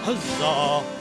Huzzah!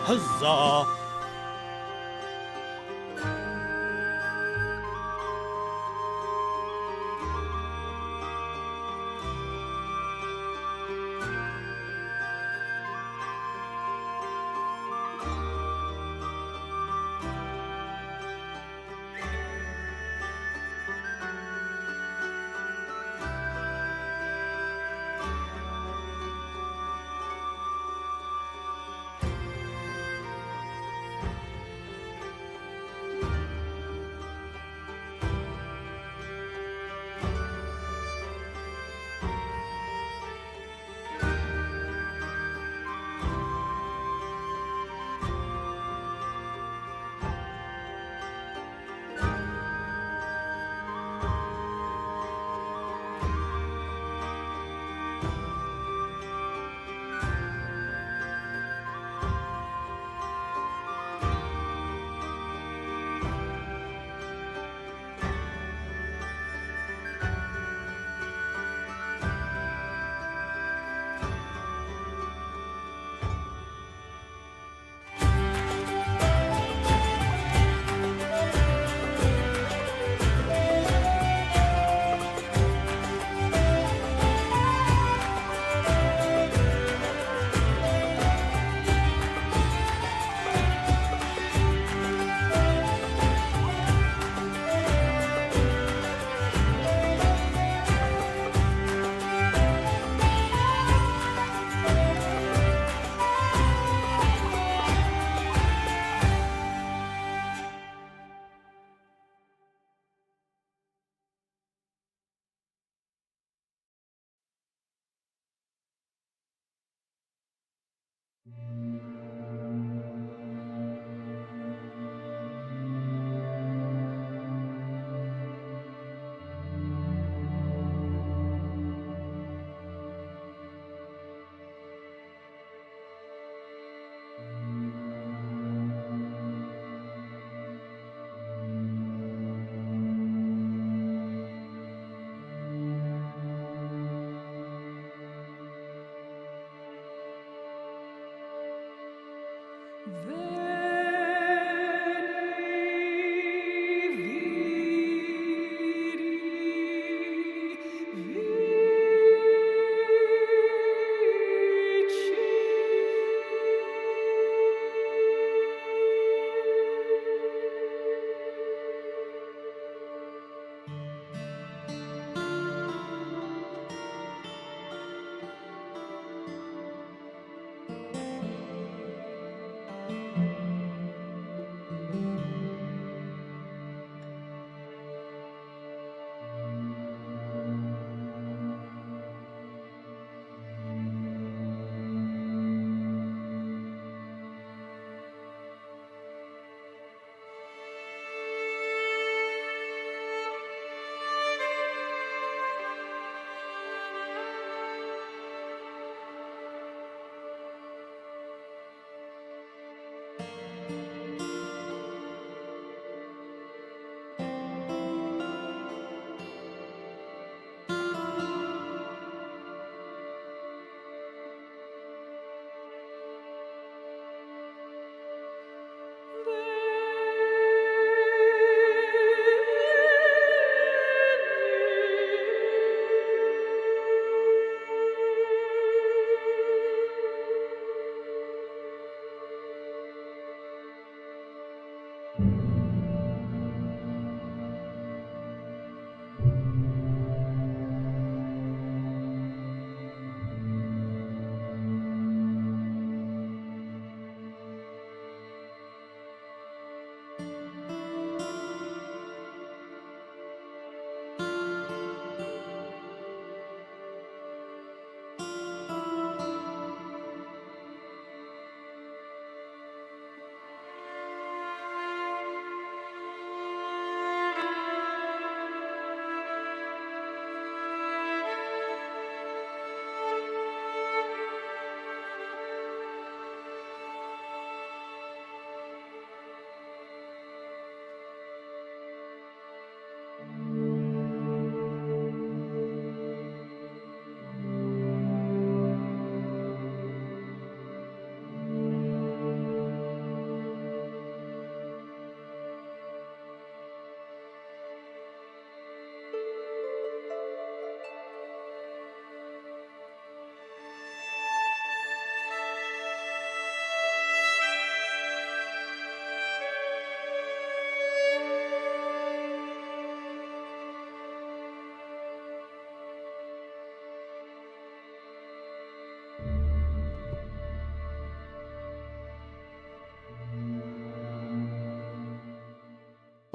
Huzzah!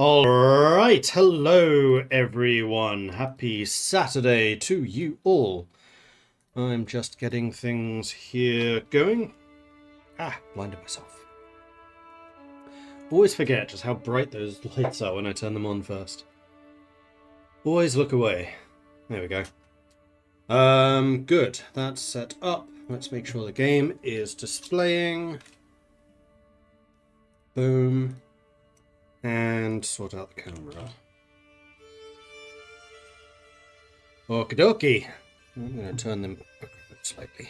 Alright, hello everyone. Happy Saturday to you all. I'm just getting things here going. Blinded myself. Always forget just how bright those lights are when I turn them on first. Always look away. There we go. Good. That's set up. Let's make sure the game is displaying. Boom. And sort out the camera. Okie dokie. I'm going to turn them slightly.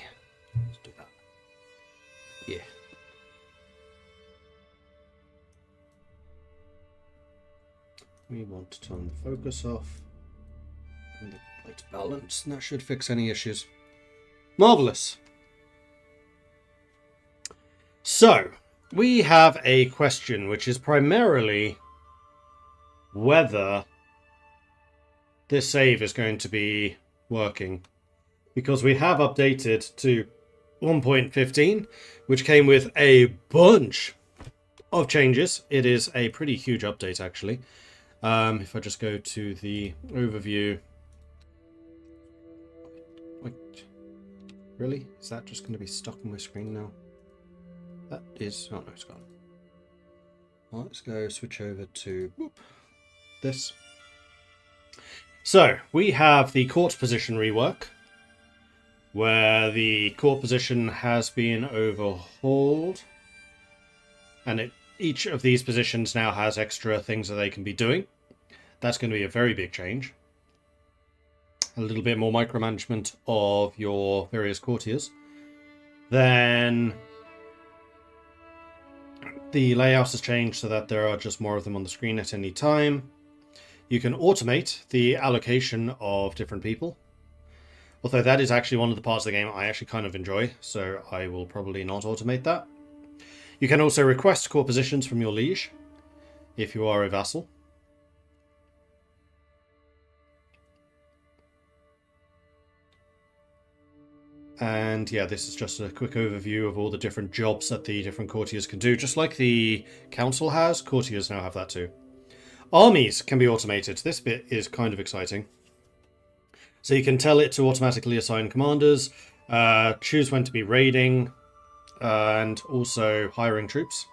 Let's do that. Yeah. We want to turn the focus off. And the light balance. And that should fix any issues. Marvellous. So, we have a question which is primarily whether this save is going to be working. Because we have updated to 1.15, which came with a bunch of changes. It is a pretty huge update, actually. If I just go to the overview. Wait. Really? Is that just going to be stuck on my screen now? That is... oh no, it's gone. Well, let's go switch over to this. So, we have the court position rework, where the court position has been overhauled, and each of these positions now has extra things that they can be doing. That's going to be a very big change. A little bit more micromanagement of your various courtiers. Then the layout has changed so that there are just more of them on the screen at any time. You can automate the allocation of different people. Although that is actually one of the parts of the game I actually kind of enjoy, so I will probably not automate that. You can also request court positions from your liege, if you are a vassal. And yeah, this is just a quick overview of all the different jobs that the different courtiers can do. Just like the council has, courtiers now have that too. Armies can be automated. This bit is kind of exciting. So you can tell it to automatically assign commanders, choose when to be raiding, and also hiring troops.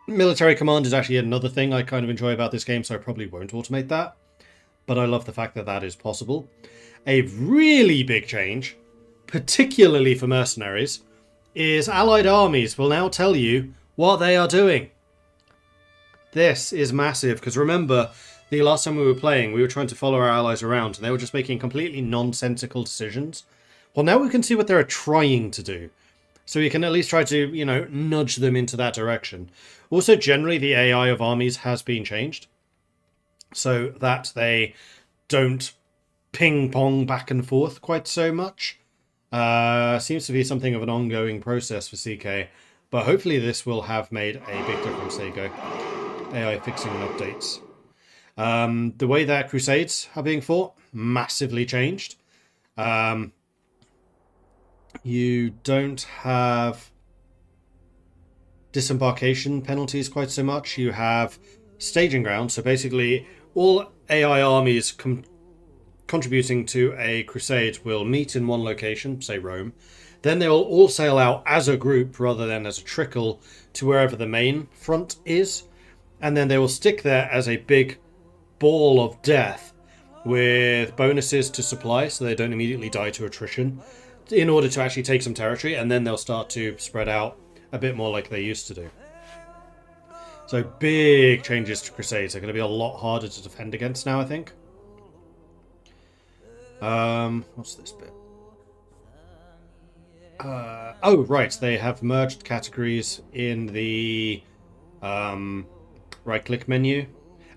Military command is actually another thing I kind of enjoy about this game, so I probably won't automate that. But I love the fact that that is possible. A really big change, particularly for mercenaries, is allied armies will now tell you what they are doing. This is massive, because remember, the last time we were playing, we were trying to follow our allies around, and they were just making completely nonsensical decisions. Well, now we can see what they're trying to do. So we can at least try to, you know, nudge them into that direction. Also, generally, the AI of armies has been changed, so that they don't ping-pong back and forth quite so much. Seems to be something of an ongoing process for CK, but hopefully this will have made a big difference. There you go. AI fixing and updates. The way that crusades are being fought, massively changed. You don't have disembarkation penalties quite so much. You have staging ground, so basically all AI armies contributing to a crusade will meet in one location, say Rome. Then they will all sail out as a group rather than as a trickle to wherever the main front is. And then they will stick there as a big ball of death with bonuses to supply so they don't immediately die to attrition in order to actually take some territory, and then they'll start to spread out a bit more like they used to do. So big changes to crusades. They're going to be a lot harder to defend against now, I think. What's this bit? Oh, right. They have merged categories in the right-click menu.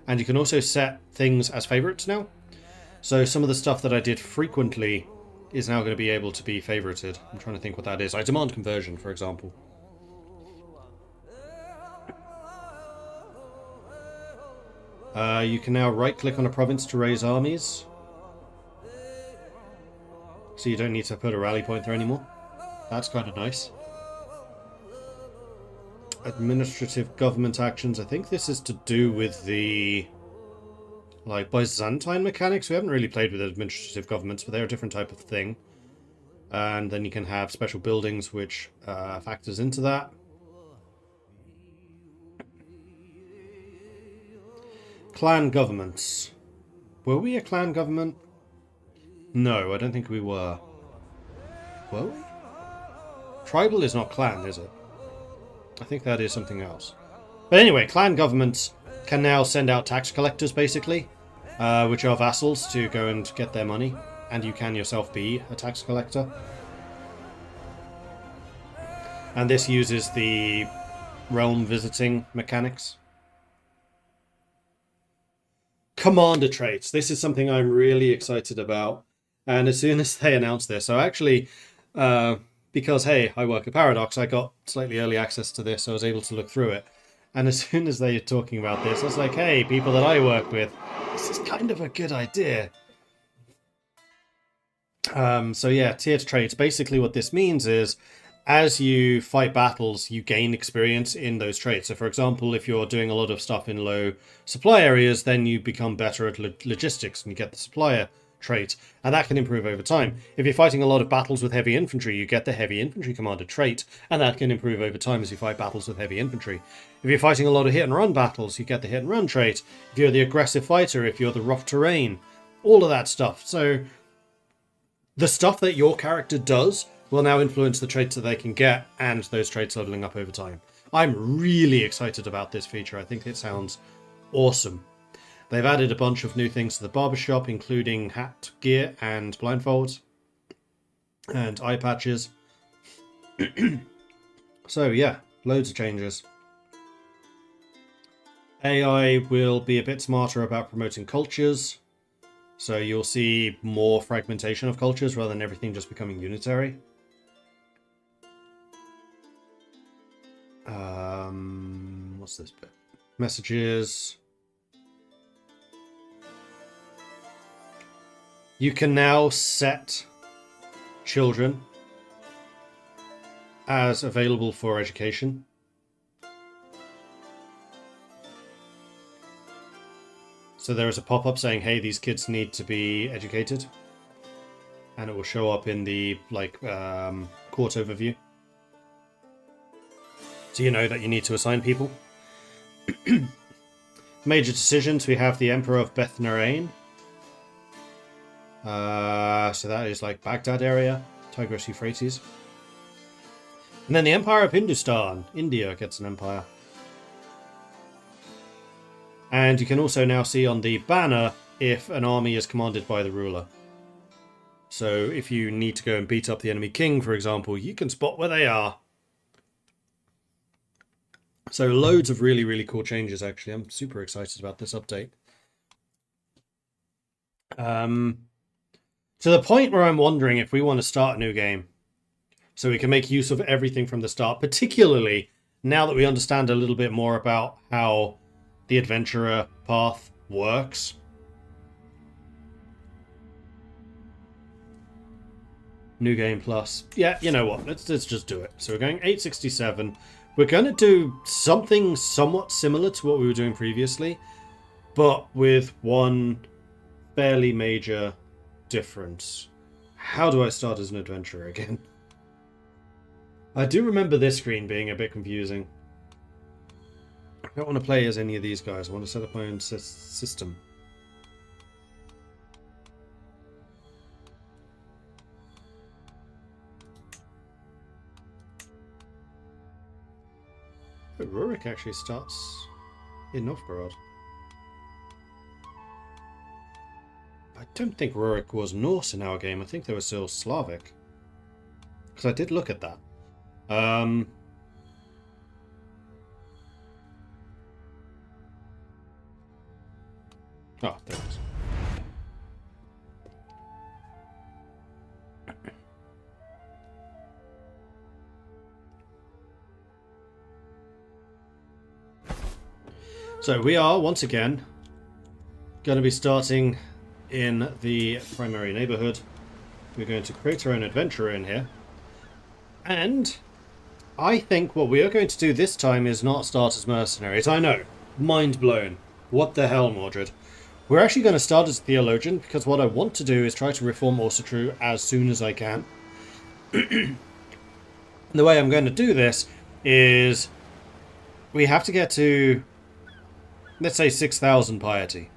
And you can also set things as favorites now. So some of the stuff that I did frequently is now going to be able to be favorited. I'm trying to think what that is. I demand conversion, for example. You can now right-click on a province to raise armies. So you don't need to put a rally point there anymore. That's kind of nice. administrative government actions. I think this is to do with the like Byzantine mechanics. We haven't really played with administrative governments, but they're a different type of thing. And then you can have special buildings, which factors into that. Clan governments. Were we a clan government? No, I don't think we were. Were we? Tribal is not clan, is it? I think that is something else. But anyway, clan governments can now send out tax collectors, basically, which are vassals to go and get their money. And you can yourself be a tax collector. And this uses the realm visiting mechanics. Commander traits. This is something I'm really excited about. And as soon as they announced this, so actually, because, hey, I work at Paradox, I got slightly early access to this, so I was able to look through it. And as soon as they were talking about this, I was like, hey, people that I work with, this is kind of a good idea. So yeah, tiered traits. Basically what this means is, as you fight battles, you gain experience in those traits. So for example, if you're doing a lot of stuff in low supply areas, then you become better at logistics and you get the supplier trait, and that can improve over time. If you're fighting a lot of battles with heavy infantry, you get the heavy infantry commander trait, and that can improve over time as you fight battles with heavy infantry. If you're fighting a lot of hit and run battles, you get the hit and run trait. If you're the aggressive fighter, if you're the rough terrain, all of that stuff. So the stuff that your character does will now influence the traits that they can get, and those traits leveling up over time. I'm really excited about this feature. I think it sounds awesome. They've added a bunch of new things to the barbershop, including hat gear and blindfolds and eye patches. So yeah, loads of changes. AI will be a bit smarter about promoting cultures. So you'll see more fragmentation of cultures rather than everything just becoming unitary. What's this bit? Messages. You can now set children as available for education. So there is a pop-up saying, hey, these kids need to be educated. And it will show up in the court overview. So you know that you need to assign people. Major decisions, we have the Emperor of Beth Narain. So that is like Baghdad area, Tigris Euphrates. And then the Empire of Hindustan. India gets an empire. And you can also now see on the banner if an army is commanded by the ruler. So if you need to go and beat up the enemy king, for example, you can spot where they are. So loads of really, really cool changes, actually. I'm super excited about this update. To the point where I'm wondering if we want to start a new game. So we can make use of everything from the start, particularly now that we understand a little bit more about how the adventurer path works. New game plus. Yeah, you know what? Let's just do it. So we're going 867. We're going to do something somewhat similar to what we were doing previously, but with one fairly major difference. How do I start as an adventurer again? I do remember this screen being a bit confusing. I don't want to play as any of these guys. I want to set up my own system. Oh, Rurik actually starts in Novgorod. I don't think Rurik was Norse in our game. I think they were still Slavic. Because I did look at that. Oh, there it is. So we are, once again, going to be starting in the primary neighborhood. We're going to create our own adventurer in here. And I think what we are going to do this time is not start as mercenaries. I know. Mind blown. What the hell, Mordred? We're actually going to start as a theologian, because what I want to do is try to reform Orsatru as soon as I can. The way I'm going to do this is we have to get to, let's say, 6,000 piety.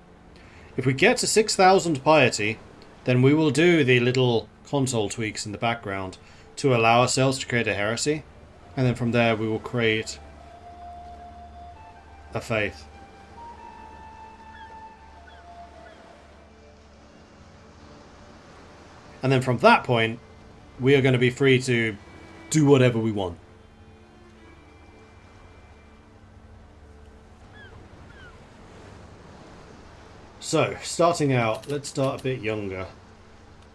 If we get to 6,000 piety, then we will do the little console tweaks in the background to allow ourselves to create a heresy. And then from there we will create a faith. And then from that point, we are going to be free to do whatever we want. So, starting out, let's start a bit younger.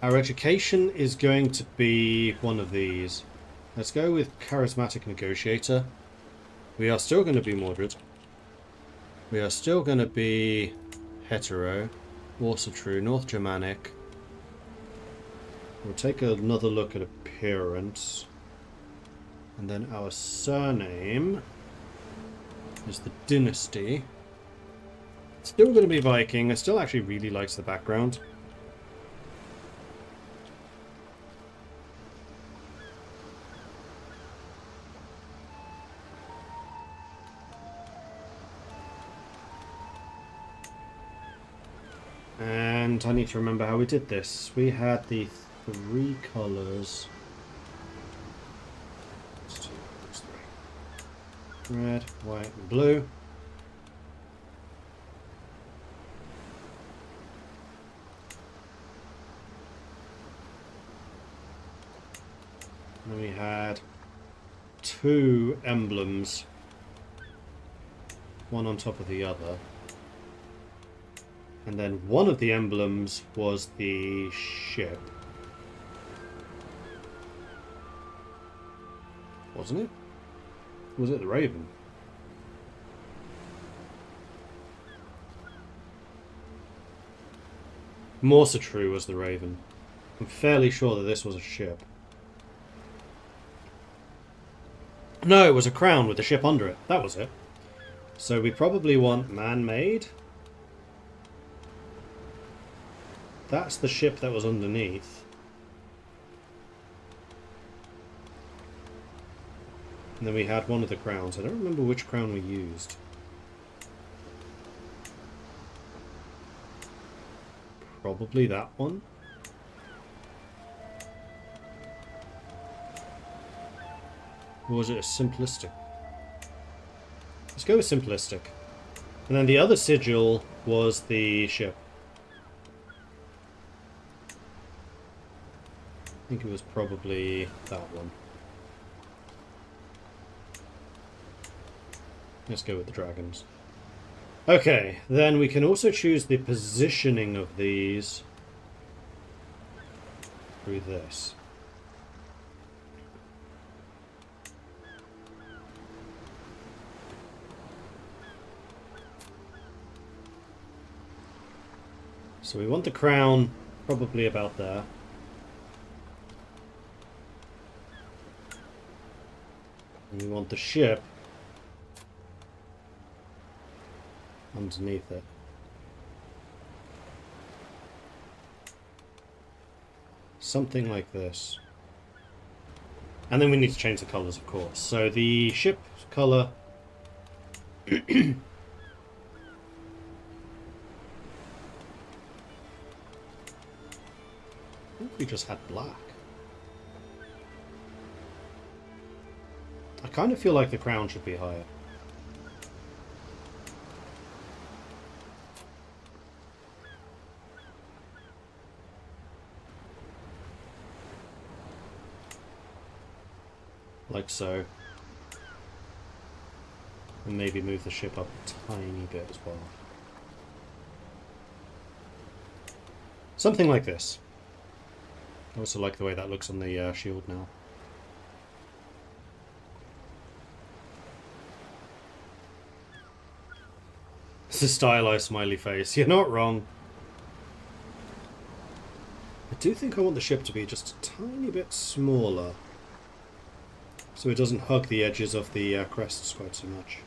Our education is going to be one of these. Let's go with Charismatic Negotiator. We are still going to be Mordred. We are still going to be Hetero, Orsatru, North Germanic. We'll take another look at appearance. And then our surname is the Dynasty. Still going to be Viking. I still actually really likes the background. And I need to remember how we did this. We had the 3 colours. Let's do those 3. Red, white, and blue. And then we had 2 emblems, one on top of the other. And then one of the emblems was the ship. Wasn't it? Was it the Raven? Morsatru was the Raven. I'm fairly sure that this was a ship. No, it was a crown with a ship under it. That was it. So we probably want man-made. That's the ship that was underneath. And then we had one of the crowns. I don't remember which crown we used. Probably that one. Or was it a simplistic? Let's go with simplistic. And then the other sigil was the ship. I think it was probably that one. Let's go with the dragons. Okay, then we can also choose the positioning of these through this. So we want the crown probably about there. And we want the ship underneath it. Something like this. And then we need to change the colours, of course. So the ship colour... I think we just had black. I kind of feel like the crown should be higher. Like so. And maybe move the ship up a tiny bit as well. Something like this. I also like the way that looks on the shield now. It's a stylized smiley face. You're not wrong. I do think I want the ship to be just a tiny bit smaller. so it doesn't hug the edges of the crests quite so much.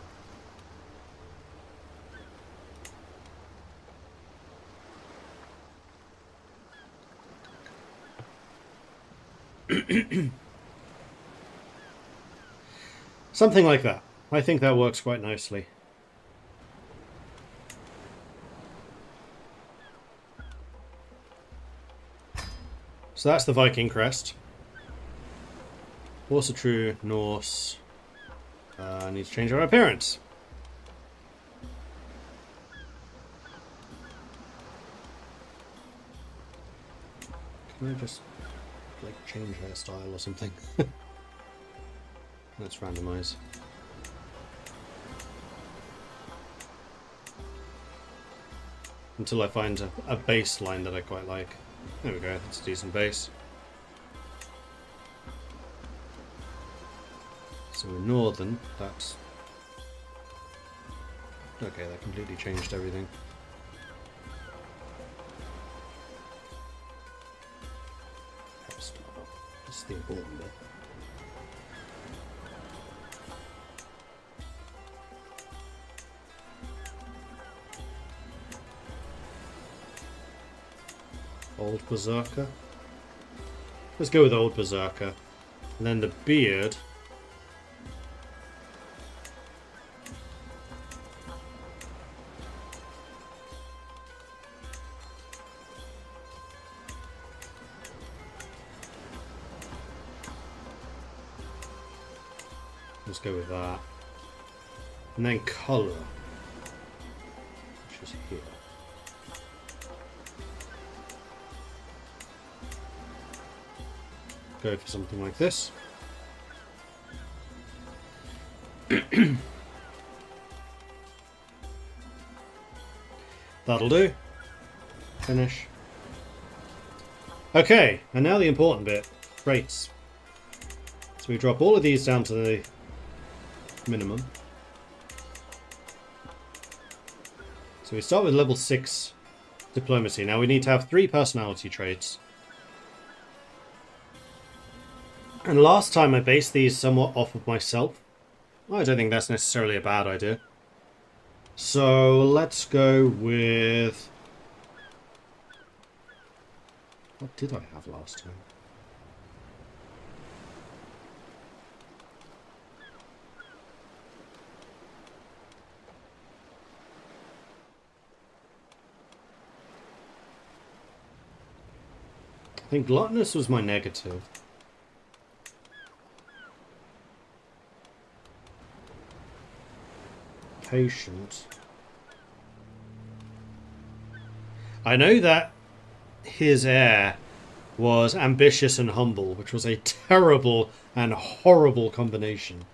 Something like that. I think that works quite nicely. So that's the Viking crest. Also true Norse. Need to change our appearance. Can I just like change hairstyle or something? Let's randomize. Until I find a baseline that I quite like. There we go, that's a decent base. So in Northern, that's... Okay, that completely changed everything. This is the important bit. Old Berserker. Let's go with Old Berserker. And then the beard. Let's go with that. And then colour. Which is here. Go for something like this. That'll do. Finish. Okay, and now the important bit. Rates. So we drop all of these down to the minimum. So we start with level 6 diplomacy. Now we need to have 3 personality traits. And last time I based these somewhat off of myself. I don't think that's necessarily a bad idea. So let's go with... What did I have last time? I think gluttonous was my negative. Patient. I know that his heir was ambitious and humble, which was a terrible and horrible combination.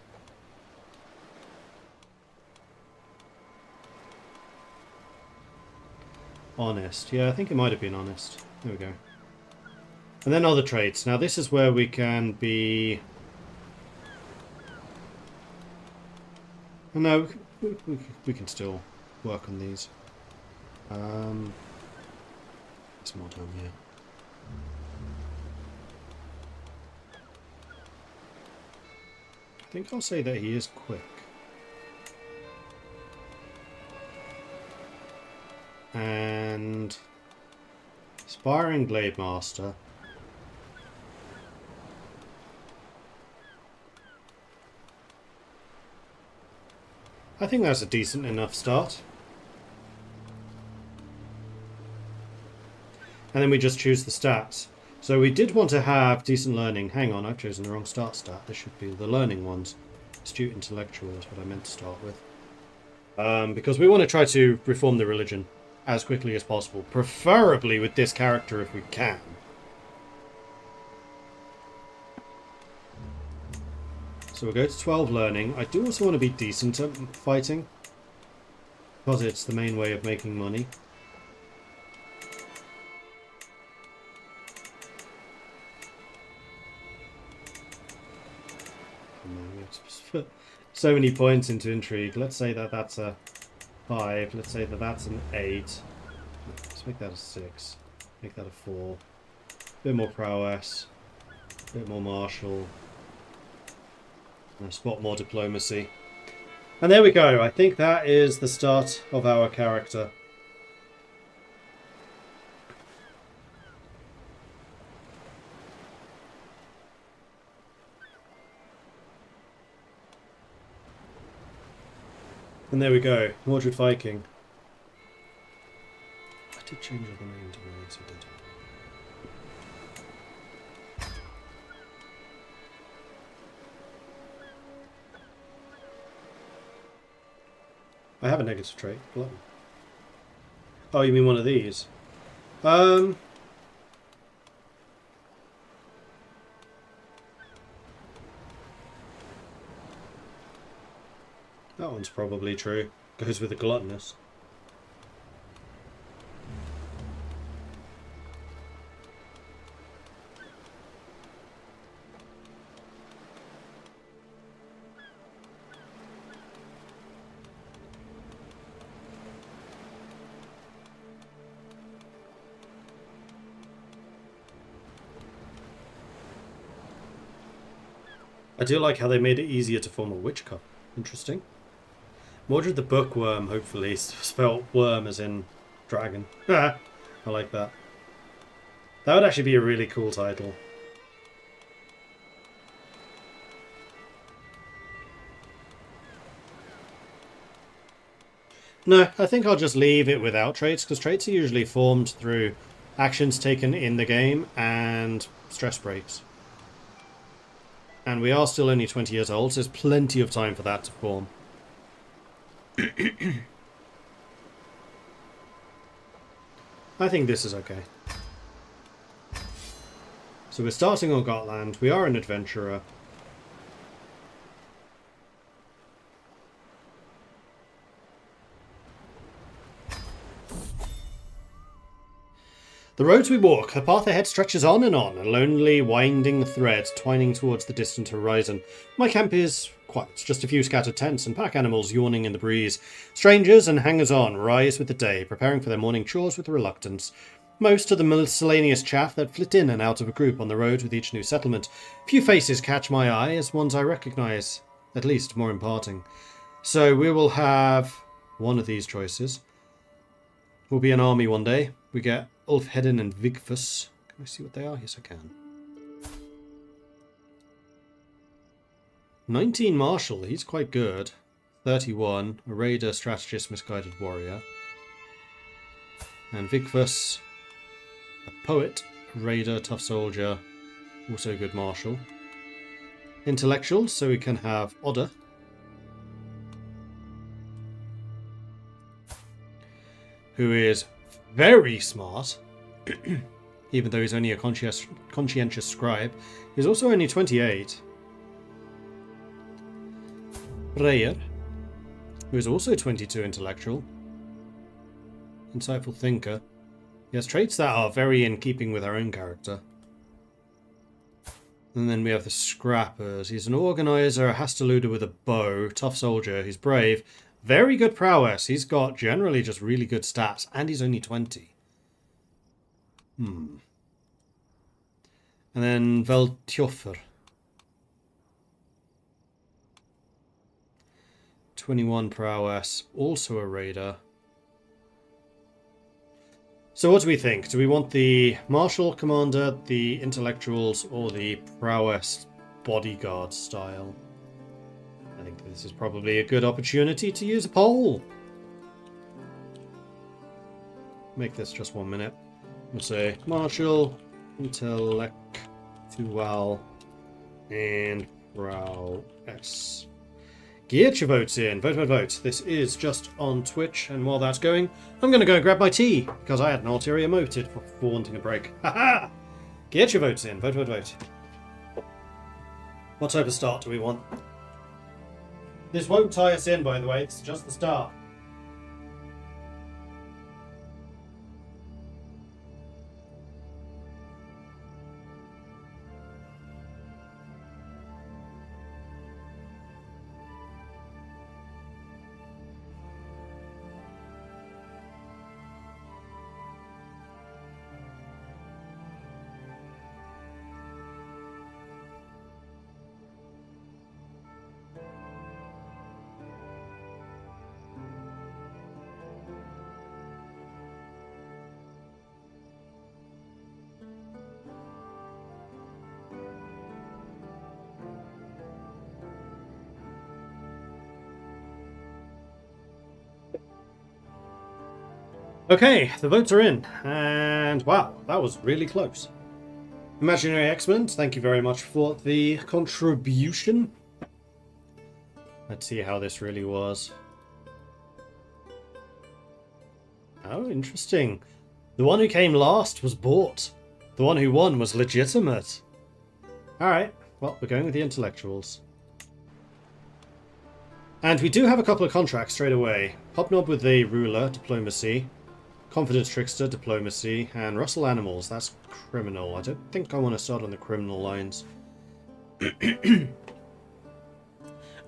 Honest. Yeah, I think it might have been honest. There we go. And then other traits. Now this is where we can be... No, we can still work on these. It's more down here. I think I'll say that he is quick. And... Aspiring Blade Master. I think that's a decent enough start. And then we just choose the stats. So we did want to have decent learning. Hang on, I've chosen the wrong start stat. This should be the learning ones. Astute intellectual is what I meant to start with. Because we want to try to reform the religion as quickly as possible. Preferably with this character if we can. So we'll go to 12 learning. I do also want to be decent at fighting, because it's the main way of making money. Put so many points into intrigue. Let's say that that's a 5. Let's say that that's an 8. Let's make that a 6. Make that a 4. Bit more prowess. Bit more martial. And spot more diplomacy. And there we go. I think that is the start of our character. And there we go. Mordred Viking. I did change the name to Marauders, I did. I have a negative trait. Glutton. Oh, you mean one of these? That one's probably true. Goes with the gluttonous. I do like how they made it easier to form a witch cup. Interesting. Mordred the Bookworm, hopefully, spelt worm as in dragon. I like that. That would actually be a really cool title. No, I think I'll just leave it without traits, because traits are usually formed through actions taken in the game and stress breaks. And we are still only 20 years old, so there's plenty of time for that to form. I think this is okay. So we're starting on Gotland. We are an adventurer. The roads we walk, the path ahead stretches on, a lonely, winding thread twining towards the distant horizon. My camp is quiet, just a few scattered tents and pack animals yawning in the breeze. Strangers and hangers-on rise with the day, preparing for their morning chores with reluctance. Most are the miscellaneous chaff that flit in and out of a group on the road with each new settlement. Few faces catch my eye as ones I recognise, at least more imparting. So we will have one of these choices. We'll be an army one day. We get Ulfhedin and Vigfus. Can I see what they are? Yes, I can. 19 Marshal. He's quite good. 31. A Raider, Strategist, Misguided Warrior. And Vigfus. A Poet, Raider, Tough Soldier. Also good Marshal. Intellectuals. So we can have Odder. Who is very smart, even though he's only a conscientious scribe. He's also only 28. Reyr, who is also 22 intellectual. Insightful thinker. He has traits that are very in keeping with our own character. And then we have the Scrappers. He's an organizer, a Hasteluder with a bow, tough soldier, he's brave. Very good prowess. He's got generally just really good stats. And he's only 20. And then Veldtjoffer. 21 prowess. Also a raider. So what do we think? Do we want the martial commander, the intellectuals, or the prowess bodyguard style? I think this is probably a good opportunity to use a poll. Make this just 1 minute. We'll say martial, intellectual, and prowess. Get your votes in. Vote, vote, vote. This is just on Twitch, and while that's going, I'm going to go and grab my tea, because I had an ulterior motive for wanting a break. Haha! Get your votes in. Vote, vote, vote. What type of start do we want? This won't tie us in, by the way. It's just the start. Okay, the votes are in, and wow, that was really close. Imaginary Excellent, thank you very much for the contribution. Let's see how this really was. Oh, interesting. The one who came last was bought. The one who won was legitimate. Alright, well, we're going with the intellectuals. And we do have a couple of contracts straight away. Hobnob with the ruler, diplomacy. Confidence Trickster, diplomacy. And Rustle Animals, that's criminal. I don't think I want to start on the criminal lines.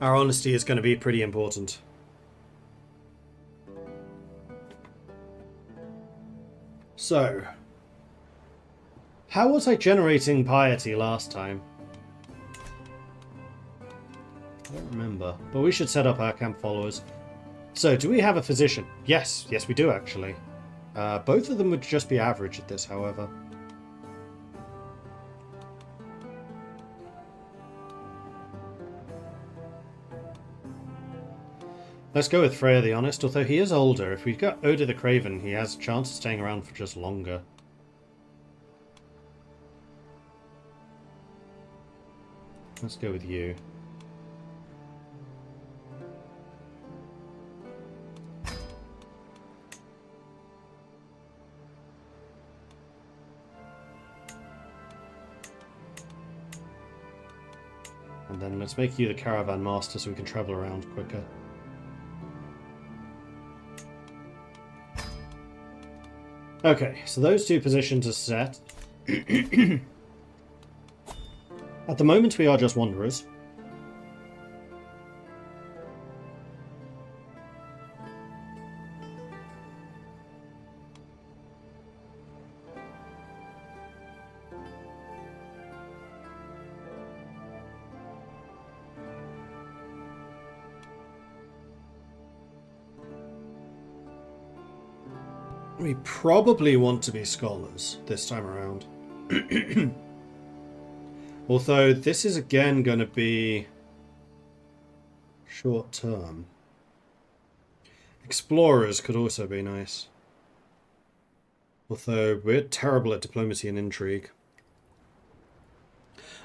Our honesty is going to be pretty important. So, how was I generating piety last time? I don't remember, but we should set up our camp followers. So, do we have a physician? Yes, yes we do actually. Both of them would just be average at this, however. Let's go with Freya the Honest, although he is older. If we've got Oda the Craven, he has a chance of staying around for just longer. Let's go with you. And then let's make you the caravan master so we can travel around quicker. Okay, so those two positions are set. At the moment we are just wanderers. We probably want to be scholars this time around. Although this is again going to be short term. Explorers could also be nice. Although we're terrible at diplomacy and intrigue.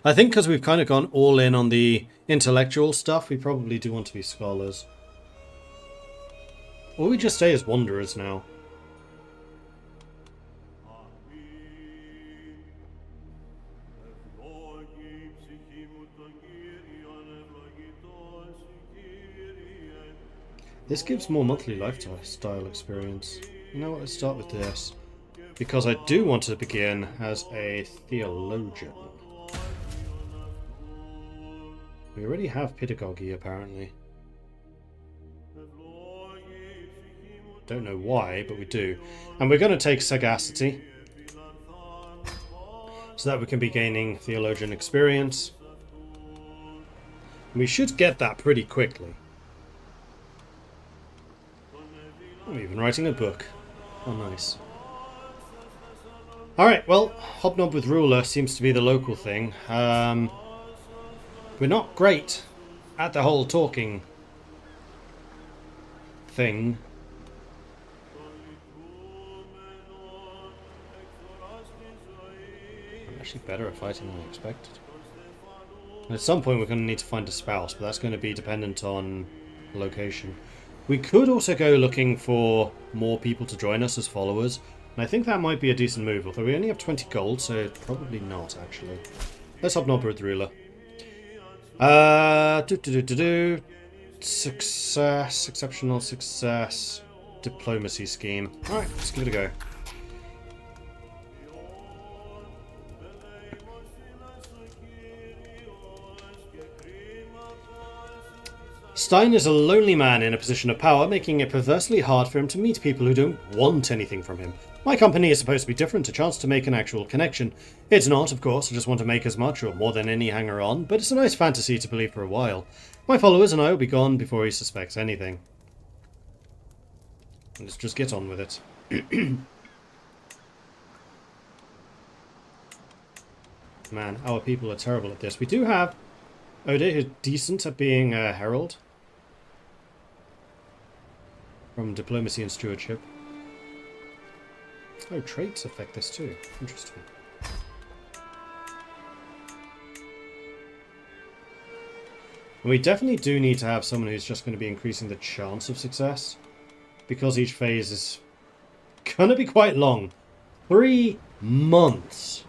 I think because we've kind of gone all in on the intellectual stuff, we probably do want to be scholars. Or we just stay as wanderers now. This gives more monthly lifestyle experience. You know what, let's start with this. Because I do want to begin as a theologian. We already have pedagogy, apparently. Don't know why, but we do. And we're going to take sagacity. So that we can be gaining theologian experience. We should get that pretty quickly. I'm even writing a book. Oh, nice. Alright, well, Hobnob with Ruler seems to be the local thing. We're not great at the whole talking thing. I'm actually better at fighting than I expected. At some point we're going to need to find a spouse, but that's going to be dependent on location. We could also go looking for more people to join us as followers, and I think that might be a decent move, although we only have 20 gold, so probably not, actually. Let's Hobnob with Ruler. Success, exceptional success, diplomacy scheme. Alright, let's give it a go. Stein is a lonely man in a position of power, making it perversely hard for him to meet people who don't want anything from him. My company is supposed to be different, a chance to make an actual connection. It's not, of course, I just want to make as much or more than any hanger-on, but it's a nice fantasy to believe for a while. My followers and I will be gone before he suspects anything. Let's just get on with it. Man, our people are terrible at this. We do have Oda, who's decent at being a herald. From diplomacy and stewardship. Oh, traits affect this too. Interesting. And we definitely do need to have someone who's just going to be increasing the chance of success, because each phase is going to be quite long. 3 months.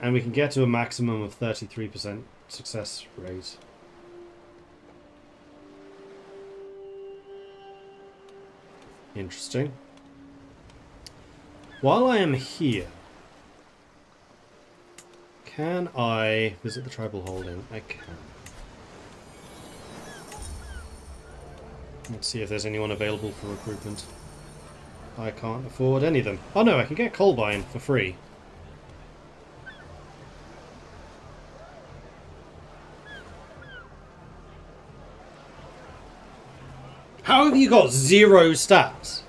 And we can get to a maximum of 33% success rate. Interesting. While I am here, can I visit the tribal holding? I can. Let's see if there's anyone available for recruitment. I can't afford any of them. Oh no, I can get Colbine for free. How have you got 0 stats?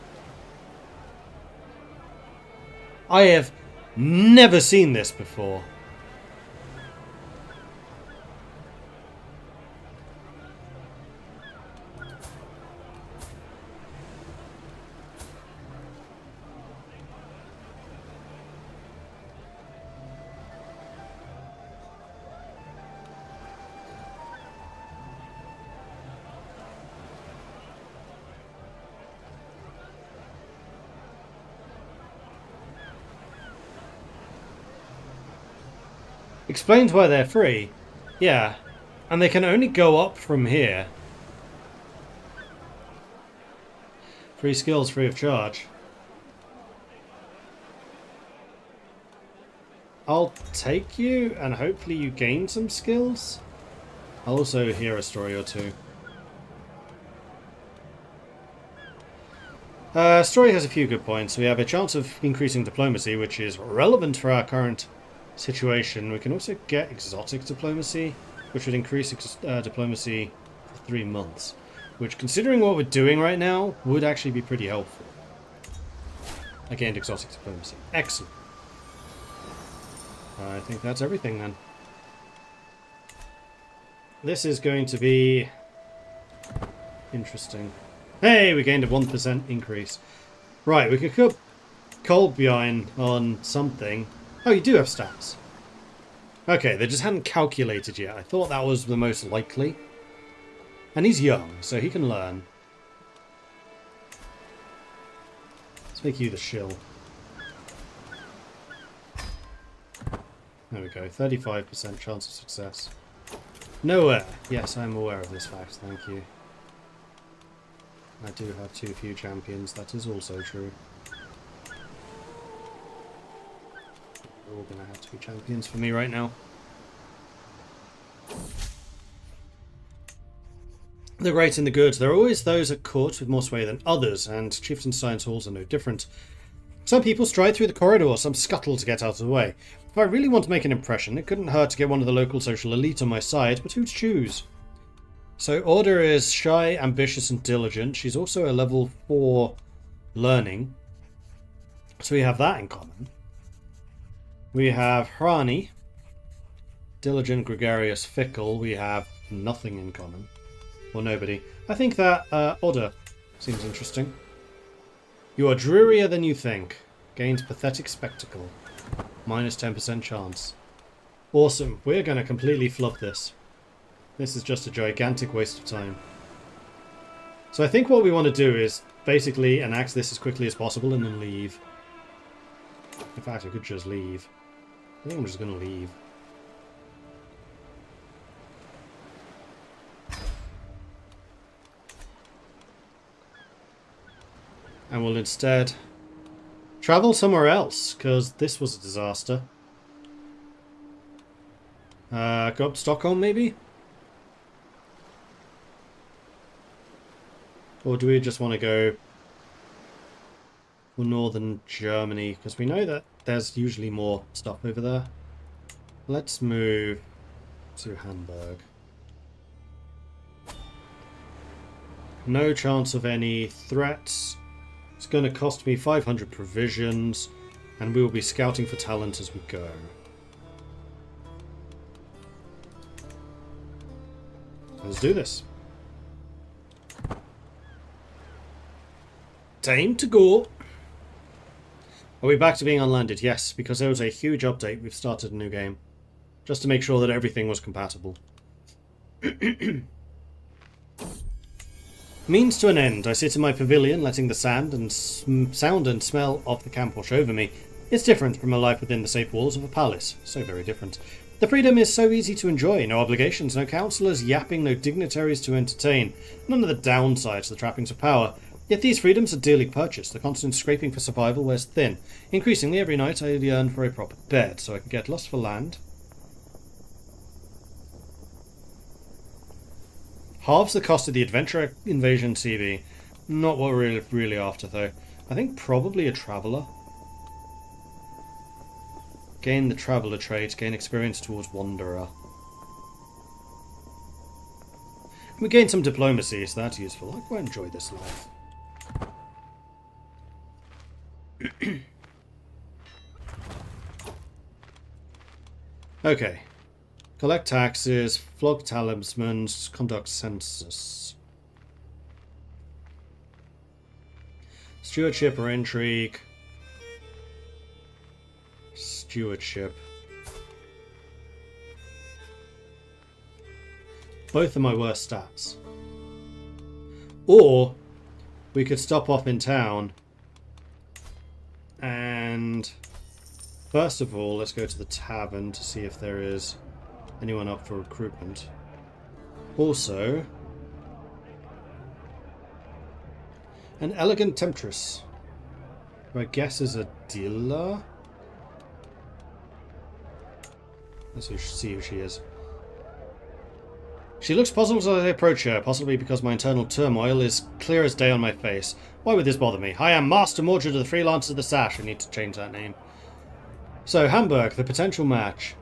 I have never seen this before. Explains why they're free. Yeah. And they can only go up from here. Free skills free of charge. I'll take you, and hopefully you gain some skills. I'll also hear a story or two. Story has a few good points. We have a chance of increasing diplomacy, which is relevant for our current situation. We can also get exotic diplomacy, which would increase diplomacy for 3 months, which, considering what we're doing right now, would actually be pretty helpful. I gained exotic diplomacy. Excellent. I think that's everything then. This is going to be interesting. Hey, we gained a 1% increase. Right, we could put Colbine on something. Oh, you do have stats. Okay, they just hadn't calculated yet. I thought that was the most likely. And he's young, so he can learn. Let's make you the shill. There we go, 35% chance of success. Nowhere. Yes, I'm aware of this fact, thank you. I do have too few champions, that is also true. They're all going to have to be champions for me right now. The great and the good. There are always those at court with more sway than others, and chieftain science halls are no different. Some people stride through the corridor, some scuttle to get out of the way. If I really want to make an impression, it couldn't hurt to get one of the local social elite on my side, but who to choose? So Order is shy, ambitious and diligent. She's also a level 4 learning. So we have that in common. We have Hrani, diligent, gregarious, fickle. We have nothing in common. Or nobody. I think that Order seems interesting. You are drearier than you think. Gains pathetic spectacle. Minus 10% chance. Awesome. We're going to completely flub this. This is just a gigantic waste of time. So I think what we want to do is basically enact this as quickly as possible and then leave. In fact, I could just leave. I think I'm just going to leave. And we'll instead travel somewhere else, because this was a disaster. Go up to Stockholm, maybe? Or do we just want to go for northern Germany? Because we know that there's usually more stuff over there. Let's move to Hamburg. No chance of any threats. It's going to cost me 500 provisions, and we will be scouting for talent as we go. Let's do this. Time to go. Are we back to being unlanded? Yes, because there was a huge update. We've started a new game. Just to make sure that everything was compatible. Means to an end. I sit in my pavilion, letting the sound and smell of the camp wash over me. It's different from a life within the safe walls of a palace. So very different. The freedom is so easy to enjoy. No obligations, no councillors yapping, no dignitaries to entertain. None of the downsides, the trappings of power. Yet these freedoms are dearly purchased. The constant scraping for survival wears thin. Increasingly, every night I yearn for a proper bed, so I can get lost for land. Halves the cost of the Adventure Invasion CV. Not what we're really after, though. I think probably a Traveller. Gain the Traveller trait, gain experience towards Wanderer. We gain some diplomacy, so that's useful. I quite enjoy this life. Okay. Collect taxes, flog talismans, conduct census. Stewardship or intrigue. Stewardship. Both are my worst stats. Or we could stop off in town and first of all let's go to the tavern to see if there is anyone up for recruitment. Also, an elegant temptress, who I guess is a dealer. Let's see who she is. She looks puzzled as I approach her, possibly because my internal turmoil is clear as day on my face. Why would this bother me? I am Master Mordred of the Freelance of the Sash. I need to change that name. So, Hamburg, the potential match.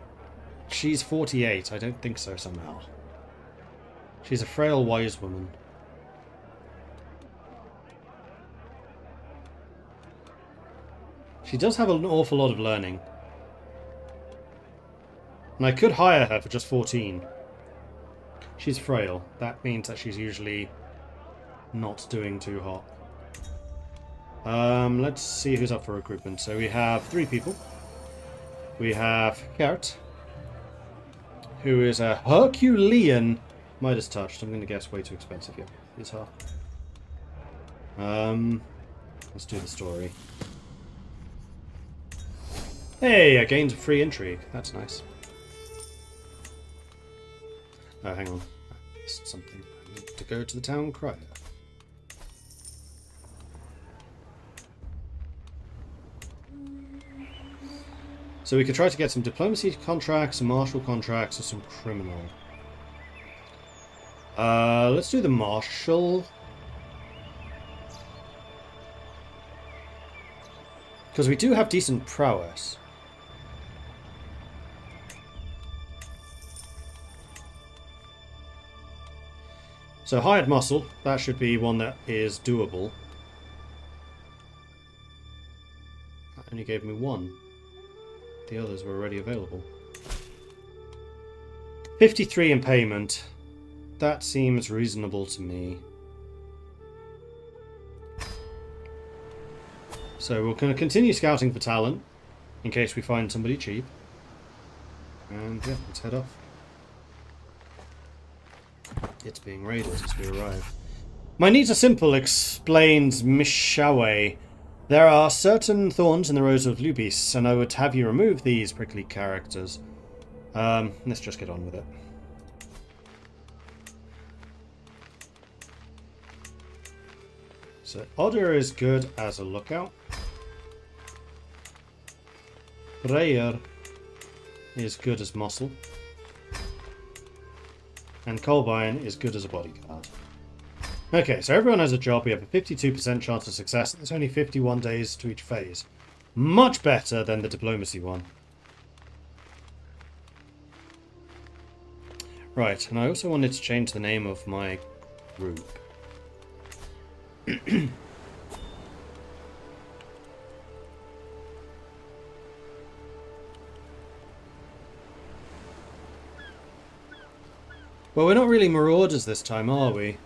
She's 48. I don't think so somehow. She's a frail, wise woman. She does have an awful lot of learning. And I could hire her for just 14. She's frail. That means that she's usually not doing too hot. Let's see who's up for recruitment. So we have 3 people. We have Gert, who is a Herculean Midas touched. I'm going to guess way too expensive here. Is her. Let's do the story. Hey, I gained free intrigue. That's nice. Oh, hang on. I missed something. I need to go to the town crier. So we could try to get some diplomacy contracts, some martial contracts, or some criminal. Let's do the martial. Because we do have decent prowess. So hired muscle, that should be one that is doable. That only gave me 1. The others were already available. 53 in payment. That seems reasonable to me. So we're going to continue scouting for talent, in case we find somebody cheap. And yeah, let's head off. It's being raided as we arrive. My needs are simple, explains Mishawe. There are certain thorns in the rose of Lubis, and I would have you remove these prickly characters. Let's just get on with it. So Otter is good as a lookout. Prayer is good as muscle. And Colbine is good as a bodyguard. Okay, so everyone has a job. We have a 52% chance of success. There's only 51 days to each phase. Much better than the diplomacy one. Right, and I also wanted to change the name of my group. Well, we're not really Marauders this time, are we?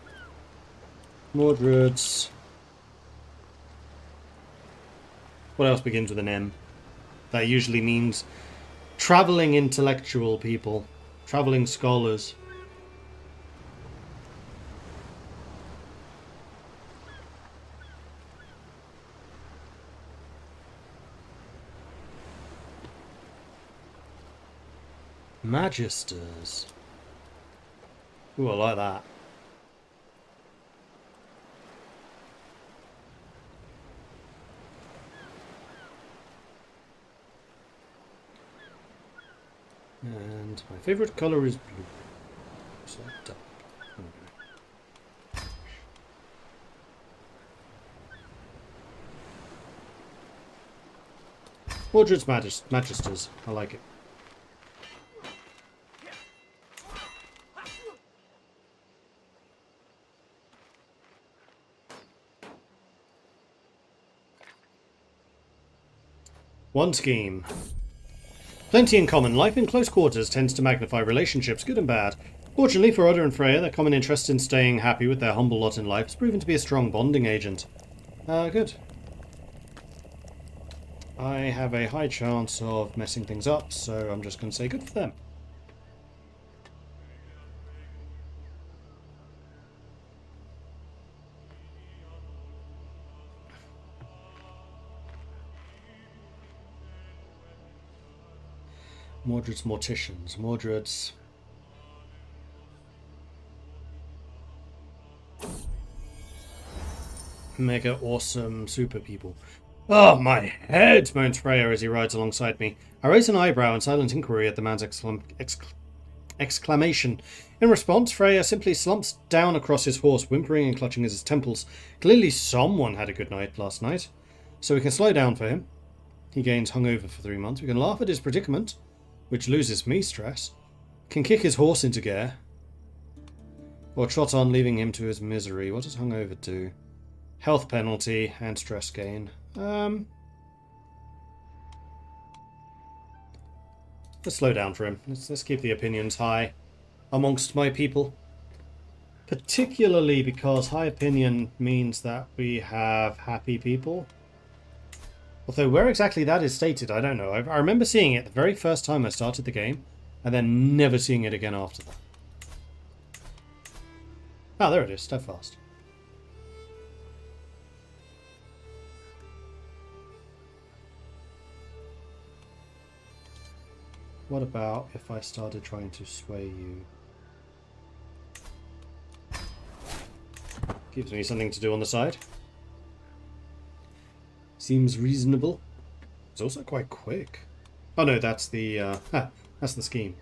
Mordred's What else begins with an M? That usually means travelling intellectual people. Travelling scholars. Magisters. Ooh, I like that. And my favourite colour is blue. So dark. Okay. Mordred's Magisters. I like it. One scheme. Plenty in common. Life in close quarters tends to magnify relationships, good and bad. Fortunately for Oda and Freya, their common interest in staying happy with their humble lot in life has proven to be a strong bonding agent. Good. I have a high chance of messing things up, so I'm just going to say good for them. Mordred's Morticians. Mordred's... mega awesome super people. Oh, my head! Moans Freya as he rides alongside me. I raise an eyebrow in silent inquiry at the man's exclamation. In response, Freya simply slumps down across his horse, whimpering and clutching at his temples. Clearly someone had a good night last night. So we can slow down for him. He gains hungover for 3 months. We can laugh at his predicament, which loses me stress. Can kick his horse into gear. Or trot on, leaving him to his misery. What does hungover do? Health penalty and stress gain. Let's slow down for him. Let's keep the opinions high amongst my people. Particularly because high opinion means that we have happy people. Although where exactly that is stated, I don't know. I remember seeing it the very first time I started the game, and then never seeing it again after that. Ah, there it is. Steadfast. What about if I started trying to sway you? Gives me something to do on the side. Seems reasonable. It's also quite quick. Oh no, that's the that's the scheme.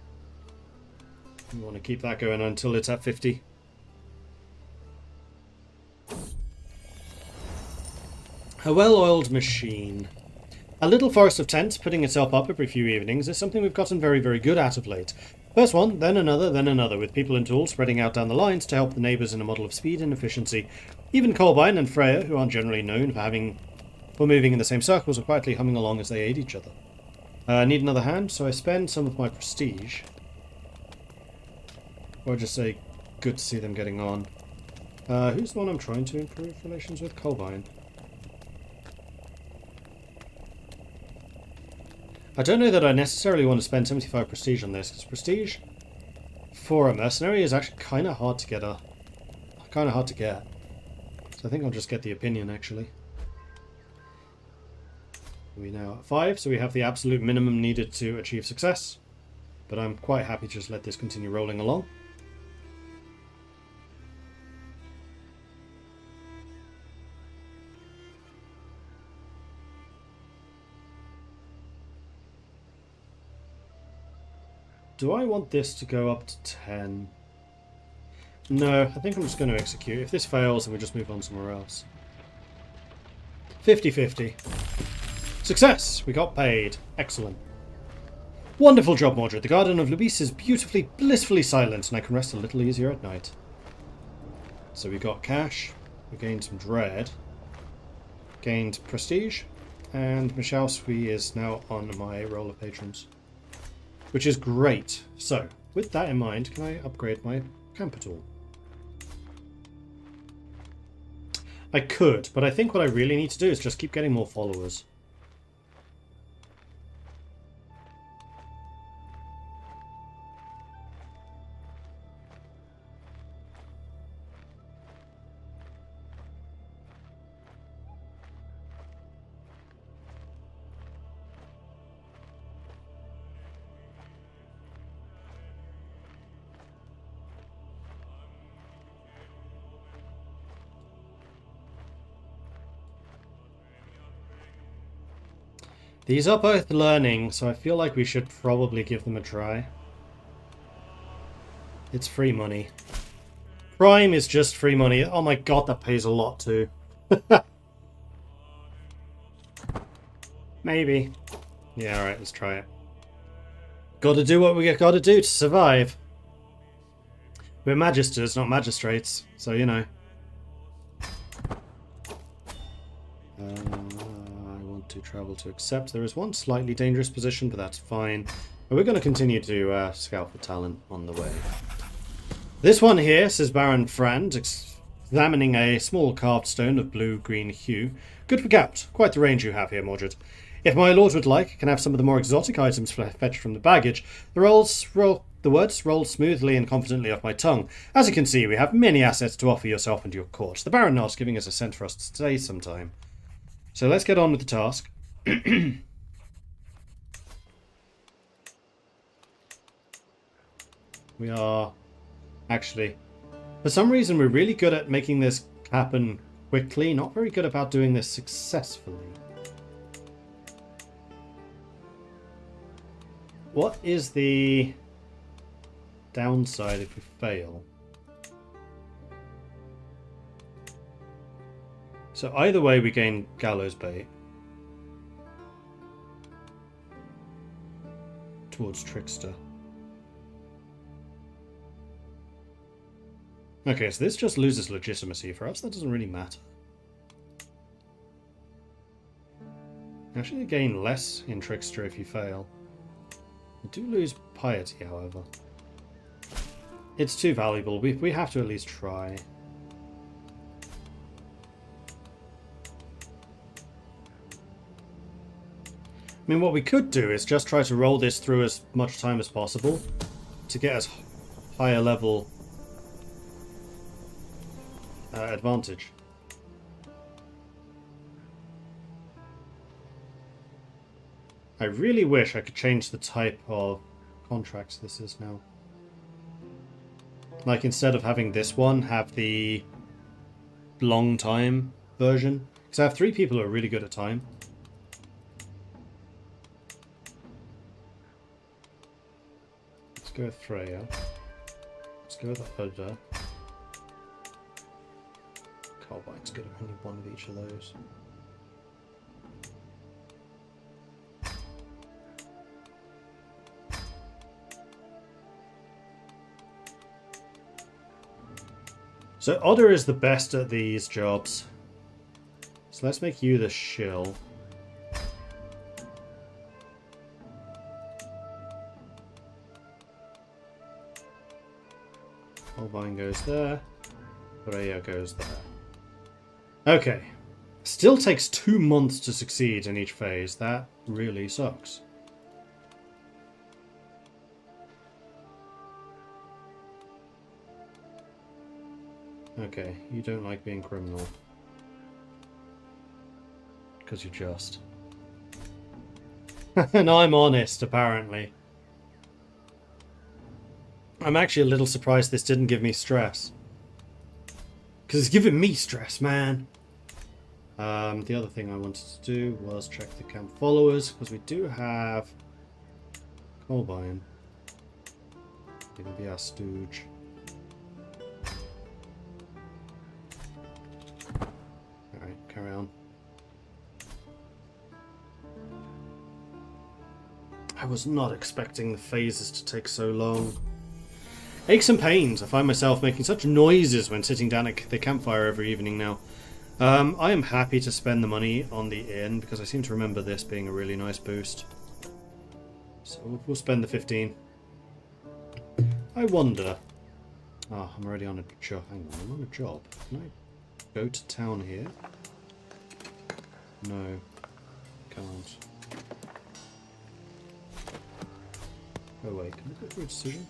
We want to keep that going until it's at 50. A well-oiled machine. A little forest of tents putting itself up every few evenings is something we've gotten very, very good at of late. First one, then another, with people and tools spreading out down the lines to help the neighbours in a model of speed and efficiency. Even Colbine and Freya, who aren't generally known for moving in the same circles, are quietly humming along as they aid each other. I need another hand, so I spend some of my prestige. Or just say, good to see them getting on. Who's the one I'm trying to improve relations with? Colbine. I don't know that I necessarily want to spend 75 prestige on this, because prestige for a mercenary is actually kind of hard to get. So I think I'll just get the opinion, actually. We're now at 5, so we have the absolute minimum needed to achieve success. But I'm quite happy to just let this continue rolling along. Do I want this to go up to 10? No, I think I'm just going to execute. If this fails, then we just move on somewhere else. 50-50. Success! We got paid. Excellent. Wonderful job, Mordred. The garden of Luis is beautifully, blissfully silent, and I can rest a little easier at night. So we got cash. We gained some dread. Gained prestige. And Michelle Sui is now on my roll of patrons, which is great. So, with that in mind, can I upgrade my camp at all? I could, but I think what I really need to do is just keep getting more followers. These are both learning, so I feel like we should probably give them a try. It's free money. Prime is just free money. Oh my god, that pays a lot too. Maybe. Yeah, alright, let's try it. Gotta do what we gotta do to survive. We're magisters, not magistrates, so you know. I want to travel to accept. There is one slightly dangerous position, but that's fine. But we're going to continue to scout for talent on the way. This one here, says Baron Frand, examining a small carved stone of blue-green hue. Good for gout. Quite the range you have here, Mordred. If my lord would like, I can have some of the more exotic items fetched from the baggage. The words roll smoothly and confidently off my tongue. As you can see, we have many assets to offer yourself and your court. The Baron nods, giving us a scent for us to stay some time. So let's get on with the task. We are... Actually, for some reason we're really good at making this happen quickly, not very good about doing this successfully. What is the downside if we fail? So either way we gain gallows bait towards Trickster. Okay, so this just loses legitimacy. For us, that doesn't really matter. Actually, you gain less in Trickster if you fail. You do lose piety, however. It's too valuable. We have to at least try. I mean, what we could do is just try to roll this through as much time as possible to get us higher level advantage. I really wish I could change the type of contracts this is now. Like, instead of having this one, have the long time version. Because I have 3 people who are really good at time. Let's go with Freya. Let's go with Oda. Carbine's good at only one of each of those. So Oda is the best at these jobs. So let's make you the shill. Holbein goes there. Freya goes there. Okay. Still takes 2 months to succeed in each phase. That really sucks. Okay, you don't like being criminal. Because you're just. And I'm honest, apparently. I'm actually a little surprised this didn't give me stress. Because it's giving me stress, man. The other thing I wanted to do was check the camp followers, because we do have Holbein. It'll be our stooge. Alright, carry on. I was not expecting the phases to take so long. Aches and pains. I find myself making such noises when sitting down at the campfire every evening now. I am happy to spend the money on the inn because I seem to remember this being a really nice boost. So we'll spend the 15. I wonder. Ah, I'm already on a job. Hang on, I'm on a job. Can I go to town here? No, can't. Oh wait, can I go through a decision?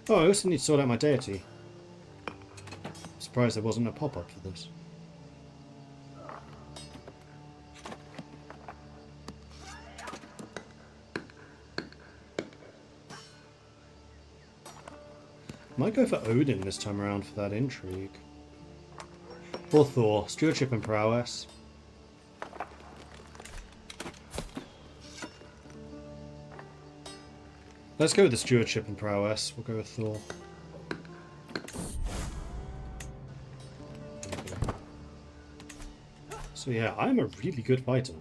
Oh, I also need to sort out my deity. I'm surprised there wasn't a pop-up for this. Might go for Odin this time around for that intrigue. Or Thor. Stewardship and prowess. Let's go with the stewardship and prowess. We'll go with Thor. So yeah, I'm a really good fighter.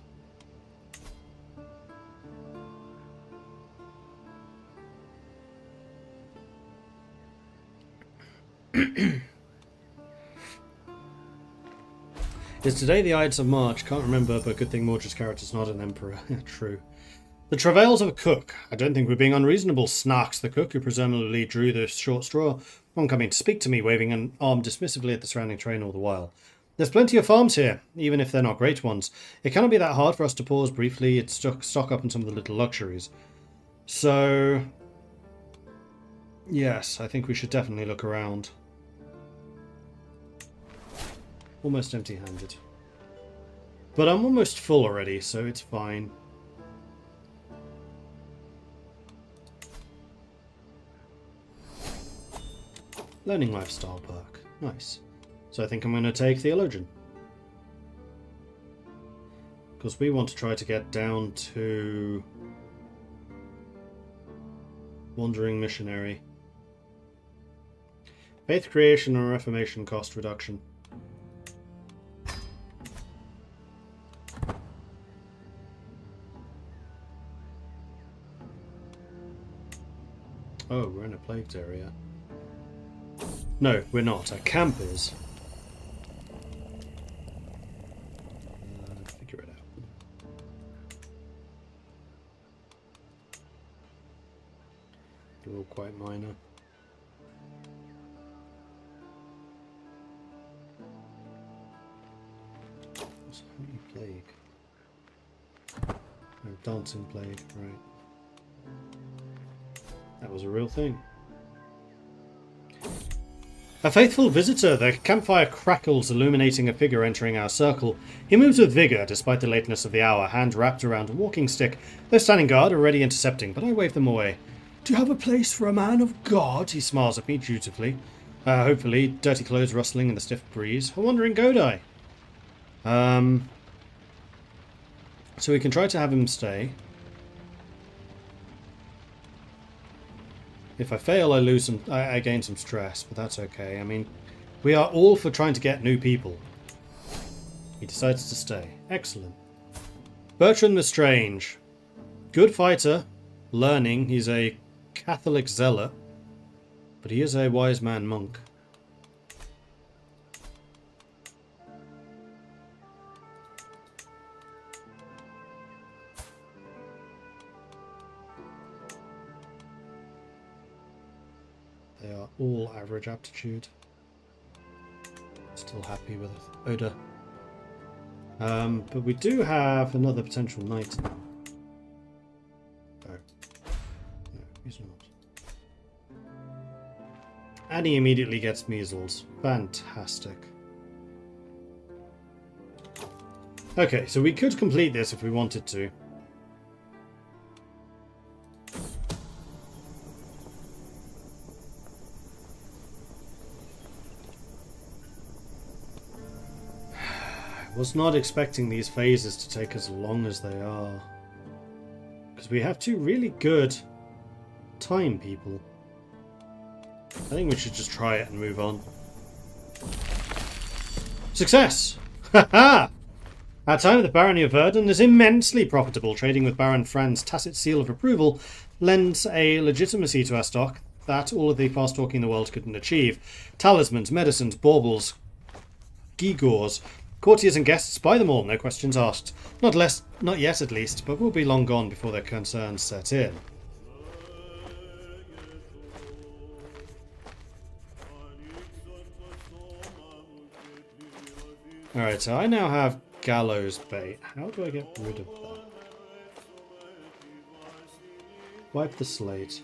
Is today the Ides of March? Can't remember, but good thing Mordred's character's not an emperor. True. The travails of a cook. I don't think we're being unreasonable, snarks the cook, who presumably drew the short straw, on coming to speak to me, waving an arm dismissively at the surrounding train all the while. There's plenty of farms here, even if they're not great ones. It cannot be that hard for us to pause briefly and stock up on some of the little luxuries. So, yes, I think we should definitely look around. Almost empty-handed. But I'm almost full already, so it's fine. Learning lifestyle perk. Nice. So I think I'm going to take Theologian. Because we want to try to get down to Wandering Missionary. Faith creation and Reformation cost reduction. Oh, we're in a plagued area. No, we're not. Our camp is. Figure it out. They're all quite minor. What's Holy Plague? No, Dancing Plague, right. That was a real thing. A faithful visitor, the campfire crackles, illuminating a figure entering our circle. He moves with vigour, despite the lateness of the hour, hand wrapped around a walking stick. They're standing guard, already intercepting, but I wave them away. Do you have a place for a man of God? He smiles at me dutifully. Hopefully, dirty clothes rustling in the stiff breeze. A wandering Godai. So we can try to have him stay. If I fail, I lose some. I gain some stress, but that's okay. I mean, we are all for trying to get new people. He decides to stay. Excellent. Bertrand Lestrange. Good fighter. Learning. He's a Catholic zealot. But he is a wise man monk. They are all average aptitude. Still happy with Oda. But we do have another potential knight now. Oh. No, he's not. And he immediately gets measles. Fantastic. Okay, so we could complete this if we wanted to. Was not expecting these phases to take as long as they are. Because we have two really good time people. I think we should just try it and move on. Success! Haha! Our time at the Barony of Verdun is immensely profitable. Trading with Baron Fran's tacit seal of approval lends a legitimacy to our stock that all of the fast talking in the world couldn't achieve. Talismans, medicines, baubles, gewgaws. Courtiers and guests buy them all, no questions asked. Not yet at least, but we'll be long gone before their concerns set in. Alright, so I now have gallows bait. How do I get rid of that? Wipe the slate.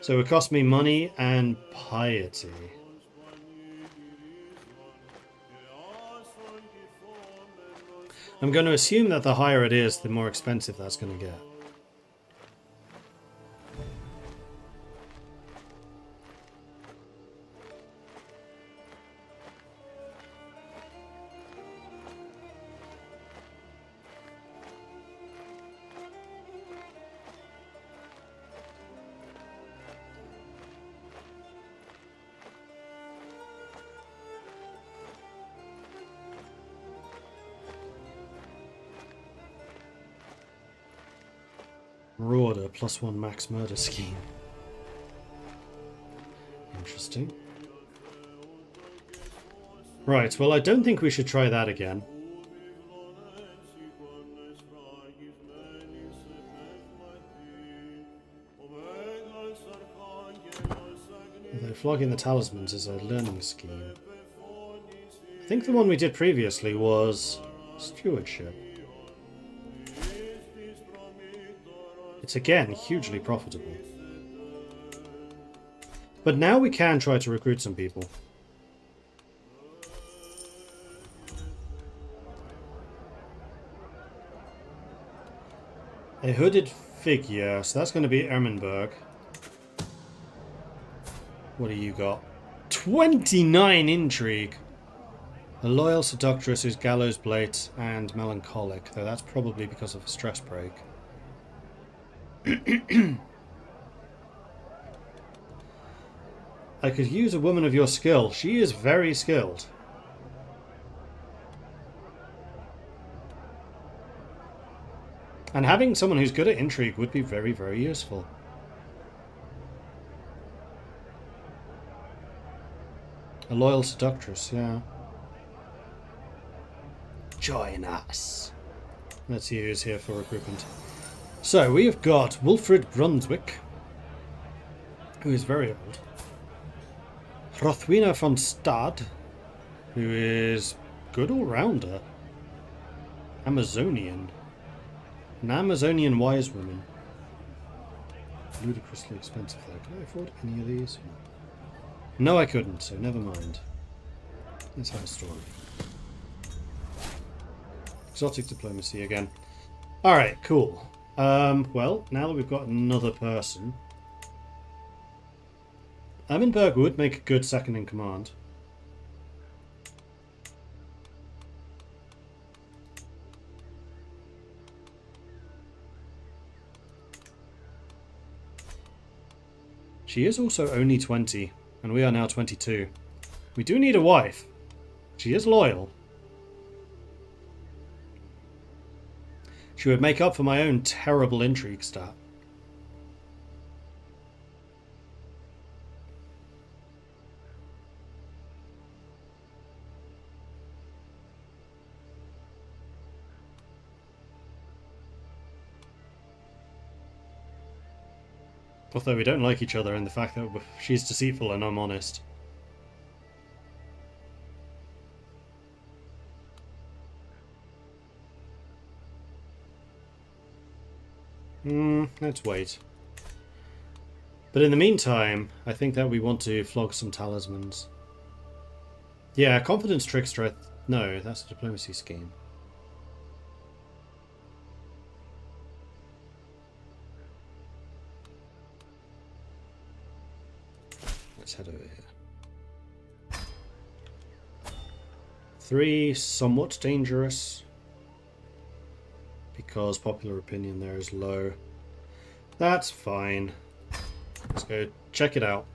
So it cost me money and piety. I'm going to assume that the higher it is, the more expensive that's going to get. Marauder, +1 max murder scheme. Interesting. Right, well I don't think we should try that again. Although flogging the talismans is a learning scheme. I think the one we did previously was stewardship. It's again hugely profitable. But now we can try to recruit some people. A hooded figure, so that's going to be Ermenberg. What do you got? 29 intrigue! A loyal seductress who's gallows blade and melancholic, though that's probably because of a stress break. I could use a woman of your skill. She is very skilled. And having someone who's good at intrigue would be very, very useful. A loyal seductress, yeah. Join us. Let's see who's here for recruitment. So, we have got Wilfrid Brunswick, who is very old. Hrothwina von Stad, who is good all-rounder. Amazonian. An Amazonian wise woman. Ludicrously expensive though. Can I afford any of these? No, I couldn't, so never mind. Let's have a story. Exotic diplomacy again. Alright, cool. Well, now that we've got another person, Ermenberg would make a good second in command. She is also only 20, and we are now 22. We do need a wife. She is loyal. She would make up for my own terrible intrigue stat. Although we don't like each other in the fact that she's deceitful and I'm honest. Let's wait. But in the meantime, I think that we want to flog some talismans. Yeah, confidence trickster. No, that's a diplomacy scheme. Let's head over here. 3, somewhat dangerous. Because popular opinion there is low. That's fine. Let's go check it out.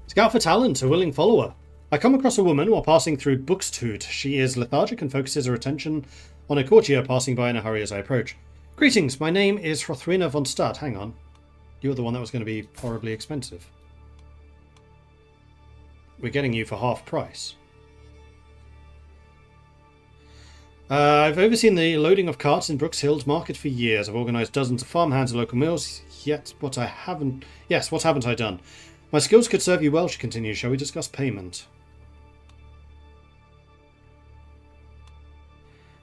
Scout for talent, a willing follower. I come across a woman while passing through Buxtehude. She is lethargic and focuses her attention on a courtier passing by in a hurry as I approach. Greetings, my name is Hrothwina von Stad. Hang on. You're the one that was going to be horribly expensive. We're getting you for half price. I've overseen the loading of carts in Brooks Hill's market for years. I've organised dozens of farmhands and local mills. What haven't I done? My skills could serve you well, she continues. Shall we discuss payment?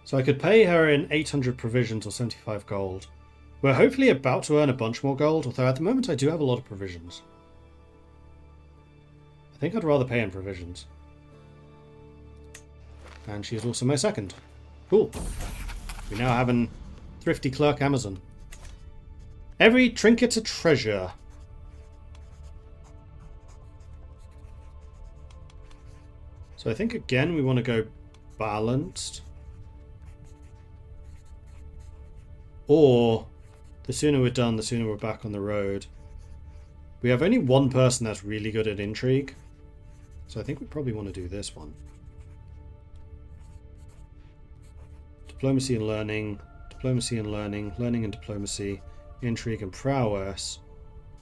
So I could pay her in 800 provisions or 75 gold. We're hopefully about to earn a bunch more gold, although at the moment I do have a lot of provisions. I think I'd rather pay in provisions. And she is also my second. Cool. We now have an thrifty clerk Amazon. Every trinket's a treasure. So I think again we want to go balanced. Or the sooner we're done, the sooner we're back on the road. We have only one person that's really good at intrigue. So I think we probably want to do this one. Diplomacy and learning, learning and diplomacy. intrigue and prowess,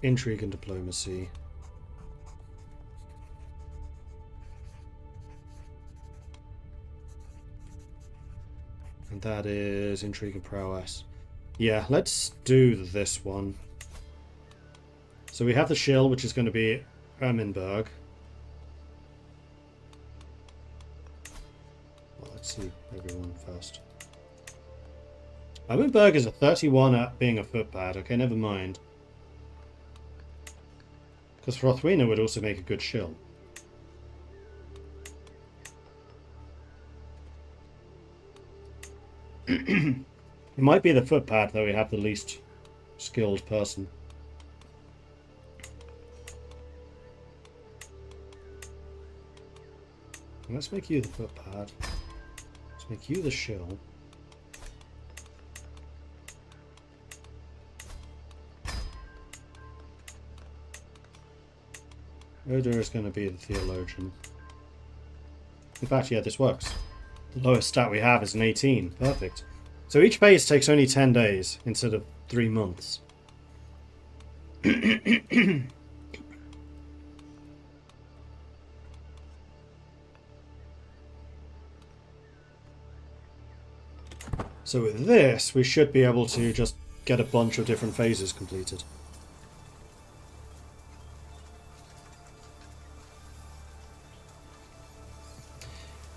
intrigue and diplomacy. And that is intrigue and prowess. Yeah, let's do this one. So we have the shield, which is going to be Ermenberg. Well, let's see everyone first. Ermenberg is a 31 at being a footpad. Okay, never mind. Because Hrothwina would also make a good shield. It might be the footpad that we have the least skilled person. Let's make you the footpad. Let's make you the shield. Odur is going to be the theologian. In fact, yeah, this works. The lowest stat we have is an 18. Perfect. So each phase takes only 10 days instead of 3 months. So with this, we should be able to just get a bunch of different phases completed.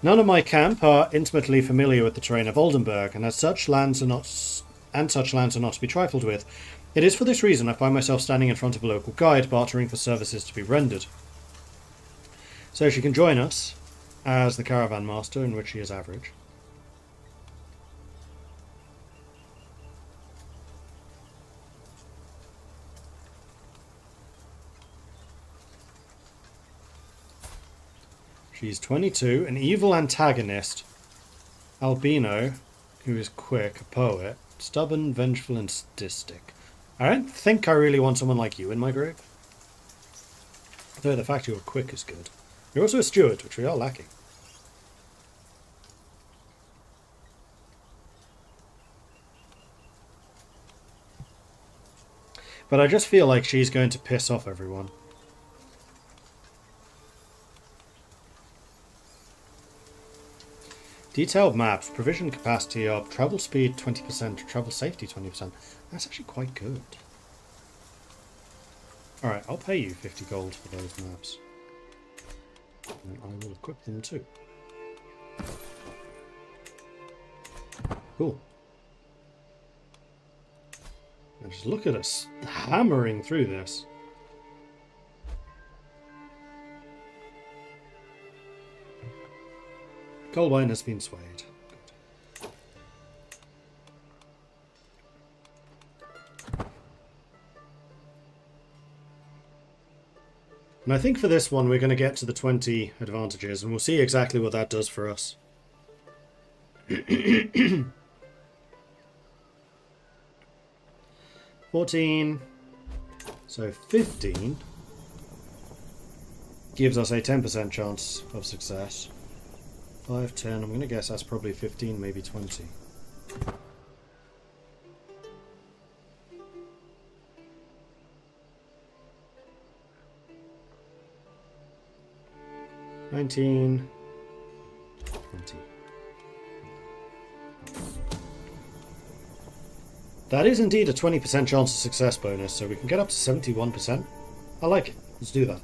None of my camp are intimately familiar with the terrain of Oldenburg, and as such lands are not to be trifled with. It is for this reason I find myself standing in front of a local guide, bartering for services to be rendered. So she can join us as the caravan master, in which she is average. She's 22, an evil antagonist, albino, who is quick, a poet, stubborn, vengeful, and sadistic. I don't think I really want someone like you in my group. Though the fact you're quick is good. You're also a steward, which we are lacking. But I just feel like she's going to piss off everyone. Detailed maps, provision capacity up, travel speed 20%, travel safety 20%. That's actually quite good. Alright, I'll pay you 50 gold for those maps. And I will equip them too. Cool. Now just look at us hammering through this. Goldwine has been swayed. Good. And I think for this one we're going to get to the 20 advantages and we'll see exactly what that does for us. 14, so 15 gives us a 10% chance of success. 5, 10, I'm going to guess that's probably 15, maybe 20. $19, 20. That is indeed a 20% chance of success bonus, so we can get up to 71%. I like it. Let's do that.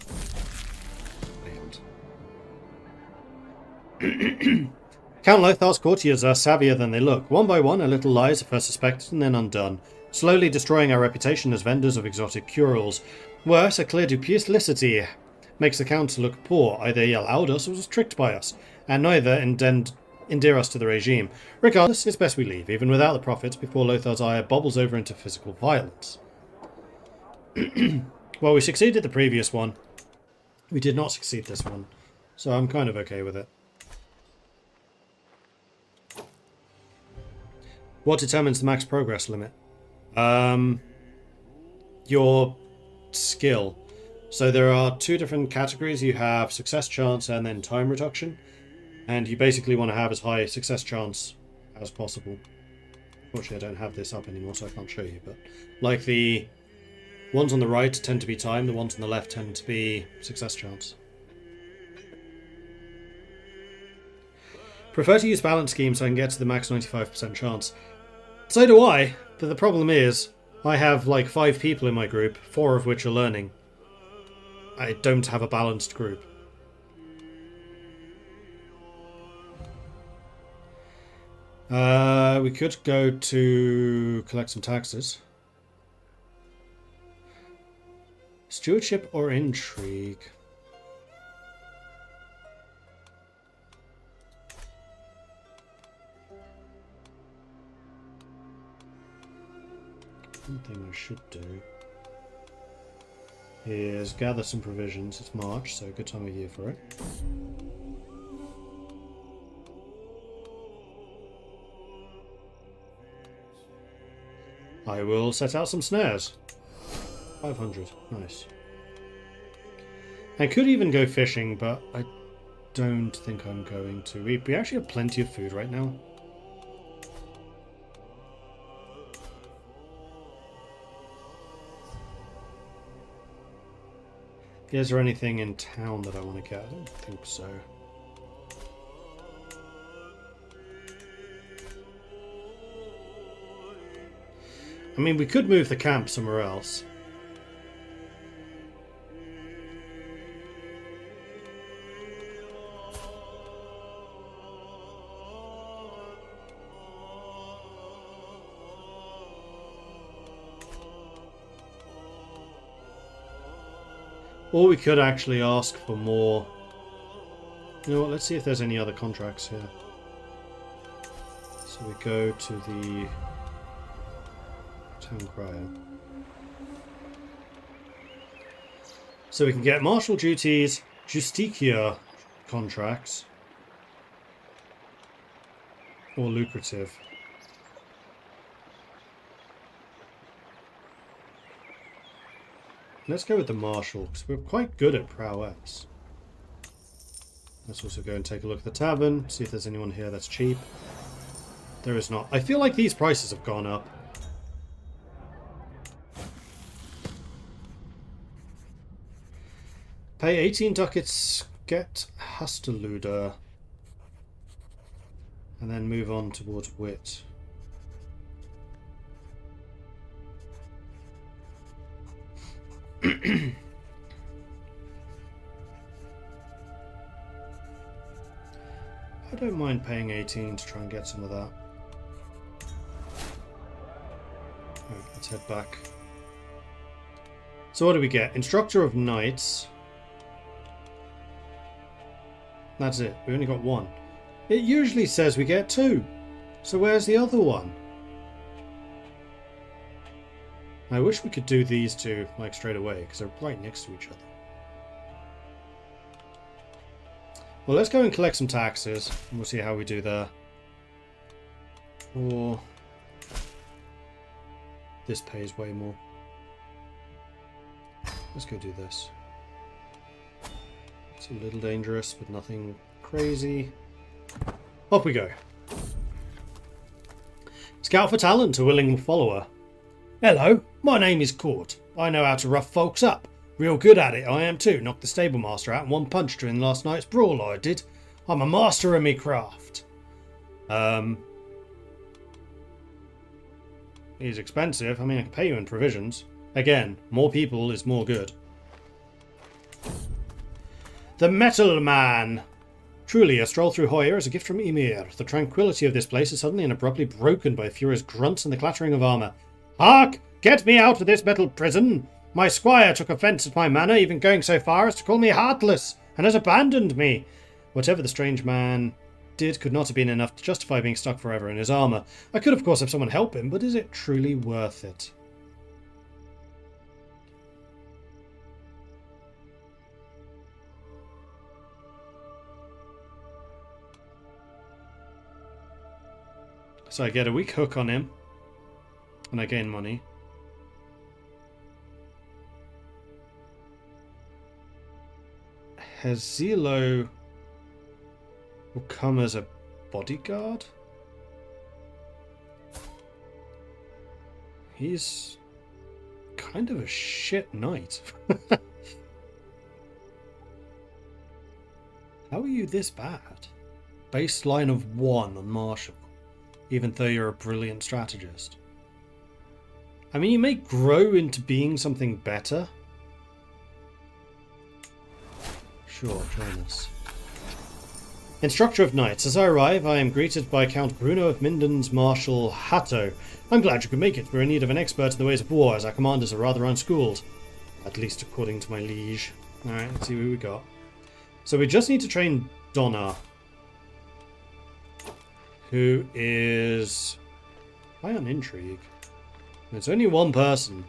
Count Lothar's courtiers are savvier than they look. One by one, our little lies are first suspected and then undone, slowly destroying our reputation as vendors of exotic cure-alls. Worse, a clear duplicity makes the council look poor. Either he allowed us or was tricked by us, and neither endear us to the regime. Regardless, it's best we leave, even without the profits, before Lothar's ire bubbles over into physical violence. Well, we succeeded the previous one. We did not succeed this one, so I'm kind of okay with it. What determines the max progress limit? Your skill. So there are 2 different categories. You have success chance and then time reduction. And you basically want to have as high success chance as possible. Fortunately, I don't have this up anymore, so I can't show you. But like the ones on the right tend to be time, the ones on the left tend to be success chance. Prefer to use balance scheme so I can get to the max 95% chance. So do I, but the problem is I have like 5 people in my group, 4 of which are learning. I don't have a balanced group. We could go to collect some taxes. Stewardship or intrigue? One thing I should do is gather some provisions. It's March, so good time of year for it. I will set out some snares. 500, nice. I could even go fishing, but I don't think I'm going to. We actually have plenty of food right now. Is there anything in town that I want to get? I don't think so. I mean, we could move the camp somewhere else. Or we could actually ask for more. You know what, let's see if there's any other contracts here. So we go to the town crier. So we can get martial duties, justicia contracts, or lucrative. Let's go with the marshal, because we're quite good at prowess. Let's also go and take a look at the tavern, see if there's anyone here that's cheap. There is not. I feel like these prices have gone up. Pay 18 ducats, get Hasteluder, and then move on towards wit. I don't mind paying 18 to try and get some of that. Right, let's head back. So what do we get? Instructor of Knights. That's it. We only got 1. It usually says we get 2. So where's the other one? I wish we could do these 2 like straight away, because they're right next to each other. Well, let's go and collect some taxes, and we'll see how we do there. Or this pays way more. Let's go do this. It's a little dangerous, but nothing crazy. Off we go. Scout for talent, a willing follower. Hello, my name is Court. I know how to rough folks up. Real good at it, I am too. Knocked the stable master out in one punch during last night's brawl, I did. I'm a master of me craft. He's expensive. I mean, I can pay you in provisions. Again, more people is more good. The Metal Man. Truly, a stroll through Hoyer is a gift from Ymir. The tranquility of this place is suddenly and abruptly broken by furious grunts and the clattering of armour. Hark! Get me out of this metal prison! My squire took offence at my manner, even going so far as to call me heartless, and has abandoned me. Whatever the strange man did could not have been enough to justify being stuck forever in his armour. I could, of course, have someone help him, but is it truly worth it? So I get a weak hook on him, and I gain money. Hezilo will come as a bodyguard? He's kind of a shit knight. How are you this bad? Baseline of 1 on Marshall, even though you're a brilliant strategist. I mean, you may grow into being something better. Sure, join us. Instructor of Knights. As I arrive, I am greeted by Count Bruno of Minden's Marshal Hatto. I'm glad you could make it. We're in need of an expert in the ways of war, as our commanders are rather unschooled. At least according to my liege. Alright, let's see who we got. So we just need to train Donna, who is high on intrigue. It's only one person.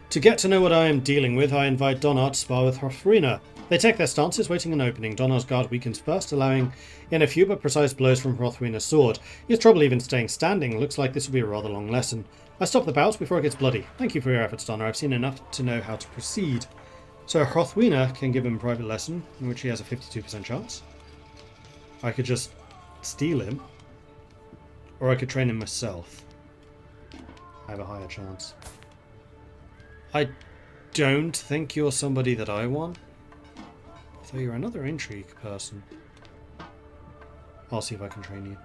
To get to know what I am dealing with, I invite Donna to spar with Hrothwina. They take their stances, waiting an opening. Donna's guard weakens first, allowing in a few but precise blows from Hrothwina's sword. He has trouble even staying standing. Looks like this will be a rather long lesson. I stop the bout before it gets bloody. Thank you for your efforts, Donna. I've seen enough to know how to proceed. So Hrothwina can give him a private lesson, in which he has a 52% chance. I could just steal him. Or I could train him myself. I have a higher chance. I don't think you're somebody that I want. So you're another intrigue person. I'll see if I can train you.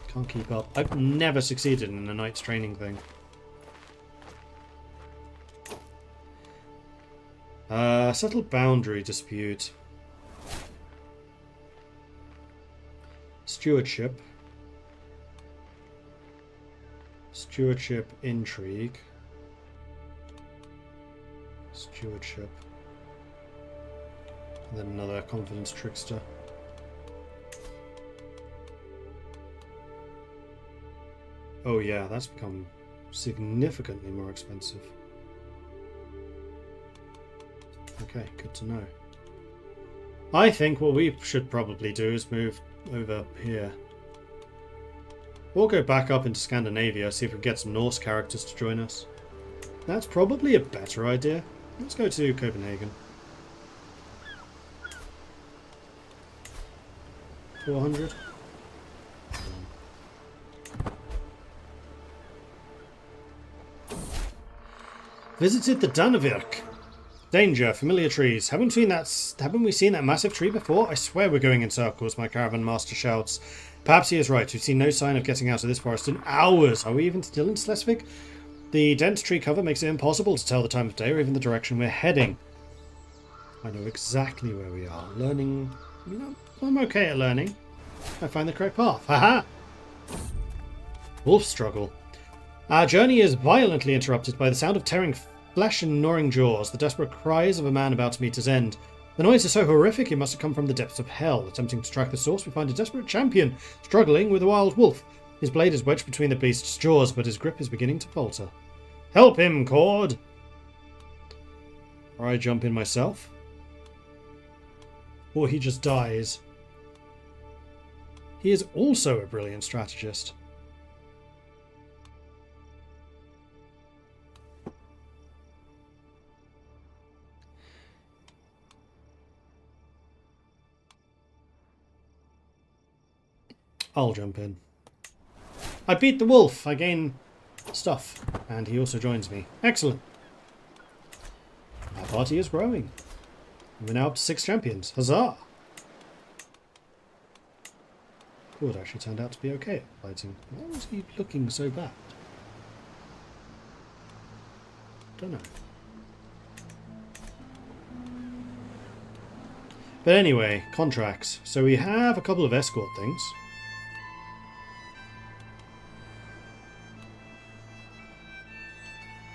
Can't keep up. I've never succeeded in a knight's training thing. Settle boundary dispute. Stewardship. Stewardship intrigue. Stewardship. And then another confidence trickster. Oh yeah, that's become significantly more expensive. Okay, good to know. I think what we should probably do is move over here. We'll go back up into Scandinavia, see if we can get some Norse characters to join us. That's probably a better idea. Let's go to Copenhagen. 400. Visited the Dannevirke. Danger, familiar trees. Haven't we seen that massive tree before? I swear we're going in circles, my caravan master shouts. Perhaps he is right. We've seen no sign of getting out of this forest in hours. Are we even still in Schleswig? The dense tree cover makes it impossible to tell the time of day or even the direction we're heading. I know exactly where we are. Learning... You know, I'm okay at learning. I find the correct path. Haha! Wolf struggle. Our journey is violently interrupted by the sound of tearing flesh and gnawing jaws, the desperate cries of a man about to meet his end. The noise is so horrific it must have come from the depths of hell. Attempting to track the source, we find a desperate champion struggling with a wild wolf. His blade is wedged between the beast's jaws, but his grip is beginning to falter. Help him, Cord! Or I jump in myself. Or he just dies. He is also a brilliant strategist. I'll jump in. I beat the wolf. I gain stuff. And he also joins me. Excellent. Our party is growing. We're now up to 6 champions. Huzzah! Cord actually turned out to be okay at fighting. Why was he looking so bad? Don't know. But anyway, contracts. So we have a couple of escort things.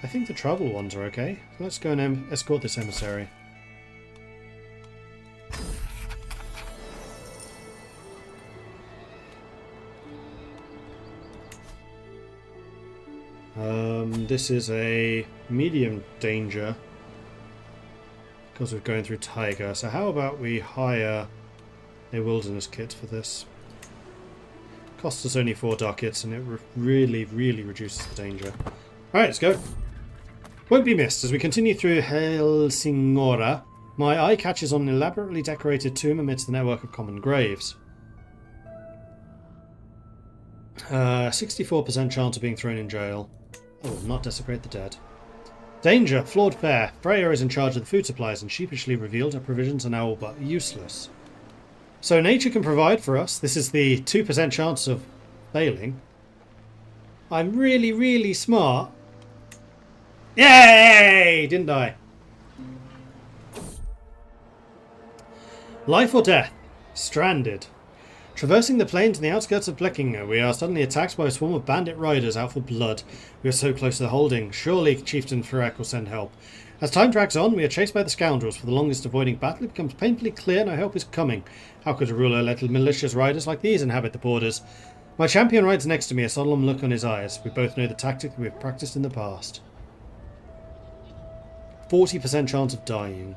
I think the travel ones are okay. Let's go and escort this emissary. This is a medium danger because we're going through Tiger. So how about we hire a wilderness kit for this? Costs us only 4 ducats and it really reduces the danger. Alright, let's go. Won't be missed as we continue through Helsingora. My eye catches on an elaborately decorated tomb amidst the network of common graves. 64% chance of being thrown in jail. I will not desecrate the dead. Danger! Flawed fare. Freya is in charge of the food supplies and sheepishly revealed her provisions are now all but useless. So nature can provide for us. This is the 2% chance of failing. I'm really, really smart. Yay! Didn't die. Life or death? Stranded. Traversing the plains and the outskirts of Blekinge, we are suddenly attacked by a swarm of bandit riders out for blood. We are so close to the holding. Surely Chieftain Ferek will send help. As time drags on, we are chased by the scoundrels. For the longest avoiding battle, it becomes painfully clear no help is coming. How could a ruler let malicious riders like these inhabit the borders? My champion rides next to me, a solemn look on his eyes. We both know the tactic we have practiced in the past. 40% chance of dying.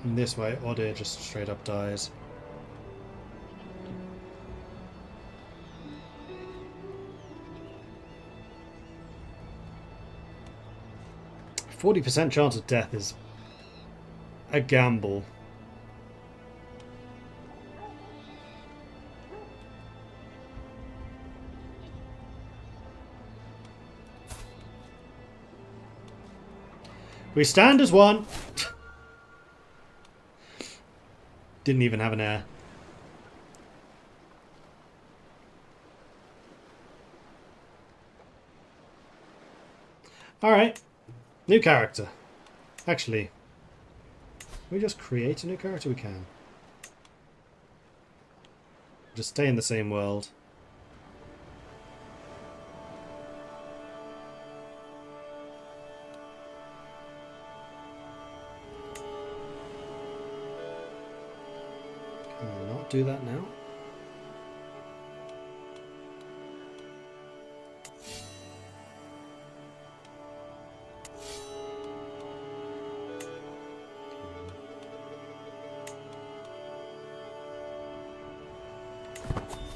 In this way, Odir just straight up dies. %40 chance of death is a gamble. We stand as one. Didn't even have an air. Alright. New character. Actually, can we just create a new character? We can. Just stay in the same world. Can I not do that now?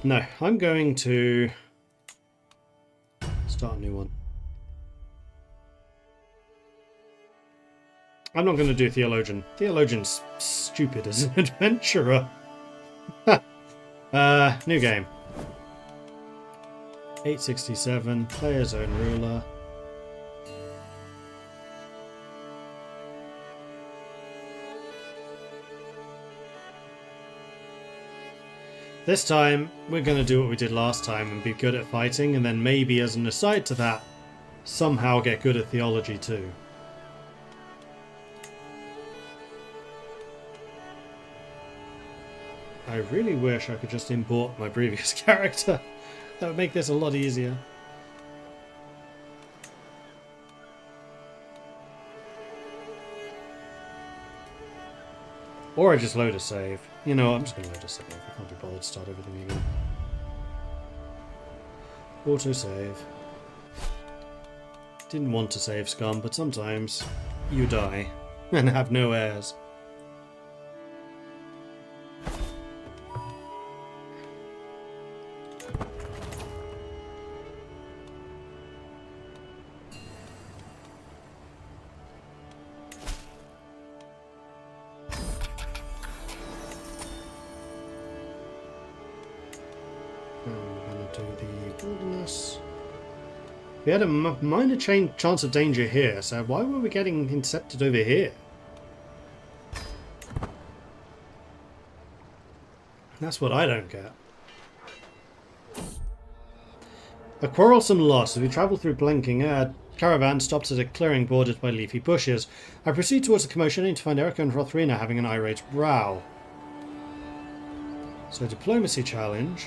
No, I'm going to start a new one. I'm not going to do Theologian. Theologian's stupid as an adventurer. New game. 867, player's own ruler. This time, we're going to do what we did last time and be good at fighting, and then maybe as an aside to that, somehow get good at theology too. I really wish I could just import my previous character. That would make this a lot easier. Or I just load a save. You know what, I'm just going to load a save. I can't be bothered to start everything again. Auto save. Didn't want to save Scum, but sometimes you die and have no heirs. We had a minor chance of danger here, so why were we getting intercepted over here? That's what I don't get. A quarrelsome loss. As we travel through Blinking, a caravan stops at a clearing bordered by leafy bushes. I proceed towards the commotion to find Erica and Rothrina having an irate row. So diplomacy challenge.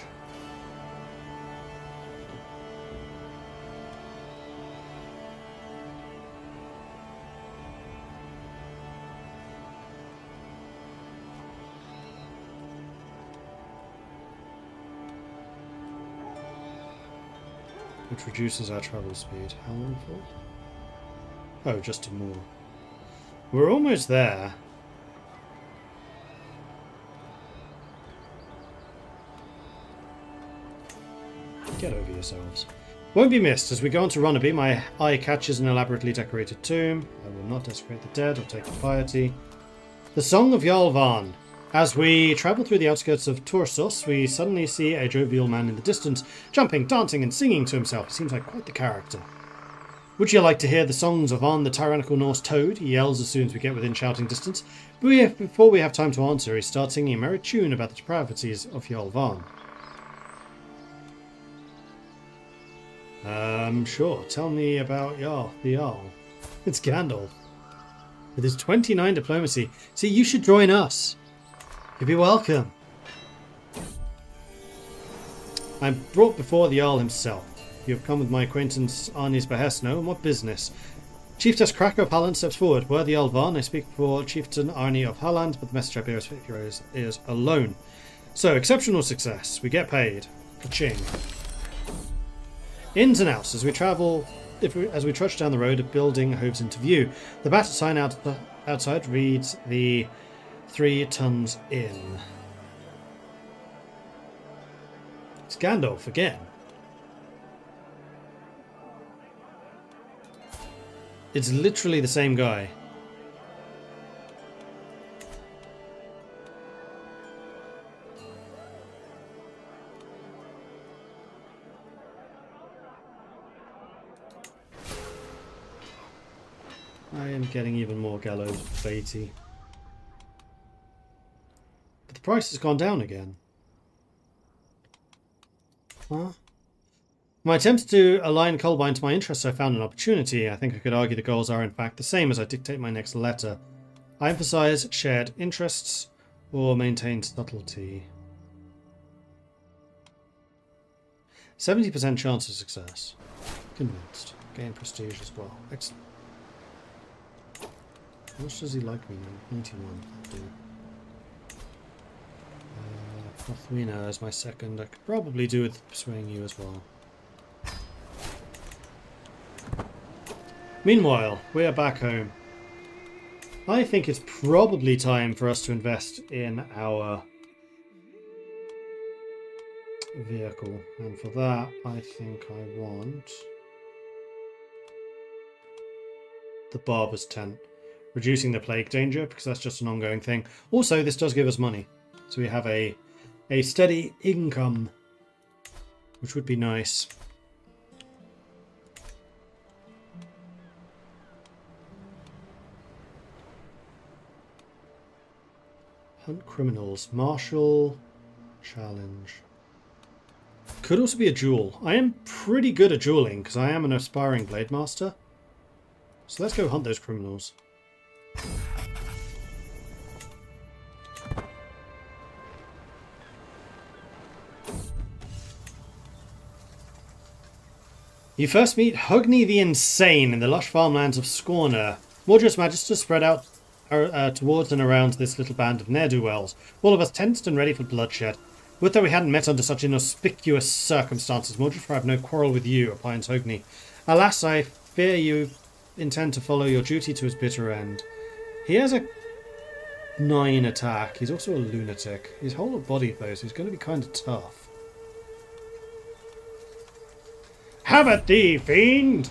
Which reduces our travel speed. How long for? Oh, just 2 more. We're almost there. Get over yourselves. Won't be missed. As we go on to Ronneby, my eye catches an elaborately decorated tomb. I will not desecrate the dead or take the piety. The Song of Jarl Varn. As we travel through the outskirts of Torsos, we suddenly see a jovial man in the distance, jumping, dancing and singing to himself. He seems like quite the character. Would you like to hear the songs of Varn the tyrannical Norse toad? He yells as soon as we get within shouting distance. But before we have time to answer, he starts singing a merry tune about the depravities of Jarl Varn. Sure. Tell me about Jarl, the Jarl. It's Gandalf. With his 29 diplomacy. See, you should join us. You'd be welcome. I'm brought before the Jarl himself. You have come with my acquaintance Arnie's behest, no? And what business? Chiefess Krakow of Halland steps forward. Worthy Jarl Varn, I speak for Chieftain Arnie of Halland, but the message I bear is alone. So, exceptional success. We get paid. Ka-ching. Ins and outs. As we trudge down the road, a building hoves into view. The battered sign outside reads the 3 Tons Inn. It's Gandalf again. It's literally the same guy. I am getting even more gallows baity. But the price has gone down again. Huh? My attempts to align Colbine to my interests, I found an opportunity. I think I could argue the goals are in fact the same as I dictate my next letter. I emphasize shared interests or maintain subtlety. 70% chance of success. Convinced. Gain prestige as well. Excellent. How much does he like me now? 91. That'll do. Prothwina is my second. I could probably do with persuading you as well. Meanwhile, we are back home. I think it's probably time for us to invest in our vehicle. And for that, I think I want the barber's tent. Reducing the plague danger, because that's just an ongoing thing. Also, this does give us money. So we have a steady income, which would be nice. Hunt criminals. Martial challenge. Could also be a duel. I am pretty good at dueling because I am an aspiring blade master. So let's go hunt those criminals. You first meet Hogni the Insane in the lush farmlands of Scorner. Mordred's Magister spread out towards and around this little band of ne'er-do-wells, all of us tensed and ready for bloodshed. Would that we hadn't met under such inauspicious circumstances, Mordred, for I have no quarrel with you, opines Hogni. Alas, I fear you intend to follow your duty to his bitter end. He has a 9 attack. He's also a lunatic. His whole body, though, so he's going to be kind of tough. Have at thee, fiend!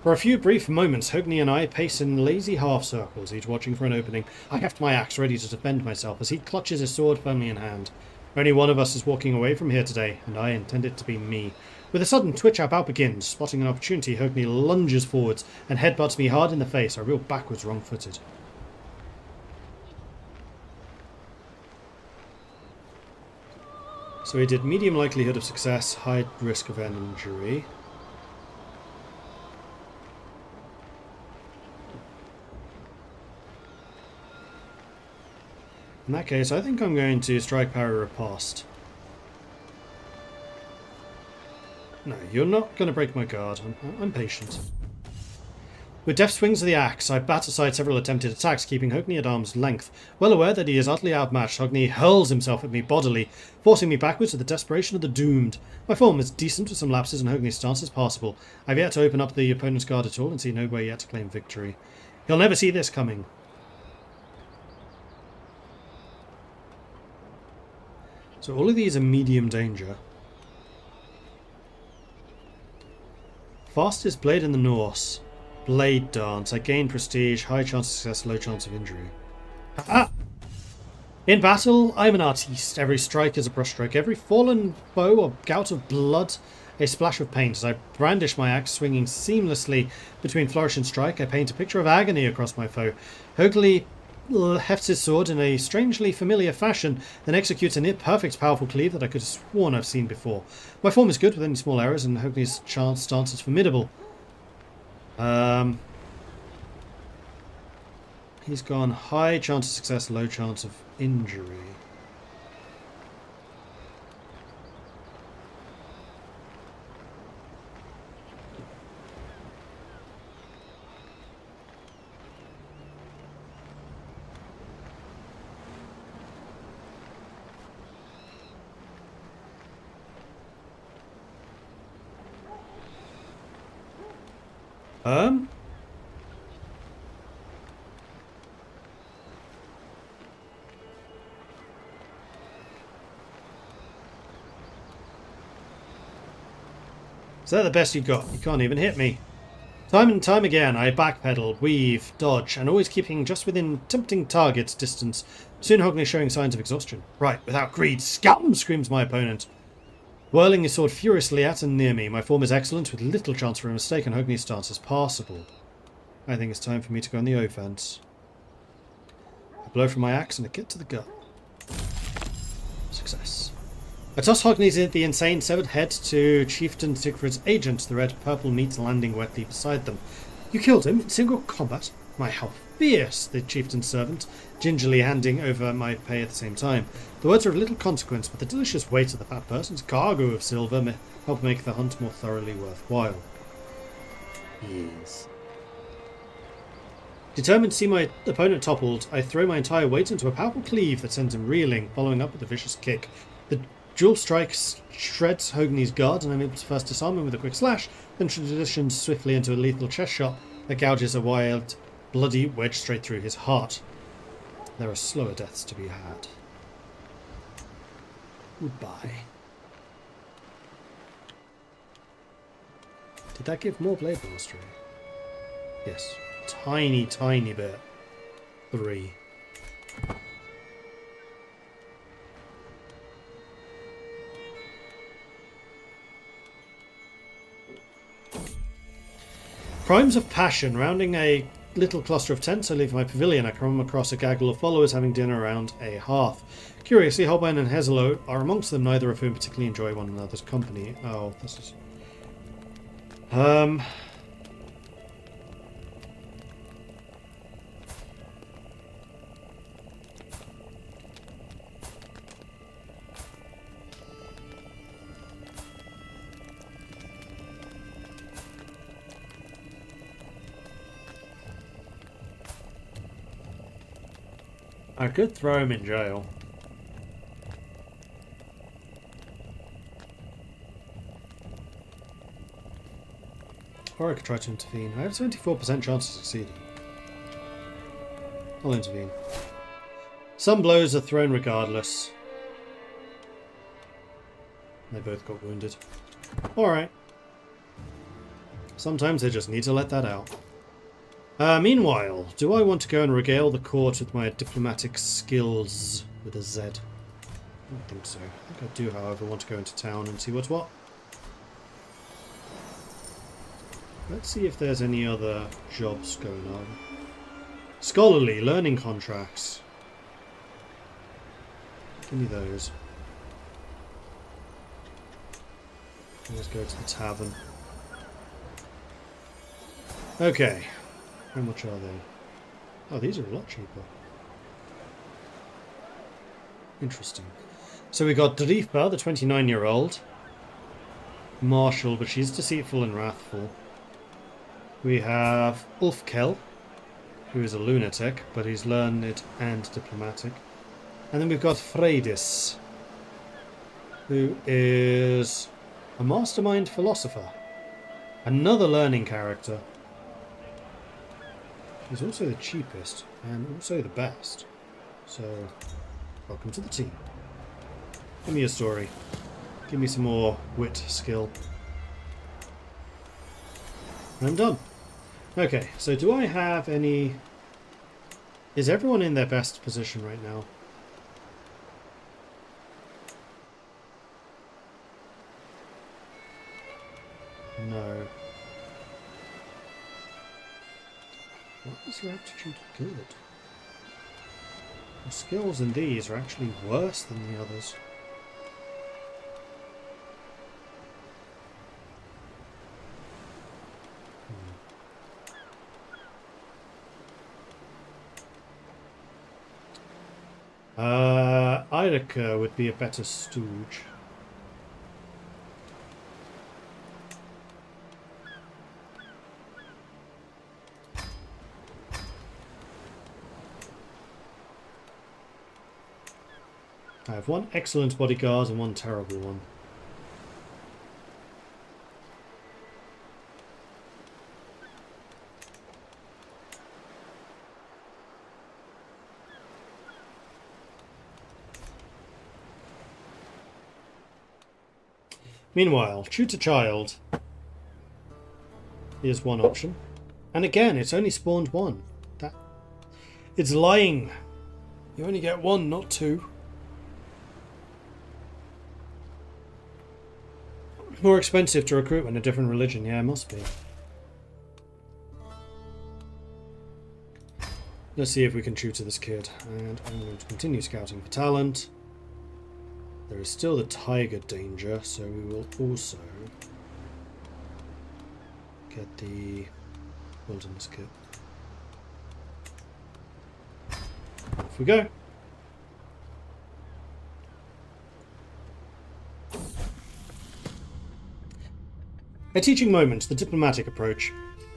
For a few brief moments, Hogni and I pace in lazy half-circles, each watching for an opening. I heft my axe ready to defend myself as he clutches his sword firmly in hand. Only one of us is walking away from here today, and I intend it to be me. With a sudden twitch, our bout begins. Spotting an opportunity, Hogni lunges forwards and headbutts me hard in the face. I reel backwards, wrong-footed. So he did medium likelihood of success, high risk of an injury. In that case, I think I'm going to strike parry riposte. No, you're not going to break my guard. I'm patient. With deft swings of the axe, I bat aside several attempted attacks, keeping Hogni at arm's length. Well aware that he is utterly outmatched, Hogni hurls himself at me bodily, forcing me backwards with the desperation of the doomed. My form is decent with some lapses, and Hogni's stance is passable. I've yet to open up the opponent's guard at all and see no way yet to claim victory. He'll never see this coming. So all of these are medium danger. Fastest blade in the Norse. Blade dance. I gain prestige, high chance of success, low chance of injury. Ah! In battle, I'm an artiste. Every strike is a brushstroke. Every fallen foe or gout of blood, a splash of paint. As I brandish my axe, swinging seamlessly between flourish and strike, I paint a picture of agony across my foe. Hoagli hefts his sword in a strangely familiar fashion, then executes a near-perfect powerful cleave that I could have sworn I've seen before. My form is good with only small errors, and Hoagli's stance is formidable. He's gone high chance of success, low chance of injury. Is that the best you got? You can't even hit me. Time and time again, I backpedal, weave, dodge, and always keeping just within tempting target distance. Soon Hoagli showing signs of exhaustion. Right, without greed, scum! Screams my opponent, whirling his sword furiously at and near me. My form is excellent, with little chance for a mistake, and Hoagli's stance is passable. I think it's time for me to go on the offense. A blow from my axe and a kick to the gut. Success. I toss Hoagni's the insane severed head to Chieftain Sigfrid's agent, the red purple meat landing wetly beside them. You killed him in single combat? My, how fierce! The chieftain's servant, gingerly handing over my pay at the same time. The words are of little consequence, but the delicious weight of the fat person's cargo of silver help make the hunt more thoroughly worthwhile. Yes. Determined to see my opponent toppled, I throw my entire weight into a powerful cleave that sends him reeling, following up with a vicious kick. The dual strike shreds Hoagni's guard, and I'm able to first disarm him with a quick slash, then transitions swiftly into a lethal chest shot that gouges a wild, bloody wedge straight through his heart. There are slower deaths to be had. Goodbye. Did that give more blade mastery? Yes. Tiny, tiny bit. 3. Crimes of passion. Rounding a little cluster of tents, I leave my pavilion. I come across a gaggle of followers having dinner around a hearth. Curiously, Holbein and Hezelo are amongst them, neither of whom particularly enjoy one another's company. Oh, this is... I could throw him in jail. Or I could try to intervene. I have a 74% chance of succeeding. I'll intervene. Some blows are thrown regardless. They both got wounded. Alright. Sometimes they just need to let that out. Meanwhile, do I want to go and regale the court with my diplomatic skills with a Z? I don't think so. I think I do, however, want to go into town and see what's what. Let's see if there's any other jobs going on. Scholarly, learning contracts. Give me those. Let's go to the tavern. Okay. How much are they? Oh, these are a lot cheaper. Interesting. So we got Drifa, the 29-year-old. Marshal, but she's deceitful and wrathful. We have Ulfkel, who is a lunatic, but he's learned and diplomatic. And then we've got Freydis, who is a mastermind philosopher. Another learning character. He's also the cheapest, and also the best. So, welcome to the team. Give me a story. Give me some more wit skill. I'm done. Okay, so do I have any... Is everyone in their best position right now? No. Why is your aptitude good? The skills in these are actually worse than the others. Eirika would be a better stooge. I have one excellent bodyguard and one terrible one. Meanwhile, shoot a child is one option. And again, it's only spawned one. It's lying. You only get one, not two. More expensive to recruit when a different religion. Yeah, it must be. Let's see if we can tutor this kid. And I'm going to continue scouting for talent. There is still the tiger danger, so we will also get the wilderness kit. Off we go. A teaching moment, the diplomatic approach.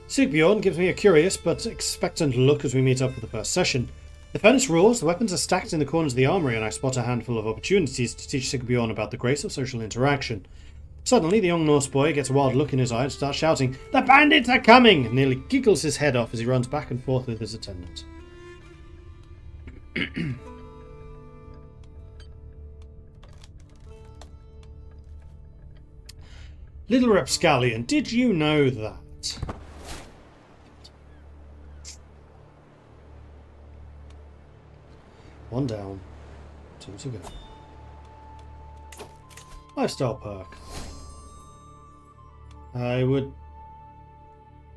Sigbjorn gives me a curious but expectant look as we meet up for the first session. The furnace roars, the weapons are stacked in the corners of the armory, and I spot a handful of opportunities to teach Sigbjorn about the grace of social interaction. Suddenly, the young Norse boy gets a wild look in his eye and starts shouting, "The bandits are coming!" and nearly giggles his head off as he runs back and forth with his attendant. Little Rapscallion, did you know that? One down, two to go. Lifestyle perk. I would...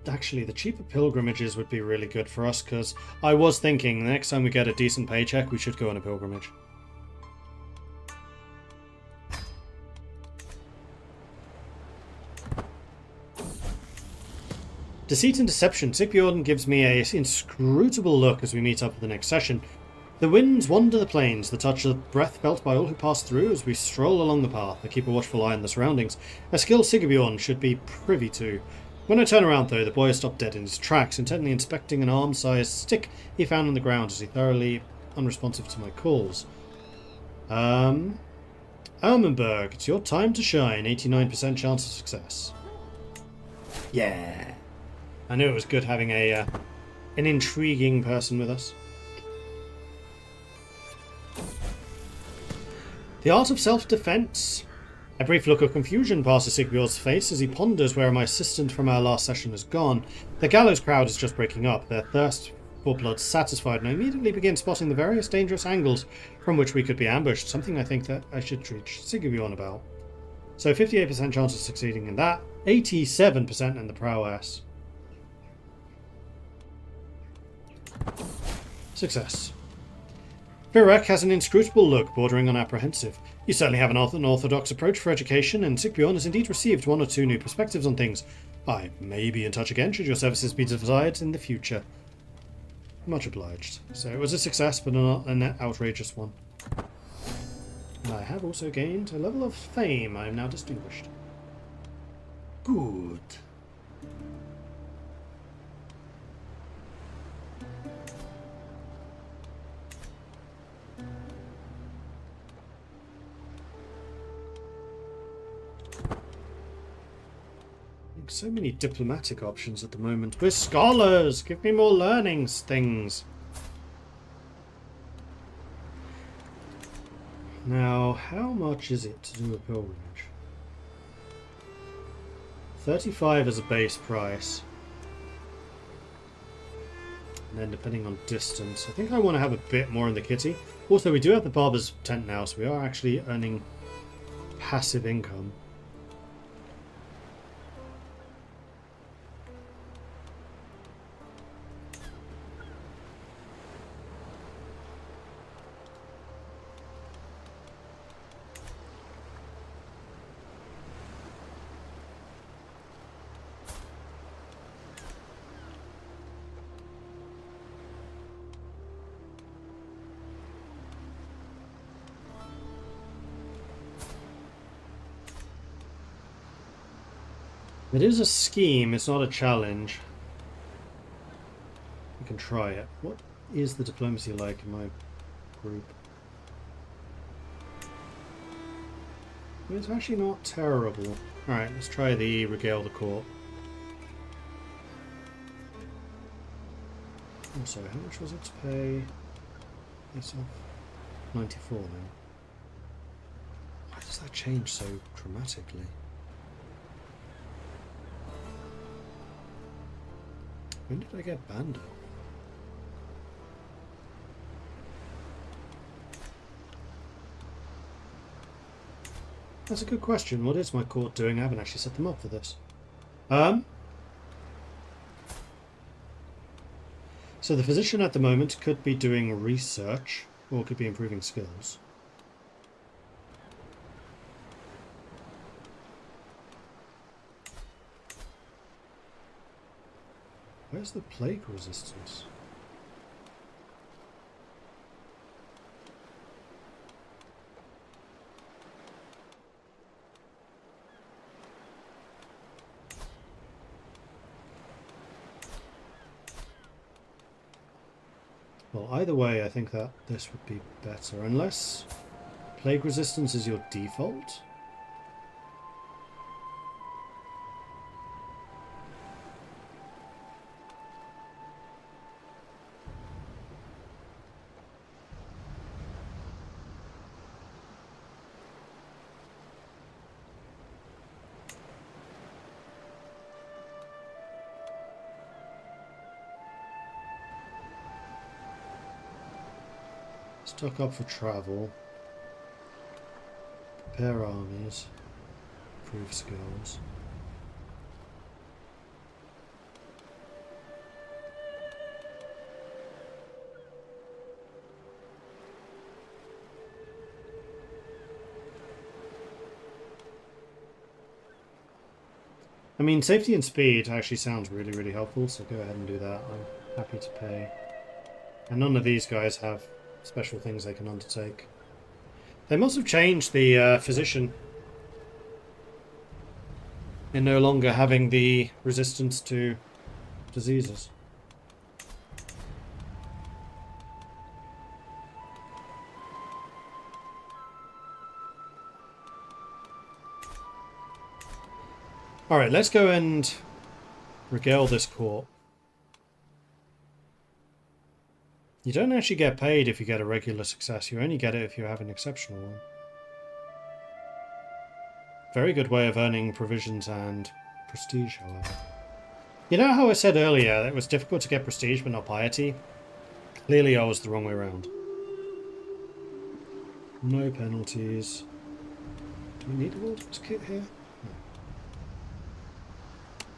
Actually, the cheaper pilgrimages would be really good for us, because I was thinking the next time we get a decent paycheck, we should go on a pilgrimage. Deceit and Deception. Sigbjorn gives me a inscrutable look as we meet up for the next session. The winds wander the plains, the touch of breath felt by all who pass through as we stroll along the path. I keep a watchful eye on the surroundings, a skill Sigbjorn should be privy to. When I turn around, though, the boy has stopped dead in his tracks, intently inspecting an arm-sized stick he found on the ground as he thoroughly unresponsive to my calls. Ermenberg, it's your time to shine. 89% chance of success. Yeah. I knew it was good having an intriguing person with us. The art of self-defense. A brief look of confusion passes Sigbjorn's face as he ponders where my assistant from our last session has gone. The gallows crowd is just breaking up, their thirst for blood satisfied, and I immediately begin spotting the various dangerous angles from which we could be ambushed, something I think that I should teach Sigbjorn about. So 58% chance of succeeding in that, 87% in the prowess. Success. Virek has an inscrutable look, bordering on apprehensive. You certainly have an unorthodox approach for education, and Sigbjorn has indeed received one or two new perspectives on things. I may be in touch again should your services be desired in the future. Much obliged. So it was a success, but not an outrageous one. And I have also gained a level of fame. I am now distinguished. Good. So many diplomatic options at the moment. We're scholars! Give me more learnings things. Now, how much is it to do a pilgrimage? 35 as a base price. then depending on distance. I think I want to have a bit more in the kitty. Also, we do have the barber's tent now, so we are actually earning passive income. It is a scheme, it's not a challenge. We can try it. What is the diplomacy like in my group? It's actually not terrible. Alright, let's try the regale the court. Oh, sorry, how much was it to pay this off? 94 now. Why does that change so dramatically? When did I get Bando? That's a good question. What is my court doing? I haven't actually set them up for this. So the physician at the moment could be doing research, or could be improving skills. Where's the plague resistance? Well, either way, I think that this would be better, unless plague resistance is your default. Stock up for travel. Prepare armies. Improve skills. I mean, safety and speed actually sounds really, really helpful, so go ahead and do that. I'm happy to pay. And none of these guys have special things they can undertake. They must have changed the physician in no longer having the resistance to diseases. Alright, let's go and regale this court. You don't actually get paid if you get a regular success, you only get it if you have an exceptional one. Very good way of earning provisions and prestige, however. You know how I said earlier that it was difficult to get prestige but not piety? Clearly I was the wrong way around. No penalties. Do we need a Wilderness kit here?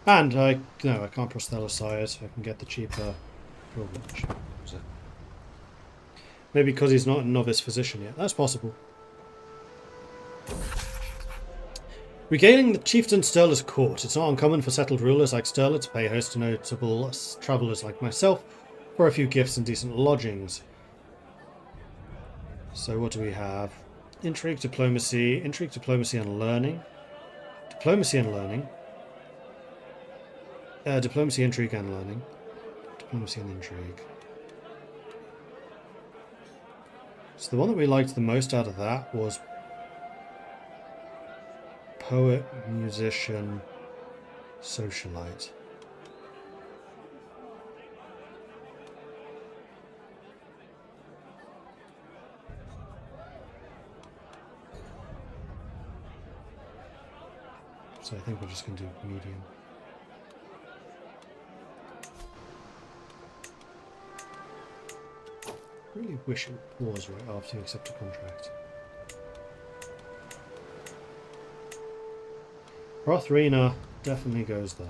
No. And I can't proselytize, so I can get the cheaper privilege. Was it? Maybe because he's not a novice physician yet. That's possible. Regaling the chieftain Sturla's court. It's not uncommon for settled rulers like Sturla to pay host to notable travellers like myself for a few gifts and decent lodgings. So what do we have? Intrigue, diplomacy, and learning. Diplomacy, intrigue, and learning. Diplomacy and intrigue. So the one that we liked the most out of that was poet, musician, socialite. So I think we're just going to do medium. really wish it would pause right after you accept a contract. Rothrina definitely goes there.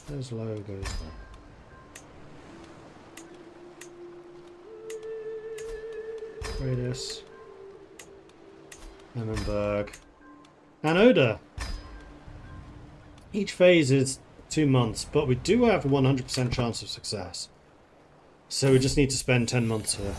There's low goes there. Radius. Emmenberg. And Oda. Each phase is 2 months, but we do have a 100% chance of success. So we just need to spend 10 months here.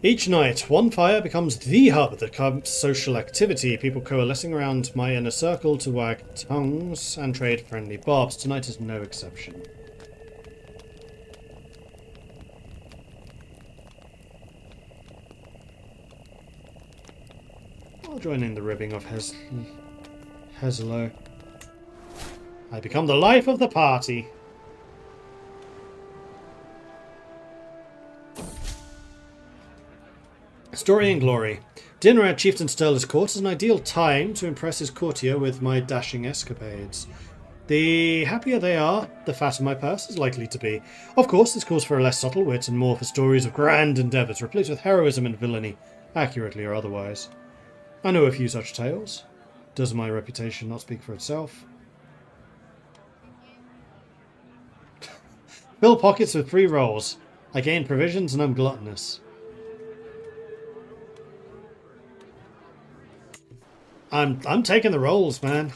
Each night, one fire becomes the hub that comes social activity, people coalescing around my inner circle to wag tongues and trade friendly barbs. Tonight is no exception. I'll join in the ribbing of Hezlo. I become the life of the party. Story and glory. Dinner at Chieftain Sterler's court is an ideal time to impress his courtier with my dashing escapades. The happier they are, the fatter my purse is likely to be. Of course, this calls for a less subtle wit and more for stories of grand endeavours, replete with heroism and villainy, accurately or otherwise. I know a few such tales. Does my reputation not speak for itself? Fill pockets with 3 rolls. I gain provisions and I'm gluttonous. I'm taking the rolls, man.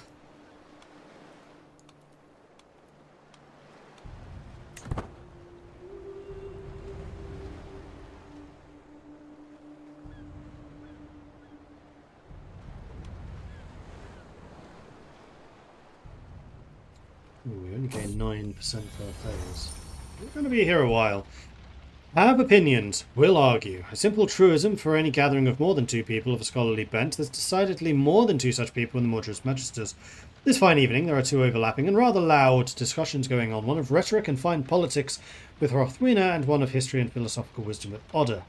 Ooh, we only gain 9% per phase. We're going to be here a while. Have opinions, will argue. A simple truism for any gathering of more than 2 people of a scholarly bent. There's decidedly more than 2 such people in the Mordred's Magisters. This fine evening there are 2 overlapping and rather loud discussions going on. One of rhetoric and fine politics with Rothrina and one of history and philosophical wisdom with Oda.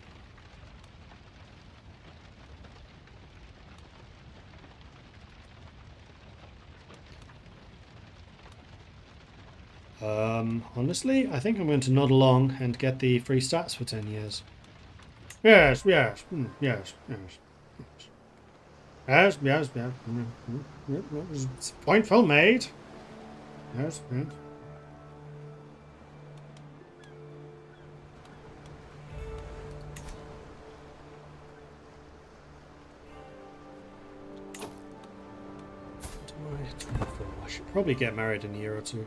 Honestly, I think I'm going to nod along and get the free stats for 10 years. Yes. Yes. Point well made. Yes. I should probably get married in a year or 2.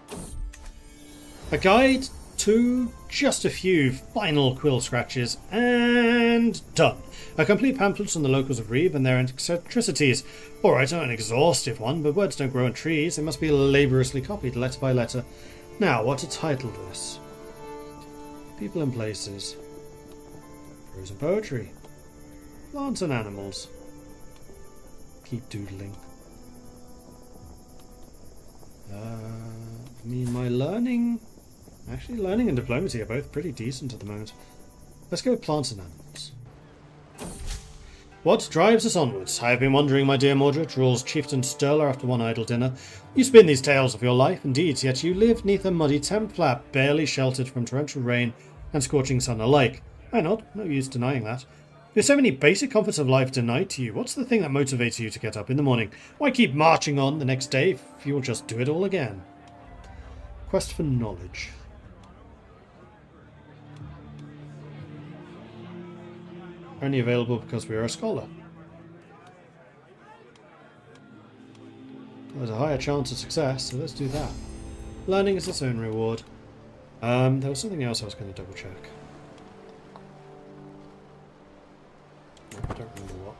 A guide to just a few final quill scratches, and done. A complete pamphlet on the locals of Reeve and their eccentricities. Alright, not an exhaustive one, but words don't grow on trees. They must be laboriously copied, letter by letter. Now, what to title this? People and places. Prose and poetry. Plants and animals. Keep doodling. I mean, my learning... Actually, learning and diplomacy are both pretty decent at the moment. Let's go with plants and animals. What drives us onwards? I have been wondering, my dear Mordred, rules Chieftain Sterler after one idle dinner. You spin these tales of your life, indeed, yet you live neath a muddy templap, barely sheltered from torrential rain and scorching sun alike. I nod, no use denying that. With so many basic comforts of life denied to you, what's the thing that motivates you to get up in the morning? Why keep marching on the next day if you'll just do it all again? Quest for knowledge. Only available because we are a scholar. There's a higher chance of success, so let's do that. Learning is its own reward. There was something else I was going to double check. I don't remember what.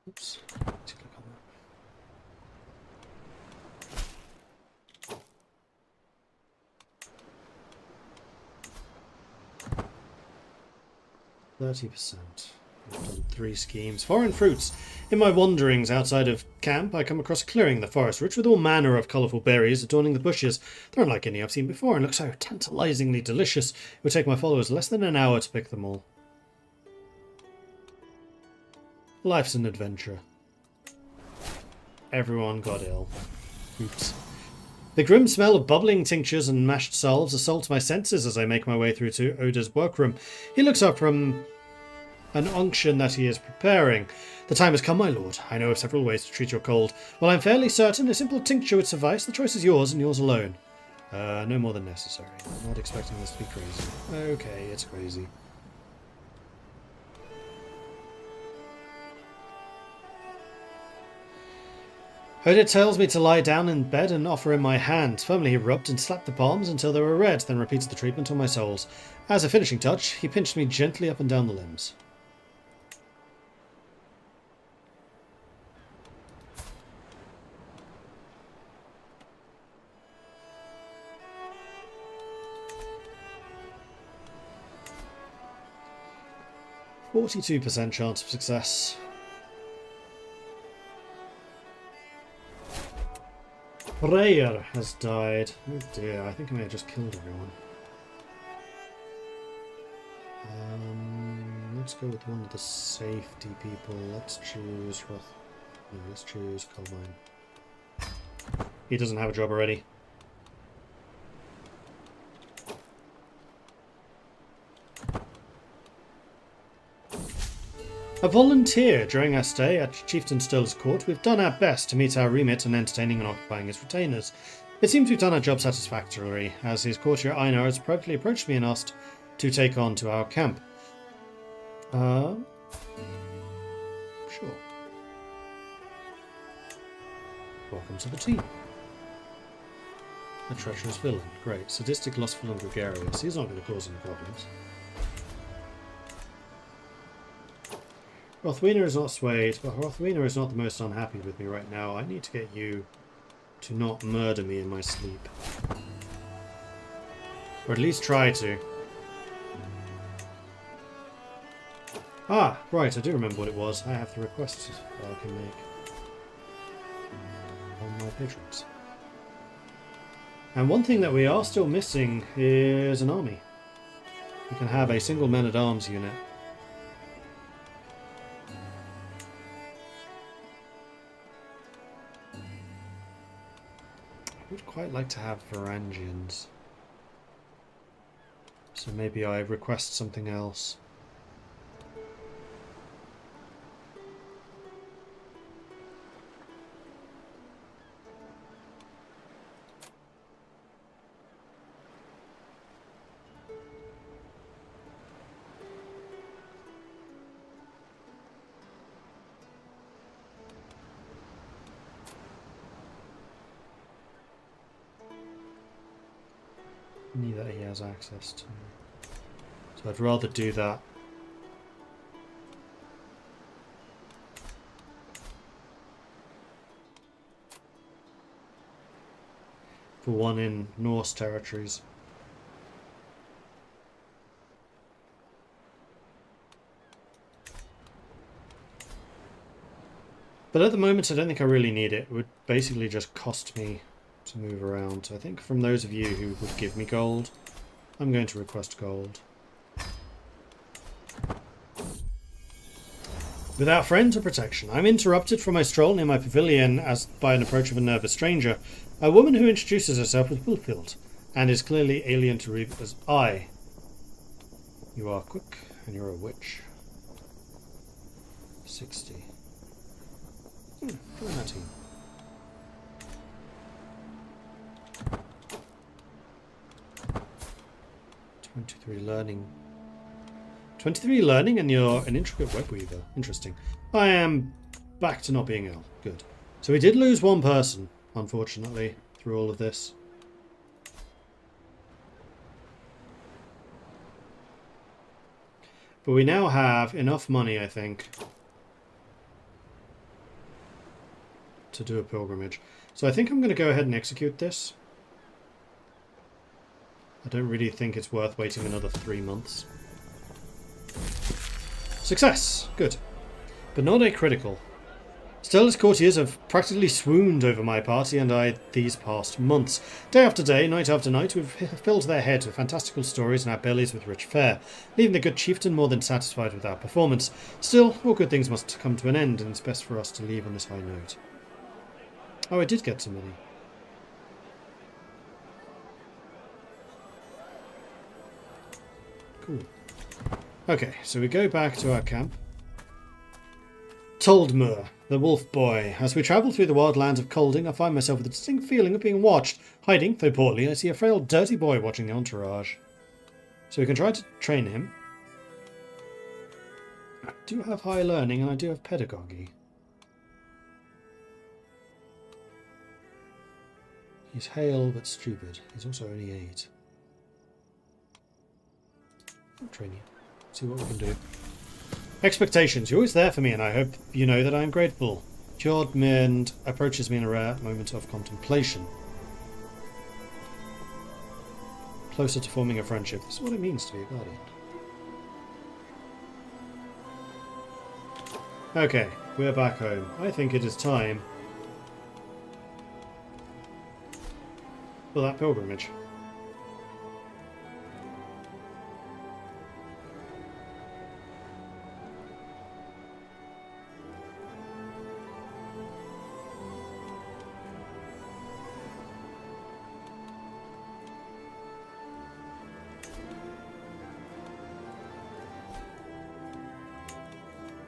Oops. Let's click on that. 30%. I've done 3 schemes. Foreign fruits. In my wanderings outside of camp, I come across a clearing in the forest, rich with all manner of colourful berries adorning the bushes. They're unlike any I've seen before and look so tantalisingly delicious. It would take my followers less than an hour to pick them all. Life's an adventure. Everyone got ill. Oops. The grim smell of bubbling tinctures and mashed salves assaults my senses as I make my way through to Oda's workroom. He looks up from an unction that he is preparing. The time has come, my lord. I know of several ways to treat your cold. While I'm fairly certain a simple tincture would suffice, the choice is yours and yours alone. No more than necessary. I'm not expecting this to be crazy. Okay, it's crazy. Oda tells me to lie down in bed and offer him my hand. Firmly he rubbed and slapped the palms until they were red, then repeated the treatment on my soles. As a finishing touch, he pinched me gently up and down the limbs. %42% chance of success. Prayer has died. Oh dear, I think I may have just killed everyone. Let's go with one of the safety people. Let's choose Roth. No, let's choose Coalmine. He doesn't have a job already. A volunteer. During our stay at Chieftain Stirl's court, we've done our best to meet our remit in entertaining and occupying his retainers. It seems we've done our job satisfactorily, as his courtier Einar has privately approached me and asked to take on to our camp. Sure. Welcome to the team. A treacherous villain. Great. Sadistic, lustful and gregarious. He's not going to cause any problems. Rothwiener is not swayed, but Rothwiener is not the most unhappy with me right now. I need to get you to not murder me in my sleep. Or at least try to. Ah, right, I do remember what it was. I have the request that I can make on my patrons. And one thing that we are still missing is an army. We can have a single men-at-arms unit. I would quite like to have Varangians. So maybe I request something else. That he has access to. So I'd rather do that. For one in Norse territories. But at the moment I don't think I really need it. It would basically just cost me to move around. So I think from those of you who would give me gold, I'm going to request gold. Without friends or protection, I'm interrupted from my stroll near my pavilion as by an approach of a nervous stranger, a woman who introduces herself as Wilfield and is clearly alien to Reeve as I. You are quick and you're a witch. 60. Join that team. 23 learning. 23 learning and you're an intricate web weaver. Interesting. I am back to not being ill. Good. So we did lose one person, unfortunately, through all of this. But we now have enough money, I think, to do a pilgrimage. So I think I'm going to go ahead and execute this. I don't really think it's worth waiting another 3 months. Success! Good. But not a critical. Stella's courtiers have practically swooned over my party and I these past months. Day after day, night after night, we've filled their heads with fantastical stories and our bellies with rich fare, leaving the good chieftain more than satisfied with our performance. Still, all good things must come to an end, and it's best for us to leave on this high note. Oh, I did get some money. Cool. Okay, so we go back to our camp. Toldmur, the wolf boy. As we travel through the wild lands of Colding, I find myself with a distinct feeling of being watched. Hiding, though poorly, I see a frail, dirty boy watching the entourage. So we can try to train him. I do have high learning and I do have pedagogy. He's hale but stupid. He's also only 8. I'll train you. See what we can do. Expectations. You're always there for me, and I hope you know that I am grateful. Fjordmund approaches me in a rare moment of contemplation. Closer to forming a friendship. This is what it means to be a guardian. Okay, we're back home. I think it is time for that pilgrimage.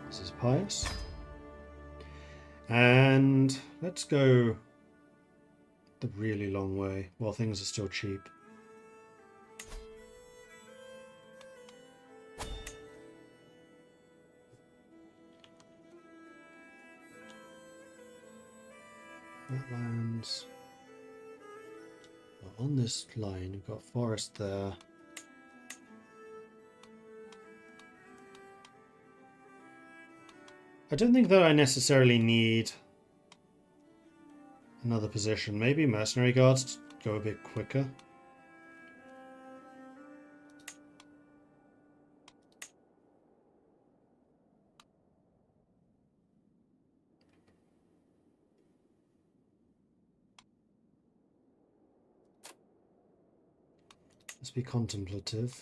This is pious. And let's go the really long way while things are still cheap. Wetlands. Well, on this line, we've got forest there. I don't think that I necessarily need another position. Maybe mercenary guards go a bit quicker. Let's be contemplative.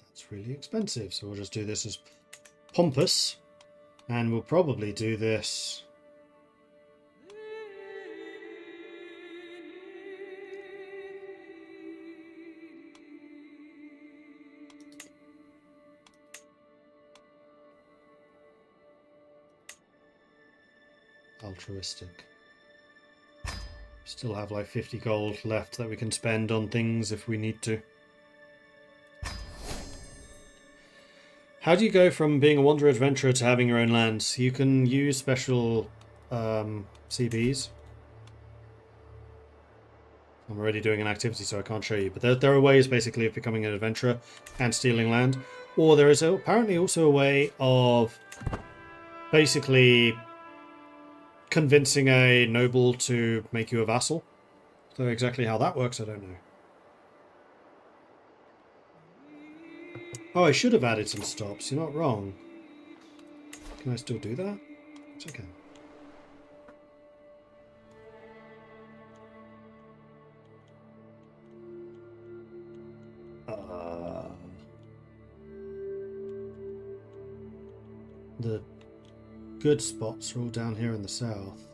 That's really expensive, so we'll just do this as pompous. And we'll probably do this altruistic. Still have like 50 gold left that we can spend on things if we need to. How do you go from being a wanderer adventurer to having your own lands? You can use special CBs. I'm already doing an activity, so I can't show you. But there are ways, basically, of becoming an adventurer and stealing land. Or there is apparently also a way of basically convincing a noble to make you a vassal. So exactly how that works, I don't know. Oh, I should have added some stops. You're not wrong. Can I still do that? Yes, I can. The good spots are all down here in the south.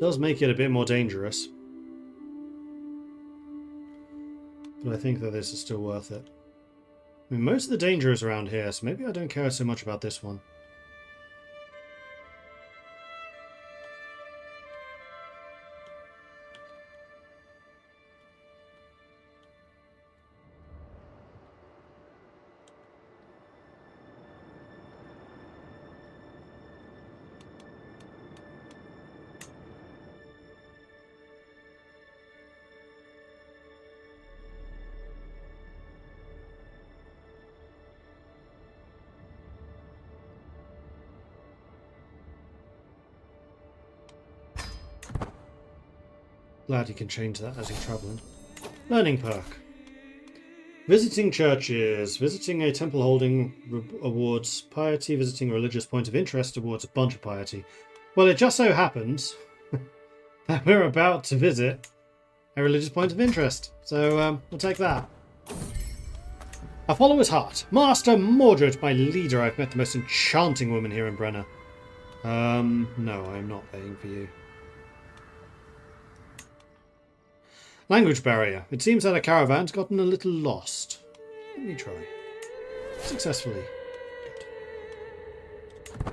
Does make it a bit more dangerous. But I think that this is still worth it. I mean, most of the danger is around here, so maybe I don't care so much about this one. Glad you can change that as you're travelling. Learning perk. Visiting churches. Visiting a temple holding awards piety. Visiting a religious point of interest awards a bunch of piety. Well, it just so happens that we're about to visit a religious point of interest. So we'll take that. A follower's heart. Master Mordred, my leader. I've met the most enchanting woman here in Brenna. No, I'm not paying for you. Language barrier. It seems that a caravan's gotten a little lost. Let me try. Successfully. Good.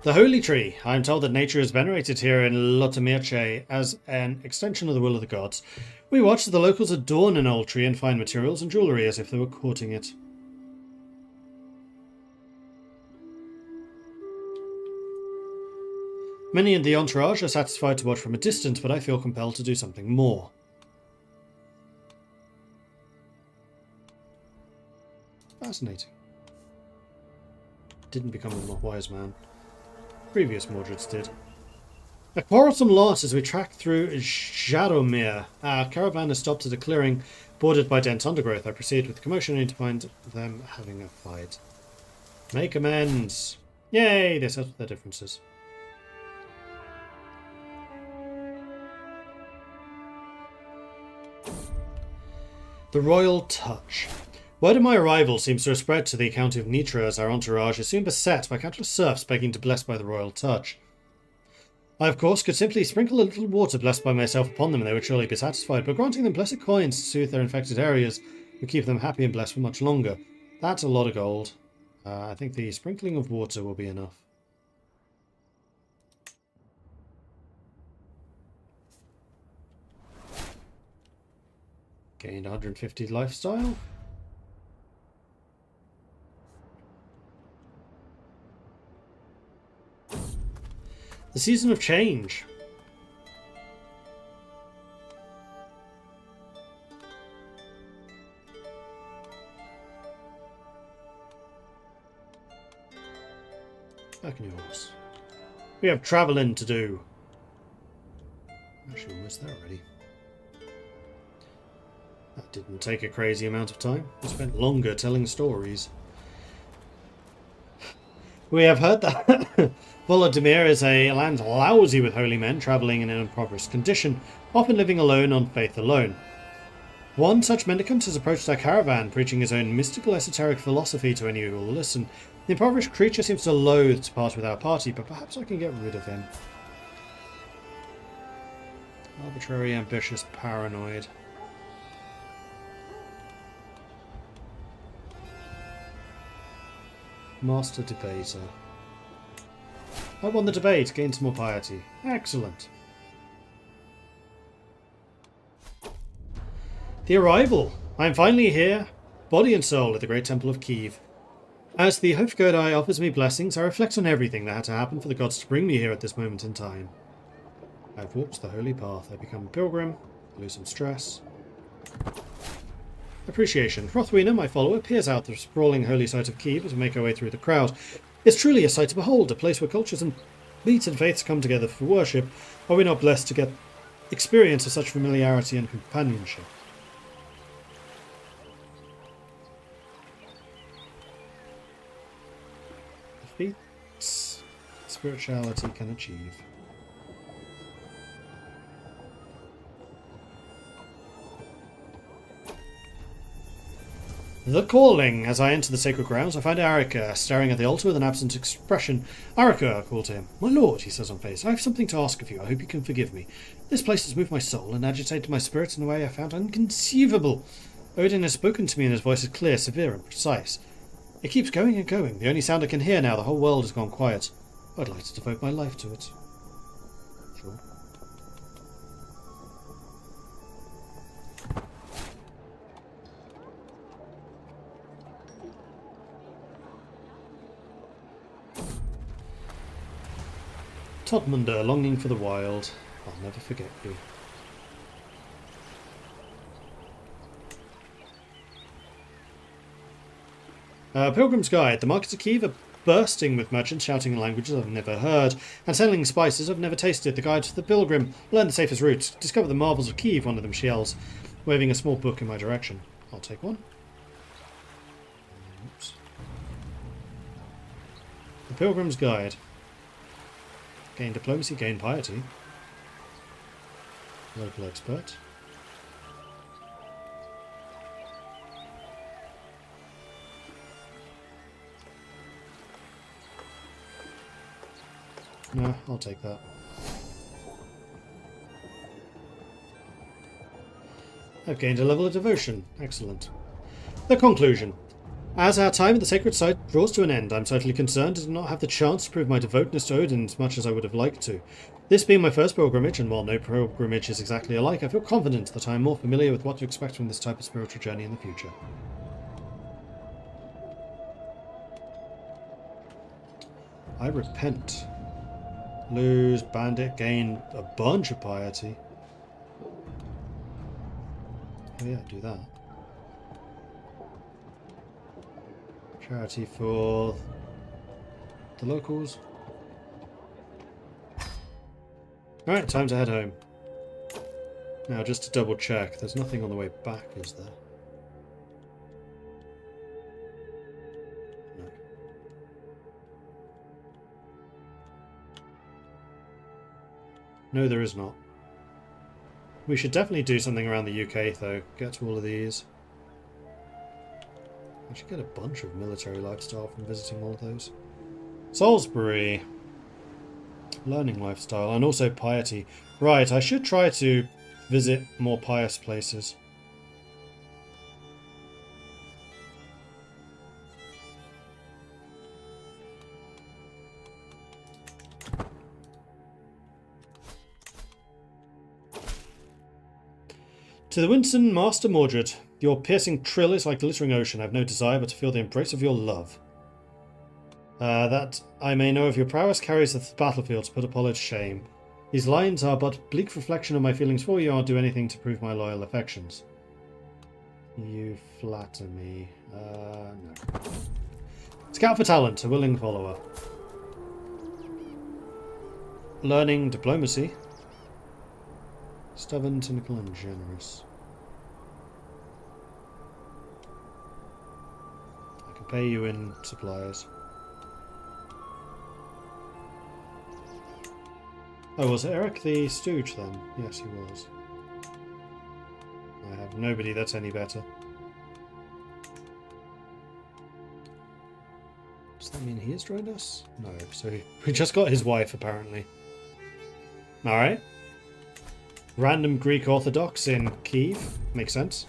The Holy Tree. I am told that nature is venerated here in Lotamirce as an extension of the will of the gods. We watch as the locals adorn an old tree and find materials and jewellery as if they were courting it. Many in the entourage are satisfied to watch from a distance, but I feel compelled to do something more. Fascinating. Didn't become a wise man. Previous Mordreds did. A quarrelsome lot as we track through Jaromir. Our caravan has stopped at a clearing bordered by dense undergrowth. I proceed with the commotion only to find them having a fight. Make amends. Yay, they settled their differences. The Royal Touch. Word of my arrival seems to have spread to the county of Nitra as our entourage is soon beset by countless serfs begging to bless by the Royal Touch. I, of course, could simply sprinkle a little water blessed by myself upon them and they would surely be satisfied, but granting them blessed coins to soothe their infected areas would keep them happy and blessed for much longer. That's a lot of gold. I think the sprinkling of water will be enough. Gained 150 lifestyle. The Season of Change. Back in your horse. We have travelling to do. Actually, almost there already. That didn't take a crazy amount of time. We spent longer telling stories. We have heard that Volodymyr is a land lousy with holy men, travelling in an impoverished condition, often living alone on faith alone. One such mendicant has approached our caravan, preaching his own mystical esoteric philosophy to any who will listen. The impoverished creature seems to loathe to part with our party, but perhaps I can get rid of him. Arbitrary, ambitious, paranoid. Master Debater. I won the debate, gained some more piety. Excellent. The arrival. I am finally here, body and soul, at the great temple of Kiev. As the Hofgodai offers me blessings, I reflect on everything that had to happen for the gods to bring me here at this moment in time. I have walked the holy path. I become a pilgrim, I lose some stress. Appreciation. Hrothwina, my follower, peers out the sprawling holy site of Kiev as we make our way through the crowd. It's truly a sight to behold, a place where cultures and beats and faiths come together for worship. Are we not blessed to get experience of such familiarity and companionship? The feats spirituality can achieve. The calling. As I enter the sacred grounds, I find Arika staring at the altar with an absent expression. Arika, I call to him. My lord, he says on face, I have something to ask of you. I hope you can forgive me. This place has moved my soul and agitated my spirit in a way I found inconceivable. Odin has spoken to me and his voice is clear, severe and precise. It keeps going and going. The only sound I can hear now, the whole world has gone quiet. I'd like to devote my life to it. Sure. Todmunda, longing for the wild. I'll never forget you. Pilgrim's Guide. The markets of Kiev are bursting with merchants shouting in languages I've never heard and selling spices I've never tasted. The guide to the pilgrim. Learn the safest route. Discover the marvels of Kiev, one of them yells, waving a small book in my direction. I'll take one. Oops. The Pilgrim's Guide. Gain diplomacy, gain piety. Local expert. No, I'll take that. I've gained a level of devotion. Excellent. The conclusion. As our time at the sacred site draws to an end, I'm certainly concerned I did not have the chance to prove my devoutness to Odin as much as I would have liked to. This being my first pilgrimage, and while no pilgrimage is exactly alike, I feel confident that I am more familiar with what to expect from this type of spiritual journey in the future. I repent. Lose, bandit, gain a bunch of piety. Oh yeah, do that. Charity for the locals. Alright, time to head home. Now, just to double check, there's nothing on the way back, is there? No. No, there is not. We should definitely do something around the UK, though. Get to all of these. I should get a bunch of military lifestyle from visiting all of those. Salisbury. Learning lifestyle, and also piety. Right, I should try to visit more pious places. To the Winston Master Mordred, your piercing trill is like glittering ocean. I have no desire but to feel the embrace of your love. That I may know of your prowess carries the battlefield to put Apollo to shame. These lines are but bleak reflection of my feelings for you. I'll do anything to prove my loyal affections. You flatter me. No. Scout for talent, a willing follower. Learning diplomacy. Stubborn, cynical, and generous. I can pay you in supplies. Oh, was Eric the stooge then? Yes, he was. I have nobody that's any better. Does that mean he has joined us? No, so we just got his wife, apparently. Alright. Random Greek Orthodox in Kiev. Makes sense.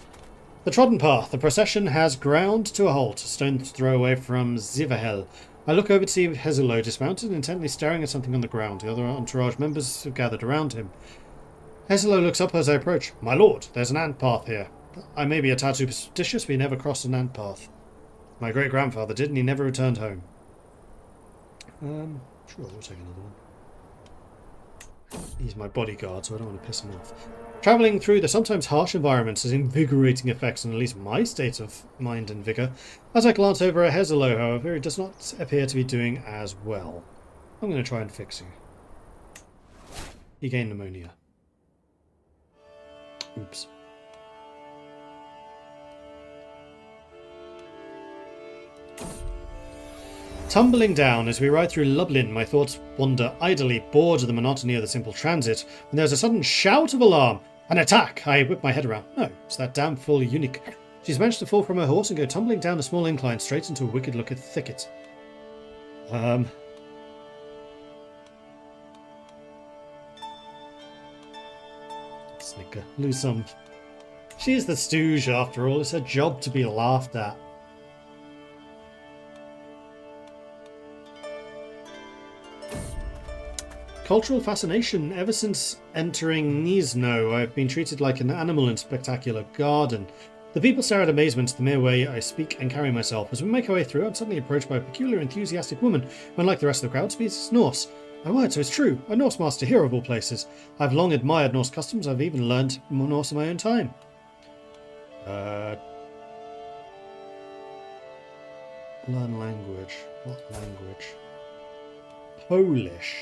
The trodden path. The procession has ground to a halt, a stone's throw away from Zivahel. I look over to see Hezilo dismounted, intently staring at something on the ground. The other entourage members have gathered around him. Hezilo looks up as I approach. My lord, there's an ant path here. I may be a tad superstitious, but he never crossed an ant path. My great-grandfather did, and he never returned home. Sure, we'll take another one. He's my bodyguard, so I don't want to piss him off. Travelling through the sometimes harsh environments has invigorating effects on at least my state of mind and vigour. As I glance over at Hezilo, however, it does not appear to be doing as well. I'm going to try and fix you. You gain pneumonia. Oops. Tumbling down as we ride through Lublin, my thoughts wander idly, bored of the monotony of the simple transit, when there's a sudden shout of alarm. An attack! I whip my head around. No, it's that damn fool eunuch. She's managed to fall from her horse and go tumbling down a small incline straight into a wicked-looking thicket. Snicker. Lose some. She's the stooge, after all. It's her job to be laughed at. Cultural fascination. Ever since entering Gniezno, I've been treated like an animal in a spectacular garden. The people stare at amazement at the mere way I speak and carry myself. As we make our way through, I'm suddenly approached by a peculiar, enthusiastic woman, who, unlike the rest of the crowd, speaks Norse. My word, so it's true. A Norse master here of all places. I've long admired Norse customs. I've even learned Norse in my own time. Learn language. What language? Polish.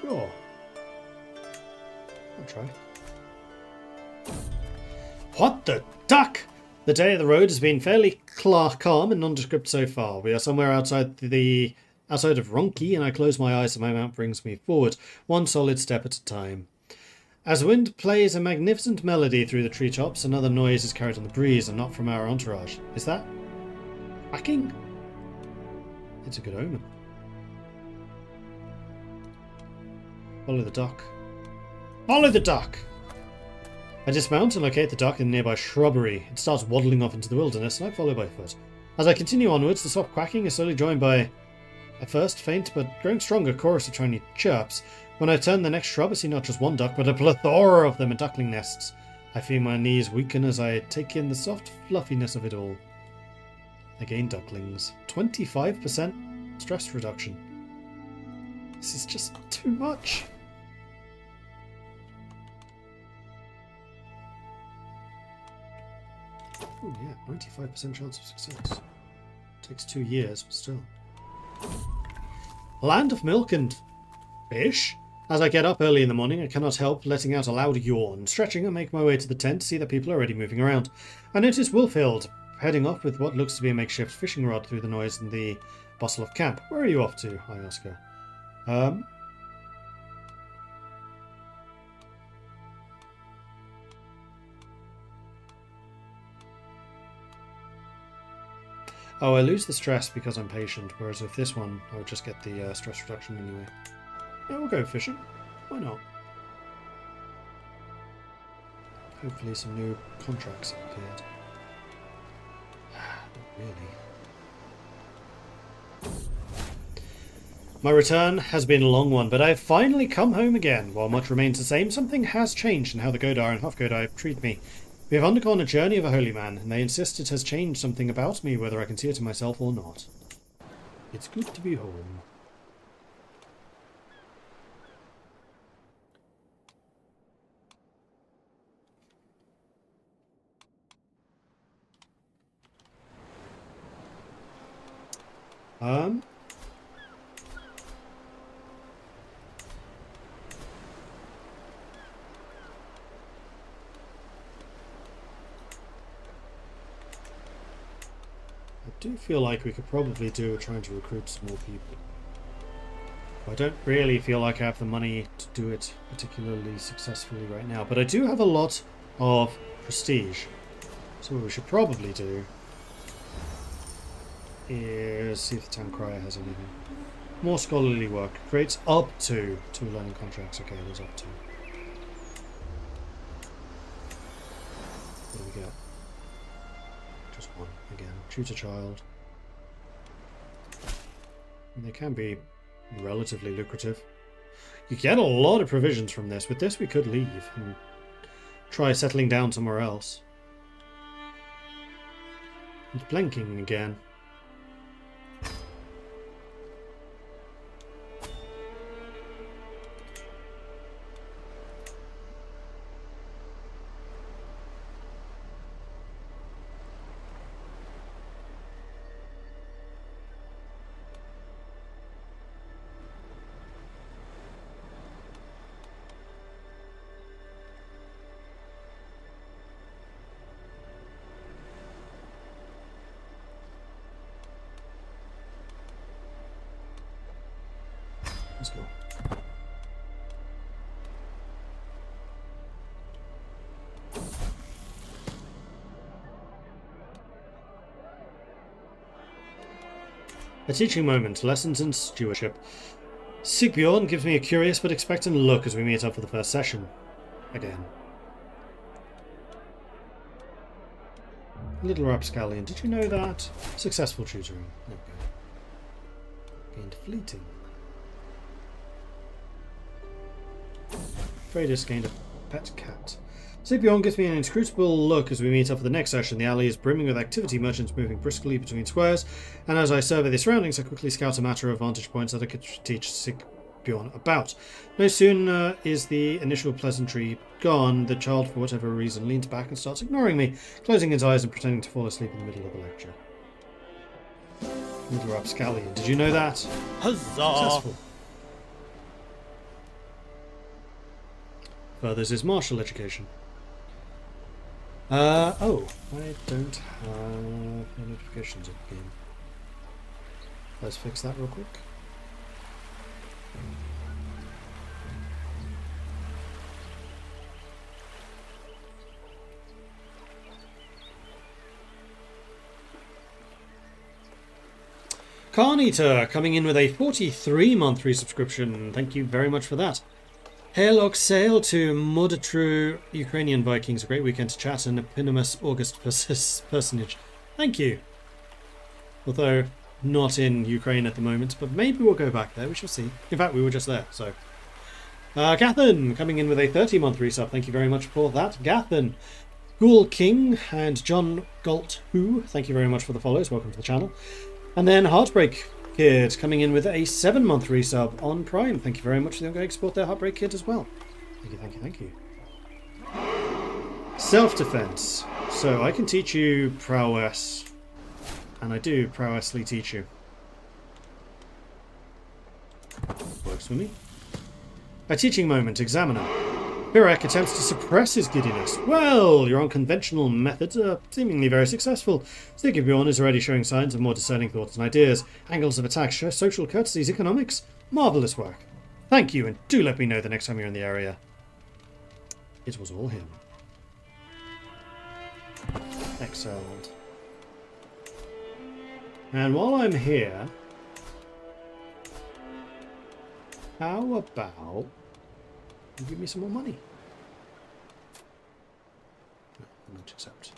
Sure. I'll try. What the duck? The day of the road has been fairly calm and nondescript so far. We are somewhere outside of Ronki, and I close my eyes and my mount brings me forward, one solid step at a time. As the wind plays a magnificent melody through the treetops, another noise is carried on the breeze and not from our entourage. Is that quacking? It's a good omen. Follow the duck. Follow the duck! I dismount and locate the duck in the nearby shrubbery. It starts waddling off into the wilderness, and I follow by foot. As I continue onwards, the soft quacking is slowly joined by a first faint but growing stronger chorus of tiny chirps. When I turn the next shrub, I see not just one duck, but a plethora of them in duckling nests. I feel my knees weaken as I take in the soft fluffiness of it all. Again, ducklings. 25% stress reduction. This is just too much. Oh yeah, 95% chance of success. Takes 2 years, but still. Land of milk and fish? As I get up early in the morning, I cannot help letting out a loud yawn. Stretching, I make my way to the tent to see that people are already moving around. I notice Wilfield heading off with what looks to be a makeshift fishing rod through the noise and the bustle of camp. Where are you off to? I ask her. Oh, I lose the stress because I'm patient, whereas with this one, I would just get the stress reduction anyway. Yeah, we'll go fishing. Why not? Hopefully some new contracts have appeared. Not really. My return has been a long one, but I've finally come home again. While much remains the same, something has changed in how the Godar and Hofgodar treat me. We have undergone a journey of a holy man, and they insist it has changed something about me, whether I can see it in myself or not. It's good to be home. I do feel like we could probably do trying to recruit some more people. I don't really feel like I have the money to do it particularly successfully right now, but I do have a lot of prestige. So what we should probably do is see if the town crier has anything. More scholarly work. Creates up to 2 learning contracts. Okay, there's up to. What do we get? Just 1 again. Tutor child. And they can be relatively lucrative. You get a lot of provisions from this. With this we could leave and try settling down somewhere else. It's blinking again. Let's go. A teaching moment. Lessons in stewardship. Sigbjorn gives me a curious but expectant look as we meet up for the first session. Again. Little rapscallion. Did you know that? Successful tutoring. Okay. Gained fleeting. Freydis gained a pet cat. Sigbjorn gives me an inscrutable look as we meet up for the next session. The alley is brimming with activity, merchants moving briskly between squares, and as I survey the surroundings, I quickly scout a matter of vantage points that I could teach Bjorn about. No sooner is the initial pleasantry gone, the child, for whatever reason, leans back and starts ignoring me, closing his eyes and pretending to fall asleep in the middle of the lecture. Little rapscallion. Did you know that? Huzzah! Successful. Furthers his martial education. Oh, I don't have notifications of the game. Let's fix that real quick. Carneater coming in with a 43-month resubscription. Thank you very much for that. Hail sail to Mordred Ukrainian Vikings. A great weekend to chat and eponymous August personage. Thank you. Although not in Ukraine at the moment, but maybe we'll go back there. We shall see. In fact, we were just there, so. Gathan coming in with a 30-month resub. Thank you very much for that, Gathan. Ghoul King and John Galt Who. Thank you very much for the follows. Welcome to the channel. And then Heartbreak Kid coming in with a 7-month resub on Prime. Thank you very much for the ongoing support there, Heartbreak Kid, as well. Thank you, thank you, thank you. Self-defense. So I can teach you prowess. And I do prowessly teach you. Works for me. A teaching moment, examiner. Birek attempts to suppress his giddiness. Well, your unconventional methods are seemingly very successful. Sticky Bjorn is already showing signs of more discerning thoughts and ideas. Angles of attack show social courtesies, economics. Marvellous work. Thank you, and do let me know the next time you're in the area. It was all him. Excellent. And while I'm here, how about you give me some more money? No, I won't accept.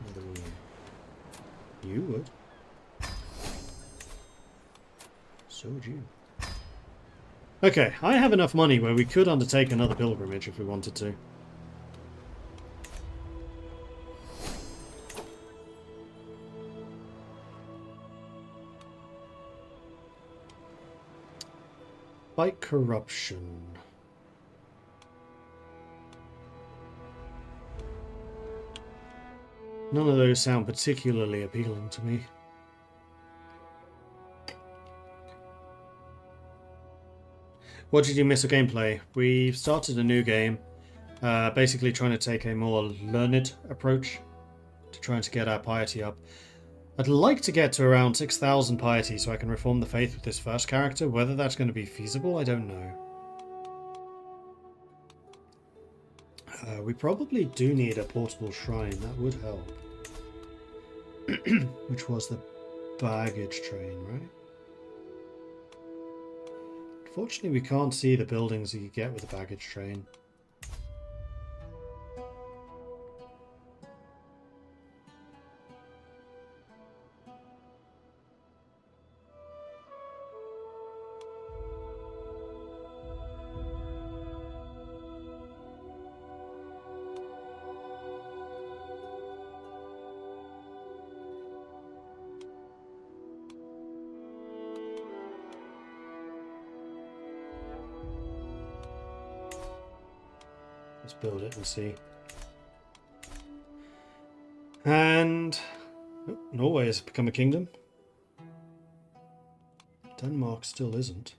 Neither will you. You would. So would you. Okay, I have enough money where we could undertake another pilgrimage if we wanted to. Fight corruption. None of those sound particularly appealing to me. What did you miss of gameplay? We started a new game, basically trying to take a more learned approach to trying to get our piety up. I'd like to get to around 6,000 piety so I can reform the faith with this first character. Whether that's going to be feasible, I don't know. We probably do need a portable shrine. That would help. Which was the baggage train, right? Unfortunately, we can't see the buildings that you get with the baggage train. Let's build it and see. And oh, Norway has become a kingdom. Denmark still isn't.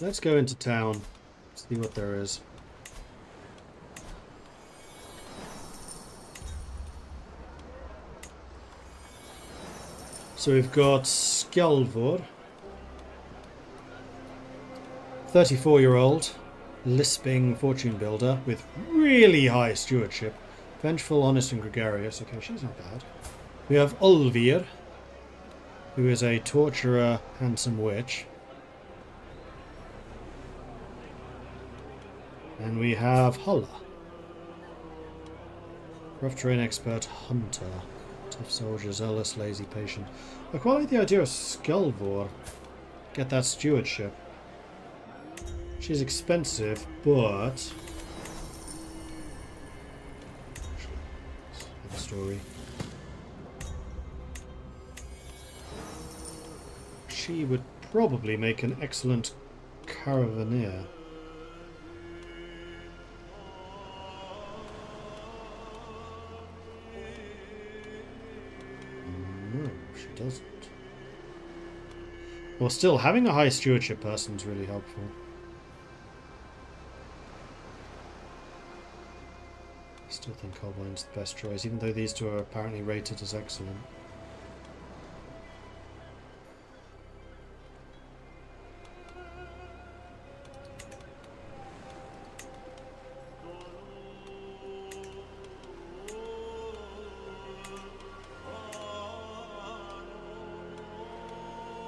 Let's go into town, see what there is. So we've got Skjalvor, 34-year-old, lisping fortune builder with really high stewardship. Vengeful, honest, and gregarious. Okay, she's not bad. We have Olvir, who is a torturer, handsome witch. And we have Holla, Rough terrain expert, hunter. Tough soldier, zealous, lazy, patient. I quite like the idea of Skelvor. Get that stewardship. She's expensive, but... story. She would probably make an excellent caravaneer. No, she doesn't. Well, still, having a high stewardship person is really helpful. I still think Holbein's the best choice, even though these two are apparently rated as excellent.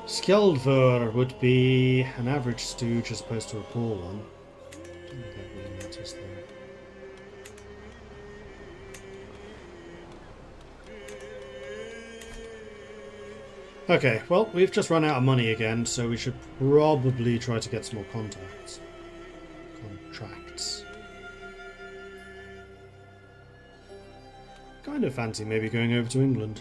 Skjaldvor would be an average stooge as opposed to a poor one. I don't think that really matters though. Okay, well, we've just run out of money again, so we should probably try to get some more contacts. Contracts. Kind of fancy maybe going over to England.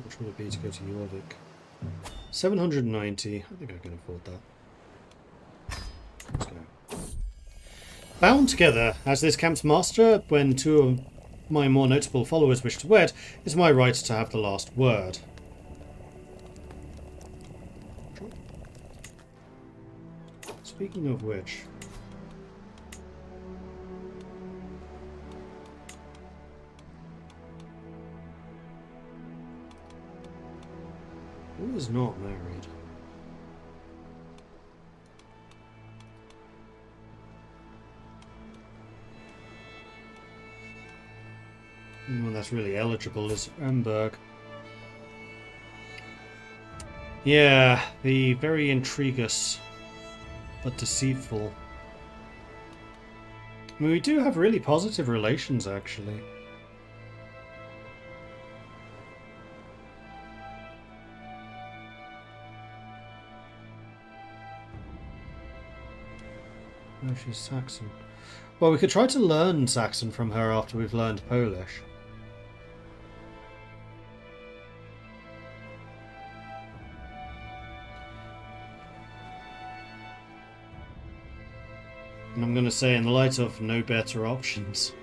Which would it be to go to Jorvik? 790. I think I can afford that. Let's go. Bound together as this camp's master, when two of my more notable followers wish to wed, it's my right to have the last word. Speaking of which... who is not married? The one that's really eligible is Emberg. Yeah, the very intriguous but deceitful. I mean, we do have really positive relations, actually. No, she's Saxon. Well, we could try to learn Saxon from her after we've learned Polish. And I'm going to say, in the light of no better options,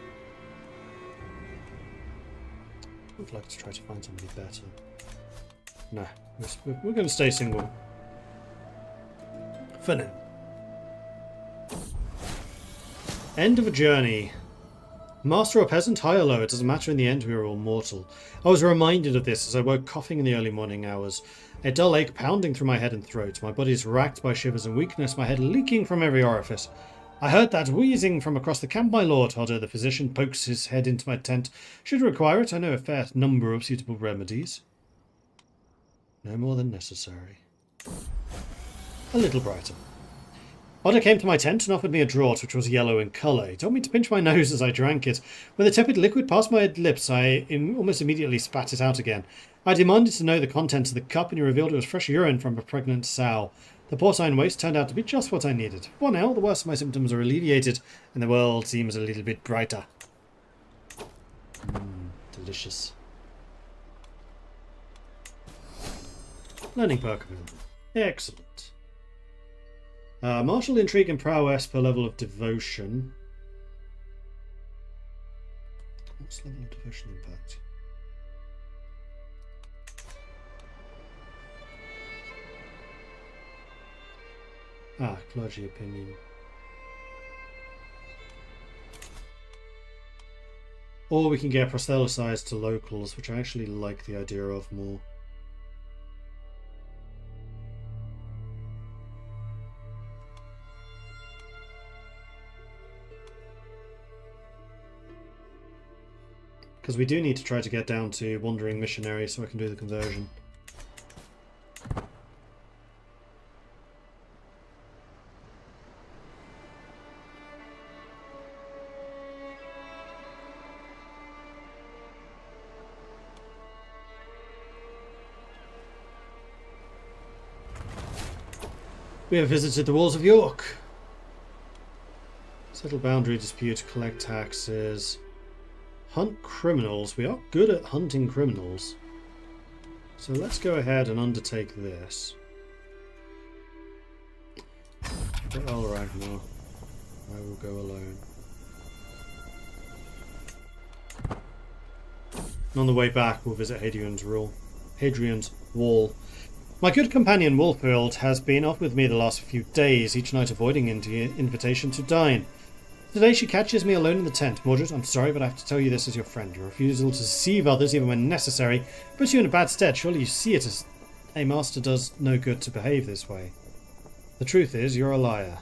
I would like to try to find somebody better. No, we're going to stay single. For now. End of a journey. Master or peasant, high or low, it doesn't matter in the end, we are all mortal. I was reminded of this as I woke coughing in the early morning hours. A dull ache pounding through my head and throat. My body is racked by shivers and weakness, my head leaking from every orifice. I heard that wheezing from across the camp, my lord. Hodder, the physician, pokes his head into my tent. Should require it, I know a fair number of suitable remedies. No more than necessary. A little brighter. Hodder came to my tent and offered me a draught which was yellow in colour. He told me to pinch my nose as I drank it. When the tepid liquid passed my lips, I almost immediately spat it out again. I demanded to know the contents of the cup, and he revealed it was fresh urine from a pregnant sow. The porcine waste turned out to be just what I needed. For now, the worst of my symptoms are alleviated, and the world seems a little bit brighter. Delicious. Learning perk available. Excellent. Martial intrigue and prowess per level of devotion. What's level of devotion impact? Clergy opinion. Or we can get proselytized to locals, which I actually like the idea of more. Because we do need to try to get down to Wandering Missionary so I can do the conversion. We have visited the walls of York. Settle boundary dispute, collect taxes. Hunt criminals. We are good at hunting criminals. So let's go ahead and undertake this. All right, no. I will go alone. And on the way back, we'll visit Hadrian's Wall. My good companion Wolfield has been off with me the last few days, each night avoiding an invitation to dine. Today she catches me alone in the tent. Mordred, I'm sorry, but I have to tell you this as your friend. Your refusal to deceive others, even when necessary, puts you in a bad stead. Surely you see it as a master does no good to behave this way. The truth is, you're a liar.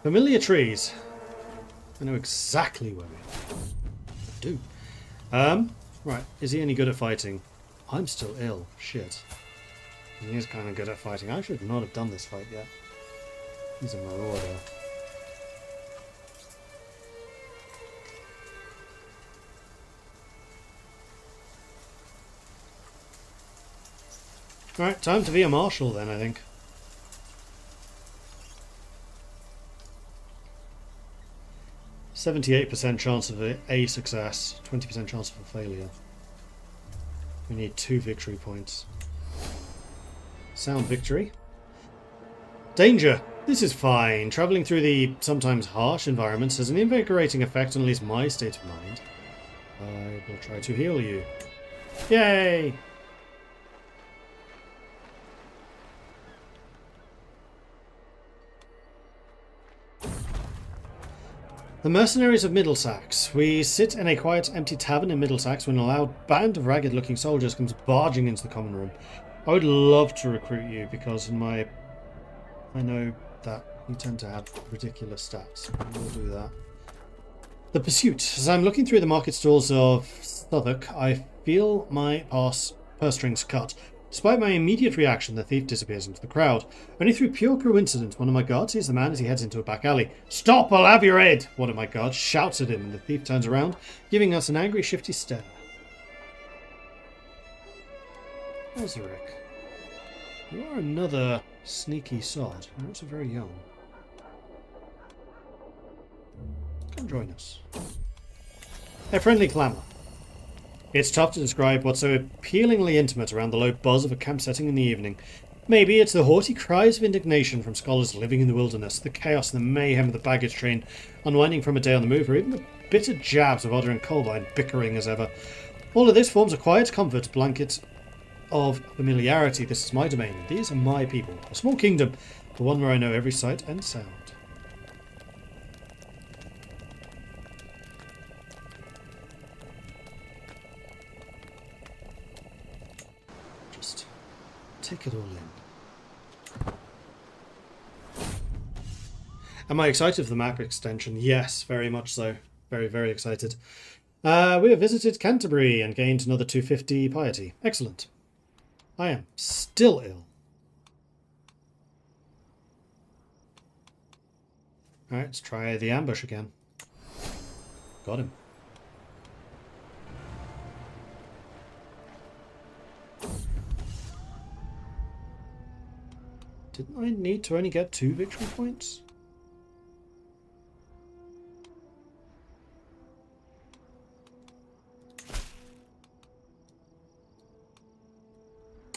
Familiar trees. I know exactly where we are. I do. Right. Is he any good at fighting? I'm still ill. Shit. He is kind of good at fighting. I should not have done this fight yet. He's a marauder. Right. Time to be a marshal then, I think. 78% chance of a success, 20% chance of a failure. We need 2 victory points. Sound victory. Danger! This is fine. Travelling through the sometimes harsh environments has an invigorating effect on at least my state of mind. I will try to heal you. Yay! The Mercenaries of Middlesex. We sit in a quiet, empty tavern in Middlesex when a loud band of ragged-looking soldiers comes barging into the common room. I would love to recruit you because I know that you tend to have ridiculous stats. We'll do that. The Pursuit. As I'm looking through the market stalls of Southwark, I feel my purse strings cut. Despite my immediate reaction, the thief disappears into the crowd. Only through pure coincidence, one of my guards sees the man as he heads into a back alley. "Stop, I'll have your head!" One of my guards shouts at him, and the thief turns around, giving us an angry, shifty stare. Osric, you are another sneaky sod. You're also very young. Come join us. A friendly clamour. It's tough to describe what's so appealingly intimate around the low buzz of a camp setting in the evening. Maybe it's the haughty cries of indignation from scholars living in the wilderness, the chaos and the mayhem of the baggage train unwinding from a day on the move, or even the bitter jabs of Otter and Colbine bickering as ever. All of this forms a quiet comfort blanket of familiarity. This is my domain. These are my people. A small kingdom, but one where I know every sight and sound. Take it all in. Am I excited for the map extension? Yes, very much so. Very, very excited. We have visited Canterbury and gained another 250 piety. Excellent. I am still ill. Alright, let's try the ambush again. Got him. Didn't I need to only get 2 victory points?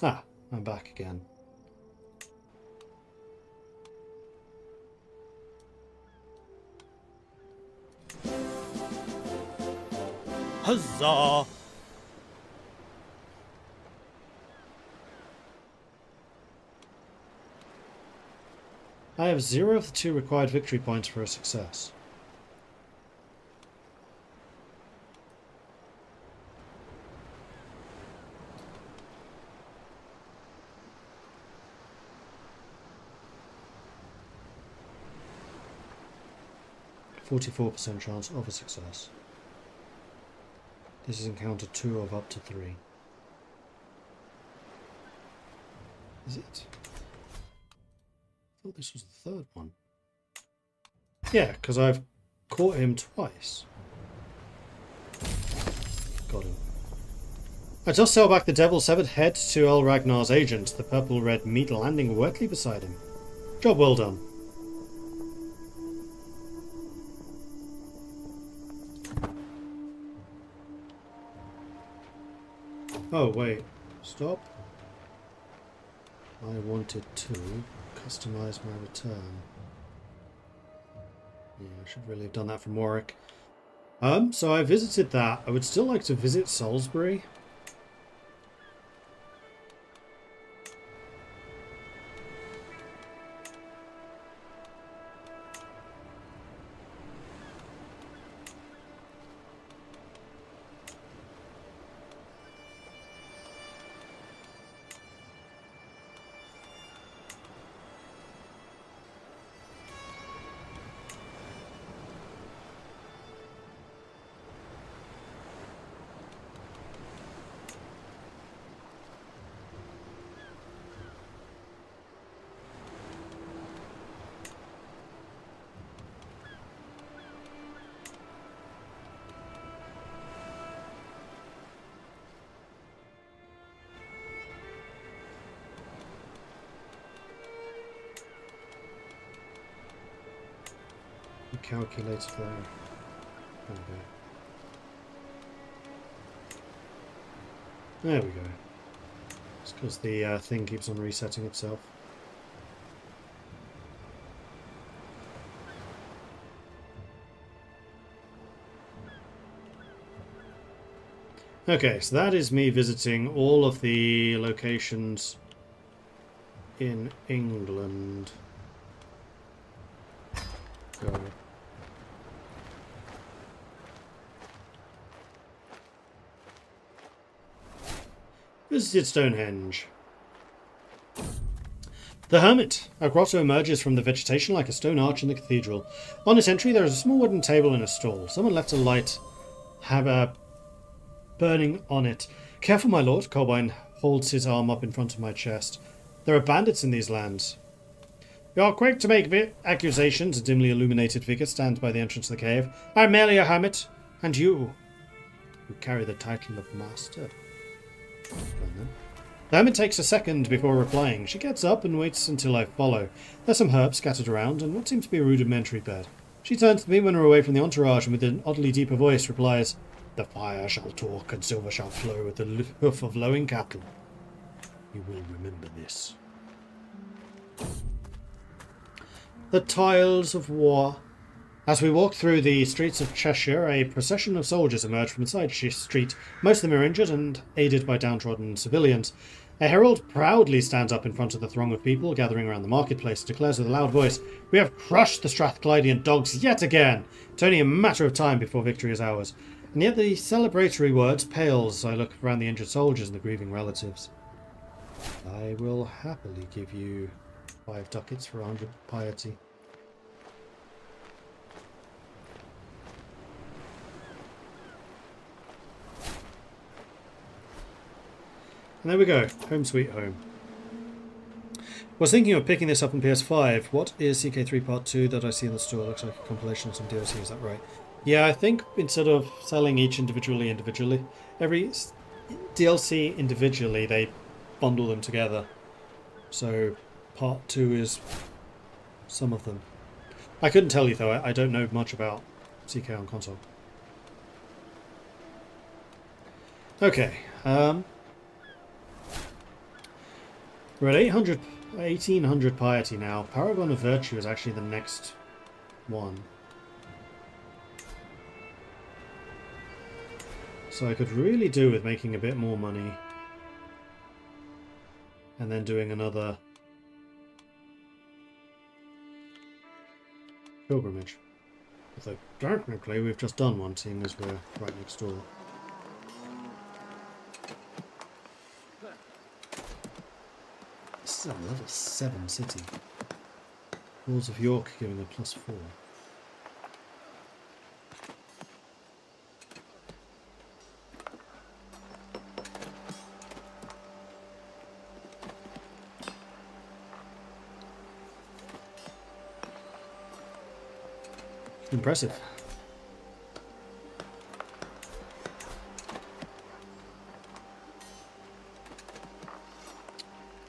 Ah, I'm back again. Huzzah! I have 0 of the 2 required victory points for a success. 44% chance of a success. This is encounter 2 of up to 3. Is it? I thought this was the third one. Yeah, because I've caught him twice. Got him. I just sell back the devil's severed head to El Ragnar's agent, the purple-red meat landing wetly beside him. Job well done. Oh, wait. Stop. I wanted to customize my return. Yeah, I should really have done that from Warwick. So I visited that. I would still like to visit Salisbury. Calculated there. Okay. There we go. It's because the thing keeps on resetting itself. Okay, so that is me visiting all of the locations in England. Go. Visited Stonehenge. The Hermit. A grotto emerges from the vegetation like a stone arch in the cathedral. On its entry there is a small wooden table in a stall. Someone left a light burning on it. Careful, my lord. Colbine holds his arm up in front of my chest. There are bandits in these lands. You are quick to make accusations. A dimly illuminated figure stands by the entrance of the cave. I am merely a hermit. And you carry the title of master. The hermit takes a second before replying. She gets up and waits until I follow. There's some herbs scattered around and what seems to be a rudimentary bed. She turns to me when we're away from the entourage and with an oddly deeper voice replies, "The fire shall talk and silver shall flow with the hoof of lowing cattle. You will remember this." The Tiles of War. As we walk through the streets of Cheshire, a procession of soldiers emerge from a side street. Most of them are injured and aided by downtrodden civilians. A herald proudly stands up in front of the throng of people gathering around the marketplace and declares with a loud voice, "We have crushed the Strathclydian dogs yet again! It's only a matter of time before victory is ours." And yet the celebratory words pale as I look around the injured soldiers and the grieving relatives. I will happily give you 5 ducats for 100 piety. And there we go. Home sweet home. Was thinking of picking this up on PS5. What is CK3 Part 2 that I see in the store? Looks like a compilation of some DLC, is that right? Yeah, I think instead of selling each individually, every DLC individually, they bundle them together. So Part 2 is some of them. I couldn't tell you though, I don't know much about CK on console. Okay, we're at 1800 piety now. Paragon of Virtue is actually the next one. So I could really do with making a bit more money. And then doing another pilgrimage. Although technically we've just done one, seeing as we're right next door. This is a level 7 city. Walls of York giving a +4. Impressive.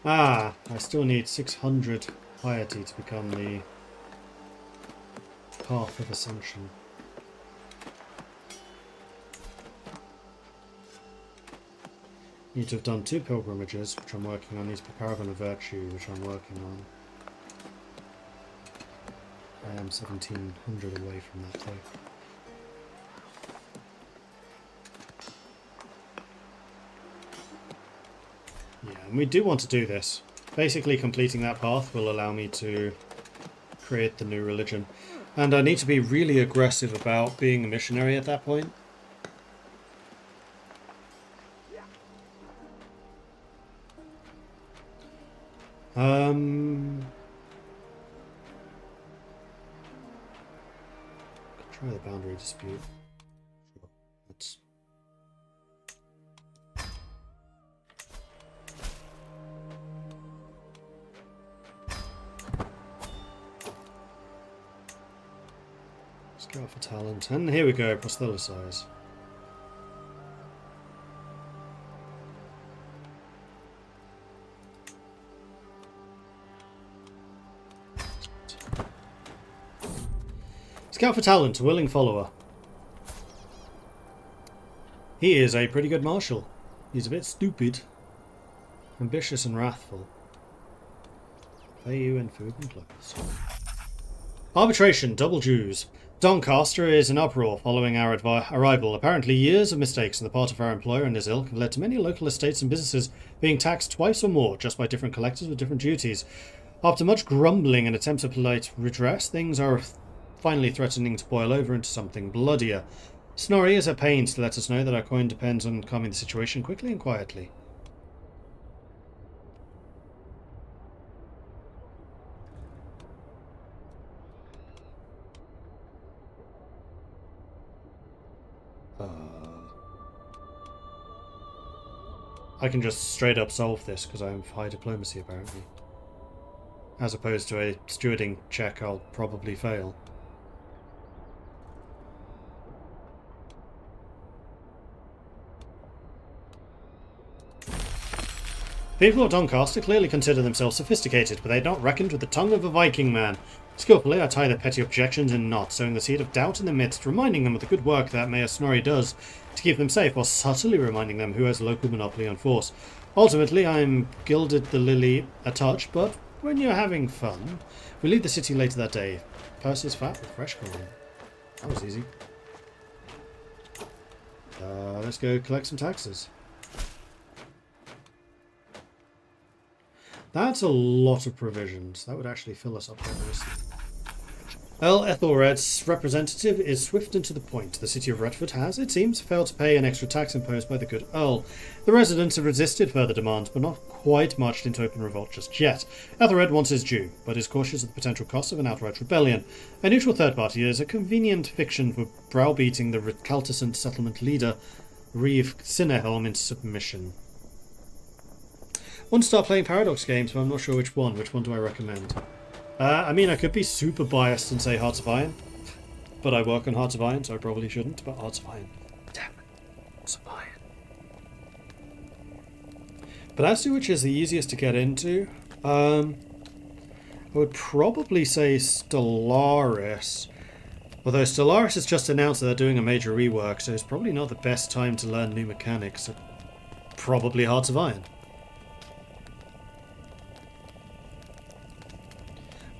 Ah, I still need 600 piety to become the Path of Ascension. Need to have done 2 pilgrimages, which I'm working on. Need to be Paragon of Virtue, which I'm working on. I am 1700 away from that though. Yeah, and we do want to do this. Basically completing that path will allow me to create the new religion. And I need to be really aggressive about being a missionary at that point. Try the boundary dispute. Sure. Let's... Scout for talent, and here we go, proselytize. Scout for talent, a willing follower. He is a pretty good marshal. He's a bit stupid, ambitious and wrathful. Pay you in food and clothes. Arbitration, double dues. Doncaster is in uproar following our arrival. Apparently years of mistakes on the part of our employer and his ilk have led to many local estates and businesses being taxed twice or more just by different collectors with different duties. After much grumbling and attempts at polite redress, things are finally threatening to boil over into something bloodier. Snorri is at pains to let us know that our coin depends on calming the situation quickly and quietly. I can just straight up solve this because I have high diplomacy apparently. As opposed to a stewarding check I'll probably fail. People of Doncaster clearly consider themselves sophisticated, but they had not reckoned with the tongue of a Viking man. Skillfully, I tie their petty objections in knots, sowing the seed of doubt in their midst, reminding them of the good work that Mayor Snorri does to keep them safe, while subtly reminding them who has local monopoly on force. Ultimately, I'm gilded the lily a touch, but when you're having fun, we leave the city later that day. Purse is fat with fresh corn. That was easy. Let's go collect some taxes. That's a lot of provisions. That would actually fill us up quite nicely. Earl Ethelred's representative is swift and to the point. The city of Retford has, it seems, failed to pay an extra tax imposed by the good Earl. The residents have resisted further demands, but not quite marched into open revolt just yet. Ethelred wants his due, but is cautious of the potential cost of an outright rebellion. A neutral third party is a convenient fiction for browbeating the recalcitrant settlement leader, Reeve Sinnehelm, into submission. I want to start playing Paradox games, but I'm not sure which one. Which one do I recommend? I mean, I could be super biased and say Hearts of Iron, but I work on Hearts of Iron, so I probably shouldn't, but Hearts of Iron. Damn it. Hearts of Iron. But as to which is the easiest to get into, I would probably say Stellaris. Although Stellaris has just announced that they're doing a major rework, so it's probably not the best time to learn new mechanics. So probably Hearts of Iron.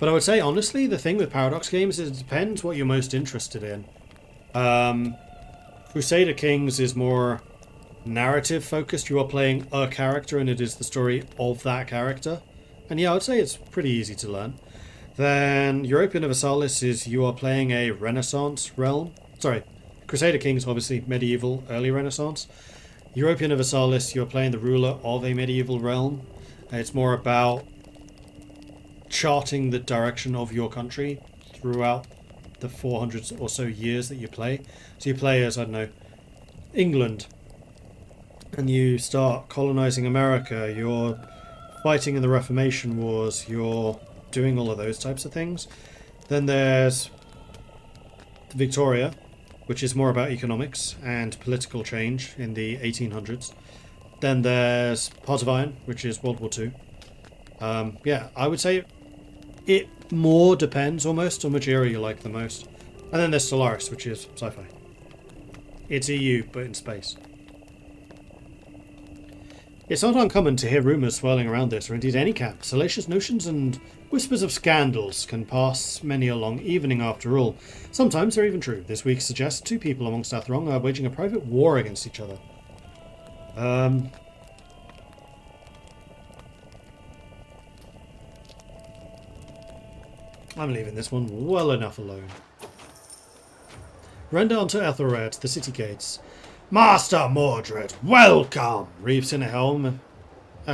But I would say, honestly, the thing with Paradox games is it depends what you're most interested in. Crusader Kings is more narrative focused. You are playing a character and it is the story of that character. And yeah, I would say it's pretty easy to learn. Then European Universalis is you are playing a Renaissance realm. Sorry, Crusader Kings, obviously medieval, early Renaissance. European Universalis, you're playing the ruler of a medieval realm. It's more about charting the direction of your country throughout the 400 or so years that you play. So you play as, I don't know, England, and you start colonizing America, you're fighting in the Reformation Wars, you're doing all of those types of things. Then there's Victoria, which is more about economics and political change in the 1800s. Then there's Heart of Iron, which is World War II. Yeah, I would say it more depends almost on which era you like the most. And then there's Solaris, which is sci-fi. It's EU, but in space. It's not uncommon to hear rumours swirling around this, or indeed any camp. Salacious notions and whispers of scandals can pass many a long evening after all. Sometimes they're even true. This week suggests two people amongst our throng are waging a private war against each other. I'm leaving this one well enough alone. Run down to Ethelred, the city gates. Master Mordred, welcome! Reeves Sinnerhelm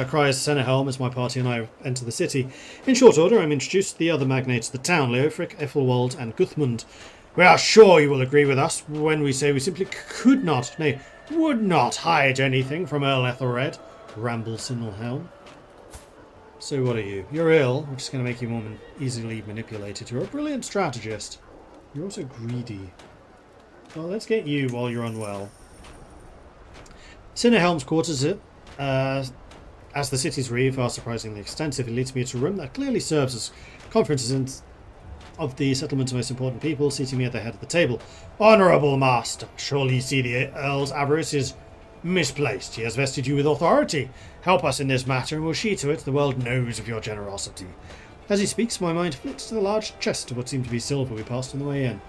cries Sinnerhelm as my party and I enter the city. In short order, I'm introduced to the other magnates of the town, Leofric, Ethelwald, and Guthmund. We are sure you will agree with us when we say we simply could not, nay, would not hide anything from Earl Ethelred, rambles Sinnerhelm. So what are you? You're ill, which is going to make you more easily manipulated. You're a brilliant strategist. You're also greedy. Well, let's get you while you're unwell. Sinnerhelm's quarters, as the city's reeve are surprisingly extensive, it leads me to a room that clearly serves as conferences of the settlement's most important people, seating me at the head of the table. Honourable master, surely you see the Earl's avarice is misplaced. He has vested you with authority. Help us in this matter, and we'll see to it the world knows of your generosity. As he speaks, my mind flits to the large chest of what seemed to be silver we passed on the way in.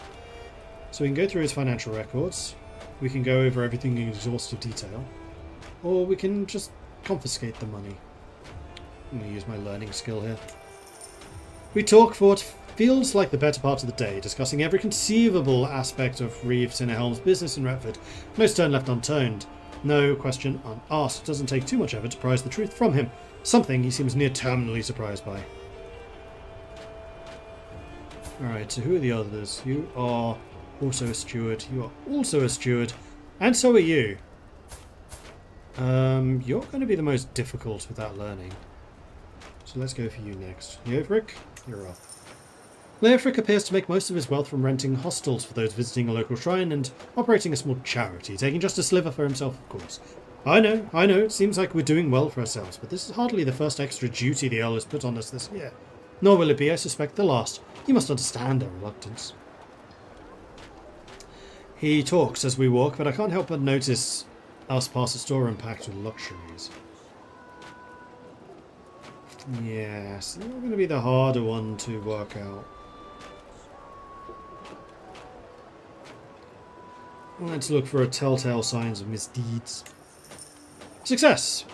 So we can go through his financial records. We can go over everything in exhaustive detail. Or we can just confiscate the money. I'm going to use my learning skill here. We talk for what feels like the better part of the day, discussing every conceivable aspect of Reeves Sinnerhelm's business in Retford. No stone left unturned. No question unasked. It doesn't take too much effort to prise the truth from him. Something he seems near terminally surprised by. Alright, so who are the others? You are also a steward. You are also a steward. And so are you. You're going to be the most difficult without learning. So let's go for you next. Leofric, you're up. Leofric appears to make most of his wealth from renting hostels for those visiting a local shrine and operating a small charity, taking just a sliver for himself, of course. I know, it seems like we're doing well for ourselves, but this is hardly the first extra duty the Earl has put on us this year. Nor will it be, I suspect, the last. You must understand our reluctance. He talks as we walk, but I can't help but notice us pass a storeroom packed with luxuries. Yes, you're going to be the harder one to work out. Let's look for telltale signs of misdeeds. Success!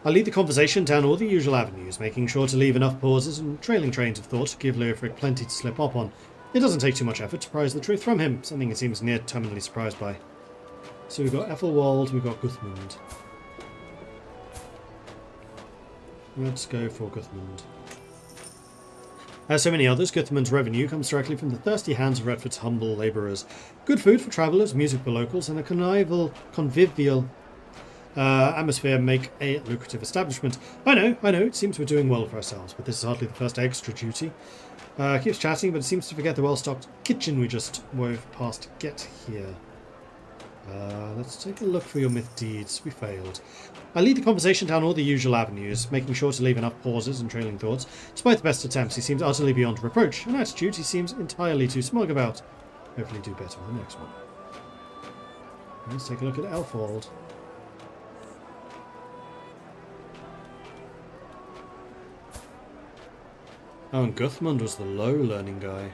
I lead the conversation down all the usual avenues, making sure to leave enough pauses and trailing trains of thought to give Leofric plenty to slip up on. It doesn't take too much effort to prise the truth from him, something he seems near terminally surprised by. So we've got Ethelwald, we've got Guthmund. Let's go for Guthmund. As so many others, Guthmund's revenue comes directly from the thirsty hands of Retford's humble labourers. Good food for travellers, music for locals, and a convivial atmosphere make a lucrative establishment. I know, it seems we're doing well for ourselves, but this is hardly the first extra duty. Keeps chatting, but seems to forget the well-stocked kitchen we just wove past to get here. Let's take a look for your myth deeds. We failed. I lead the conversation down all the usual avenues, making sure to leave enough pauses and trailing thoughts. Despite the best attempts, he seems utterly beyond reproach. An attitude he seems entirely too smug about. Hopefully do better with the next one. Let's take a look at Elfwald. Oh, and Guthmund was the low learning guy.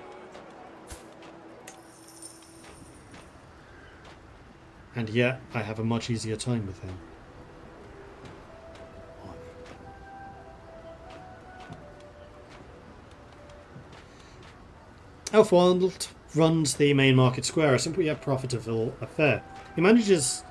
And yet, I have a much easier time with him. Elfwald runs the main market square, a simple yet profitable affair. He manages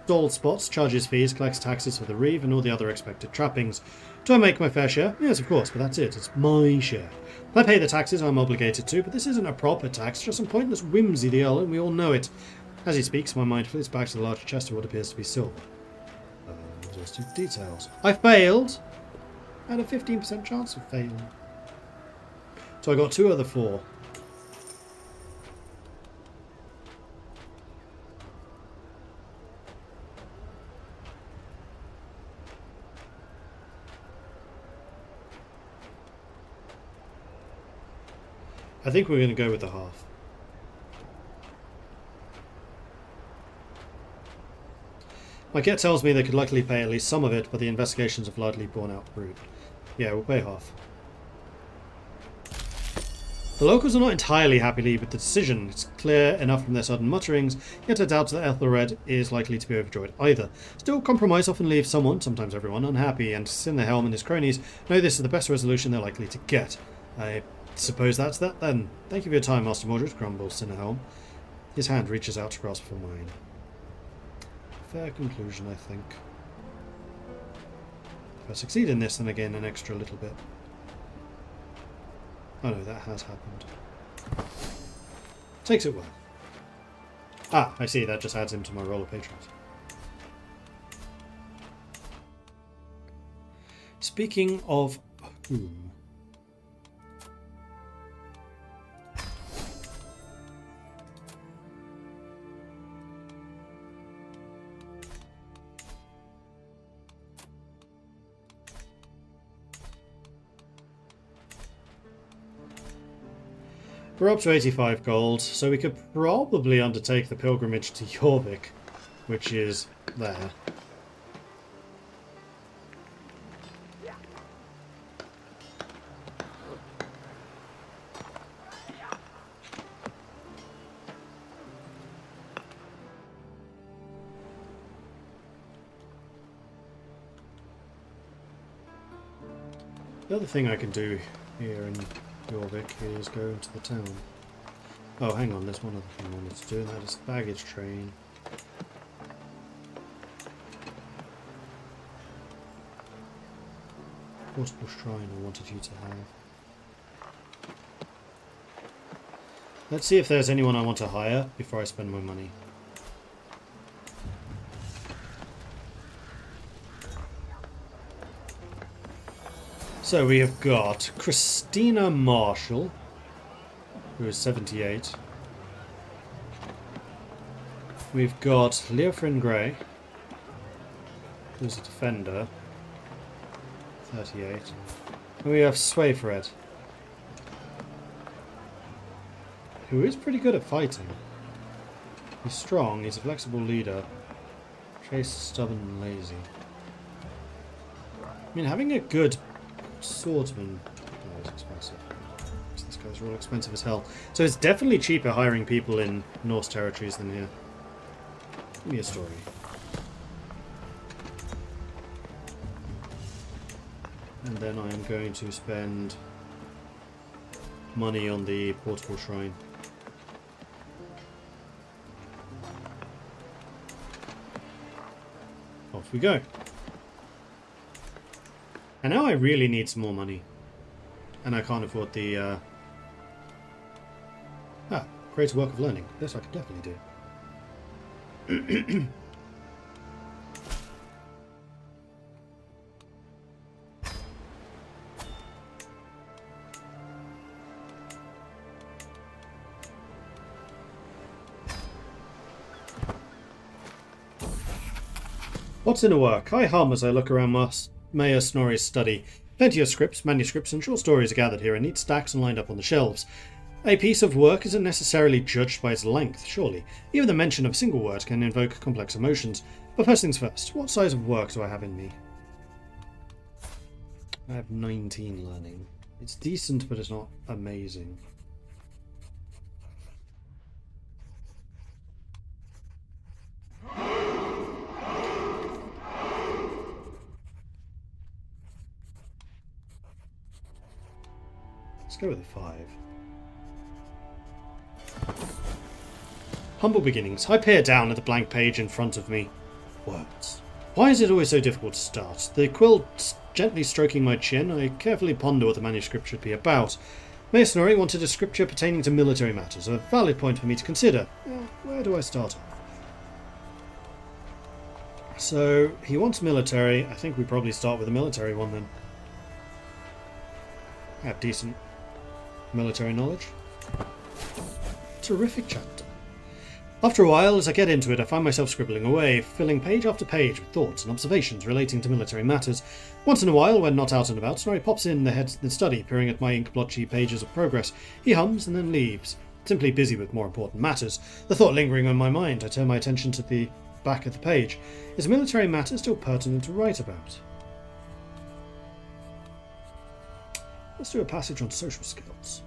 stalled spots, charges fees, collects taxes for the reeve, and all the other expected trappings. Do I make my fair share? Yes, of course, but that's it. It's my share. I pay the taxes I'm obligated to, but this isn't a proper tax, just some pointless whimsy, the Earl, and we all know it. As he speaks, my mind flits back to the large chest of what appears to be silver. Exhaustive details. I failed! I had a 15% chance of failing. So I got 2 of the 4. I think we're going to go with the half. My gut tells me they could likely pay at least some of it, but the investigations have largely borne out fruit. Yeah, we'll pay half. The locals are not entirely happy with the decision. It's clear enough from their sudden mutterings, yet I doubt that Ethelred is likely to be overjoyed either. Still, compromise often leaves someone, sometimes everyone, unhappy, and Cinehelm and his cronies know this is the best resolution they're likely to get. I suppose that's that then. Thank you for your time, Master Mordred, grumbles Cinehelm. His hand reaches out to grasp for mine. Fair conclusion, I think. If I succeed in this, then I gain an extra little bit. Oh no, that has happened. Takes it well. Ah, I see, that just adds him to my roll of patrons. Speaking of whom? We're up to 85 gold, so we could probably undertake the pilgrimage to Jorvik, which is there. The other thing I can do here in Jorvik is go into the town. Oh, hang on, there's one other thing I wanted to do, and that is the baggage train. Portable shrine I wanted you to have. Let's see if there's anyone I want to hire before I spend my money. So we have got Christina Marshall, who is 78. We've got Leofrin Grey, who's a defender, 38. And we have Swayfred, who is pretty good at fighting. He's strong, he's a flexible leader, chaste, stubborn, and lazy. I mean, having a good swordsman... Oh, it's expensive. This guy's real expensive as hell. So it's definitely cheaper hiring people in Norse territories than here. Give me a story. And then I am going to spend money on the portable shrine. Off we go. And now I really need some more money. And I can't afford the... create a work of learning. This I could definitely do. What's in a work? I hum as I look around Mayor Snorri's study. Plenty of scripts, manuscripts, and short stories are gathered here in neat stacks and lined up on the shelves. A piece of work isn't necessarily judged by its length, surely. Even the mention of a single word can invoke complex emotions. But first things first, what size of work do I have in me? I have 19 learning. It's decent, but it's not amazing. Let's go with a 5. Humble beginnings. I peer down at the blank page in front of me. Words. Why is it always so difficult to start? The quill gently stroking my chin, I carefully ponder what the manuscript should be about. Mayor Snorri wanted a scripture pertaining to military matters, a valid point for me to consider. Where do I start off? So, he wants military. I think we probably start with a military one then. I have decent military knowledge. Terrific chapter. After a while, as I get into it, I find myself scribbling away, filling page after page with thoughts and observations relating to military matters. Once in a while, when not out and about, Snorri pops in the study, peering at my ink-blotchy pages of progress. He hums and then leaves, simply busy with more important matters. The thought lingering on my mind, I turn my attention to the back of the page. Is military matter still pertinent to write about? Let's do a passage on social skills.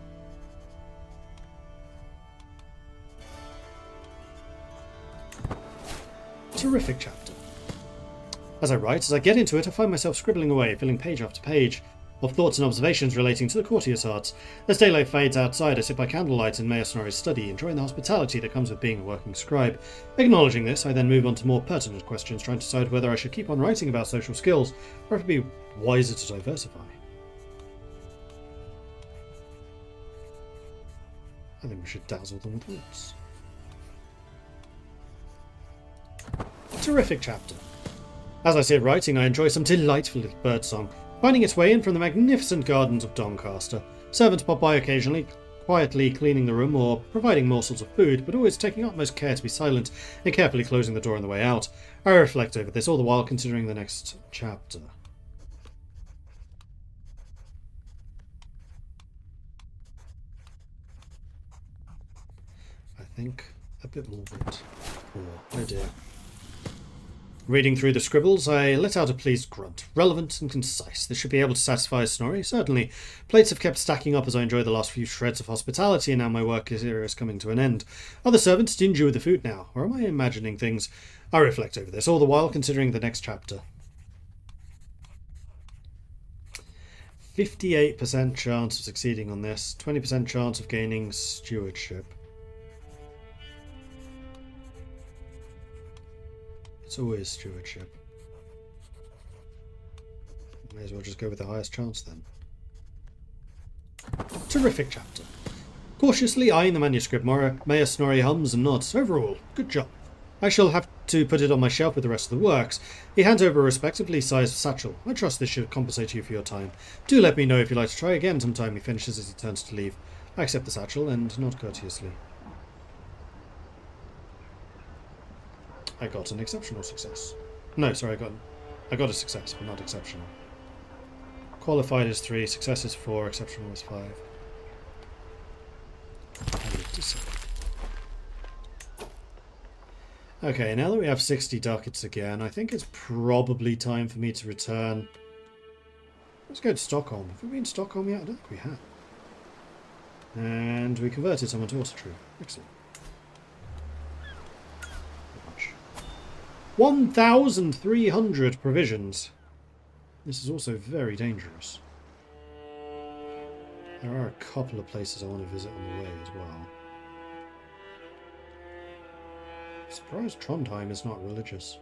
Terrific chapter. As I write, as I get into it, I find myself scribbling away, filling page after page of thoughts and observations relating to the courtier's arts. As daylight fades outside, I sit by candlelight in Mayor Snorri's study, enjoying the hospitality that comes with being a working scribe. Acknowledging this, I then move on to more pertinent questions, trying to decide whether I should keep on writing about social skills, or if it would be wiser to diversify. I think we should dazzle them with words. Terrific chapter. As I sit writing, I enjoy some delightful little birdsong, finding its way in from the magnificent gardens of Doncaster. Servants pop by occasionally, quietly cleaning the room or providing morsels of food, but always taking utmost care to be silent and carefully closing the door on the way out. I reflect over this, all the while considering the next chapter. I think a bit more wood. Oh dear. Reading through the scribbles, I let out a pleased grunt. Relevant and concise. This should be able to satisfy Snorri, certainly. Plates have kept stacking up as I enjoy the last few shreds of hospitality, and now my work here is coming to an end. Are the servants stingy with the food now, or am I imagining things? I reflect over this, all the while considering the next chapter. 58% chance of succeeding on this, 20% chance of gaining stewardship. It's always stewardship. May as well just go with the highest chance then. Terrific chapter. Cautiously eyeing the manuscript, Mayor Snorri hums and nods. Overall, good job. I shall have to put it on my shelf with the rest of the works. He hands over a respectably sized satchel. I trust this should compensate you for your time. Do let me know if you'd like to try again sometime, he finishes as he turns to leave. I accept the satchel and nod courteously. I got an exceptional success. No, sorry, I got a success, but not exceptional. Qualified is 3, success is 4, exceptional is 5. Okay, now that we have 60 ducats again, I think it's probably time for me to return. Let's go to Stockholm. Have we been to Stockholm yet? I don't think we have. And we converted someone to auto-true. Excellent. 1,300 provisions. This is also very dangerous. There are a couple of places I want to visit on the way as well. I'm surprised Trondheim is not religious.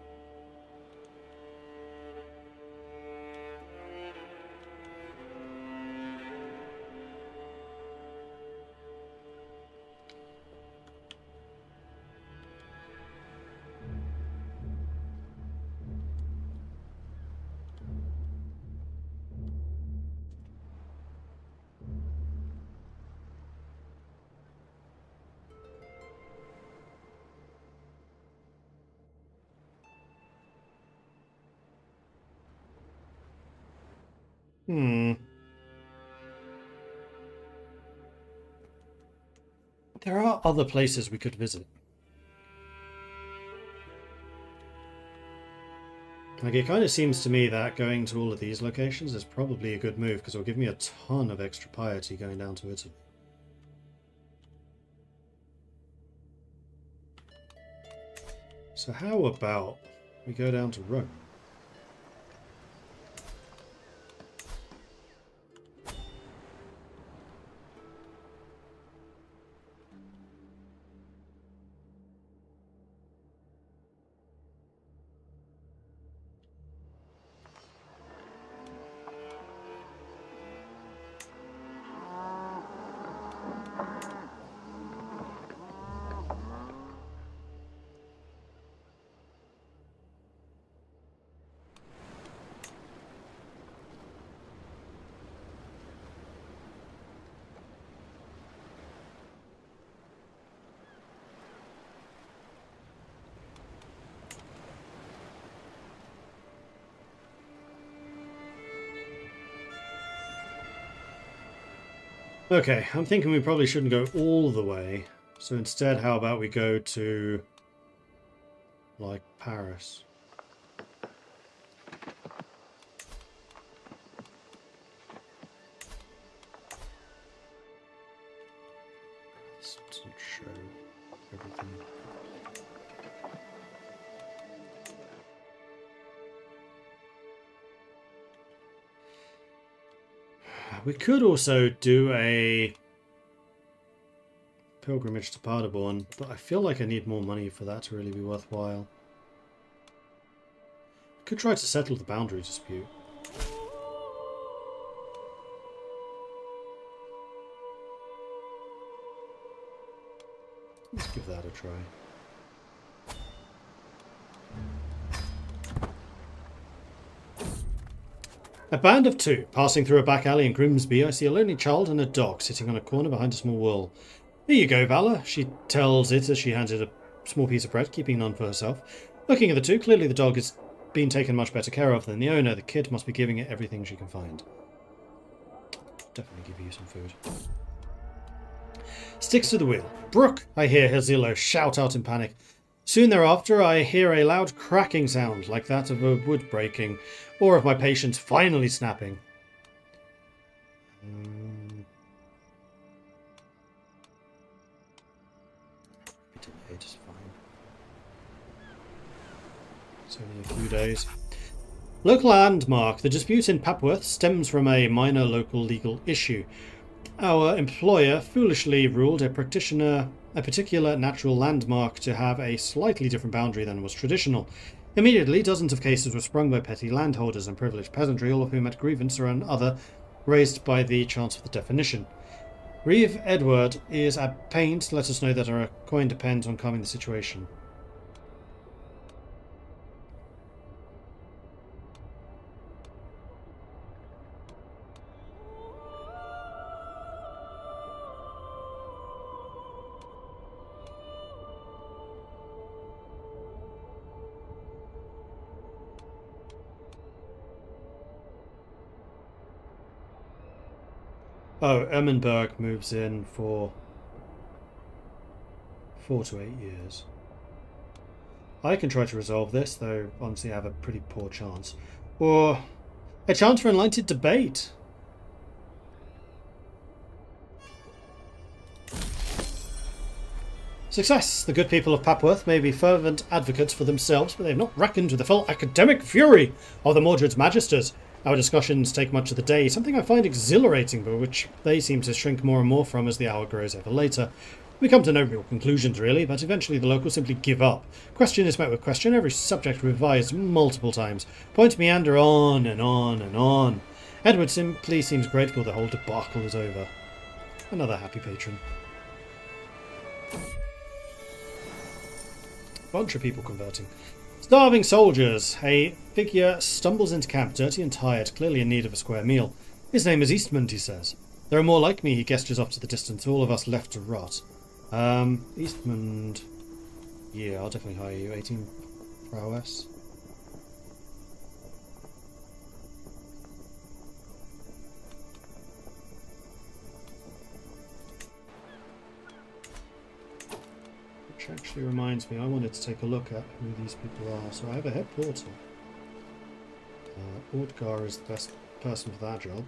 There are other places we could visit. Like, it kind of seems to me that going to all of these locations is probably a good move, because it'll give me a ton of extra piety going down to Italy. So how about we go down to Rome? Okay, I'm thinking we probably shouldn't go all the way. So instead, how about we go to, like, Paris? This doesn't show everything. We could also do a pilgrimage to Paderborn, but I feel like I need more money for that to really be worthwhile. Could try to settle the boundary dispute. Let's give that a try. A band of two. Passing through a back alley in Grimsby, I see a lonely child and a dog sitting on a corner behind a small wall. Here you go, Valor, she tells it as she hands it a small piece of bread, keeping none for herself. Looking at the two, clearly the dog has been taken much better care of than the owner. The kid must be giving it everything she can find. Definitely give you some food. Sticks to the wheel. Brooke, I hear Herzilo shout out in panic. Soon thereafter, I hear a loud cracking sound, like that of a wood breaking, or of my patience finally snapping. It's fine. It's only a few days. Local landmark. The dispute in Papworth stems from a minor local legal issue. Our employer foolishly ruled a particular natural landmark to have a slightly different boundary than was traditional. Immediately, dozens of cases were sprung by petty landholders and privileged peasantry, all of whom had grievance or another raised by the chance of the definition. Reeve Edward is at pains to let us know that our coin depends on calming the situation. Oh, Emmenberg moves in for 4 to 8 years. I can try to resolve this, though honestly I have a pretty poor chance. Or a chance for enlightened debate. Success! The good people of Papworth may be fervent advocates for themselves, but they have not reckoned with the full academic fury of the Mordred's magisters. Our discussions take much of the day, something I find exhilarating, but which they seem to shrink more and more from as the hour grows ever later. We come to no real conclusions, really, but eventually the locals simply give up. Question is met with question, every subject revised multiple times. Points meander on and on and on. Edward simply seems grateful the whole debacle is over. Another happy patron. Bunch of people converting. Starving soldiers. A figure stumbles into camp, dirty and tired, clearly in need of a square meal. His name is Eastmond, he says. There are more like me, he gestures off to the distance, all of us left to rot. Eastmond. Yeah, I'll definitely hire you. 18 prowess. Which actually reminds me, I wanted to take a look at who these people are. So I have a head porter. Ordgar is the best person for that job.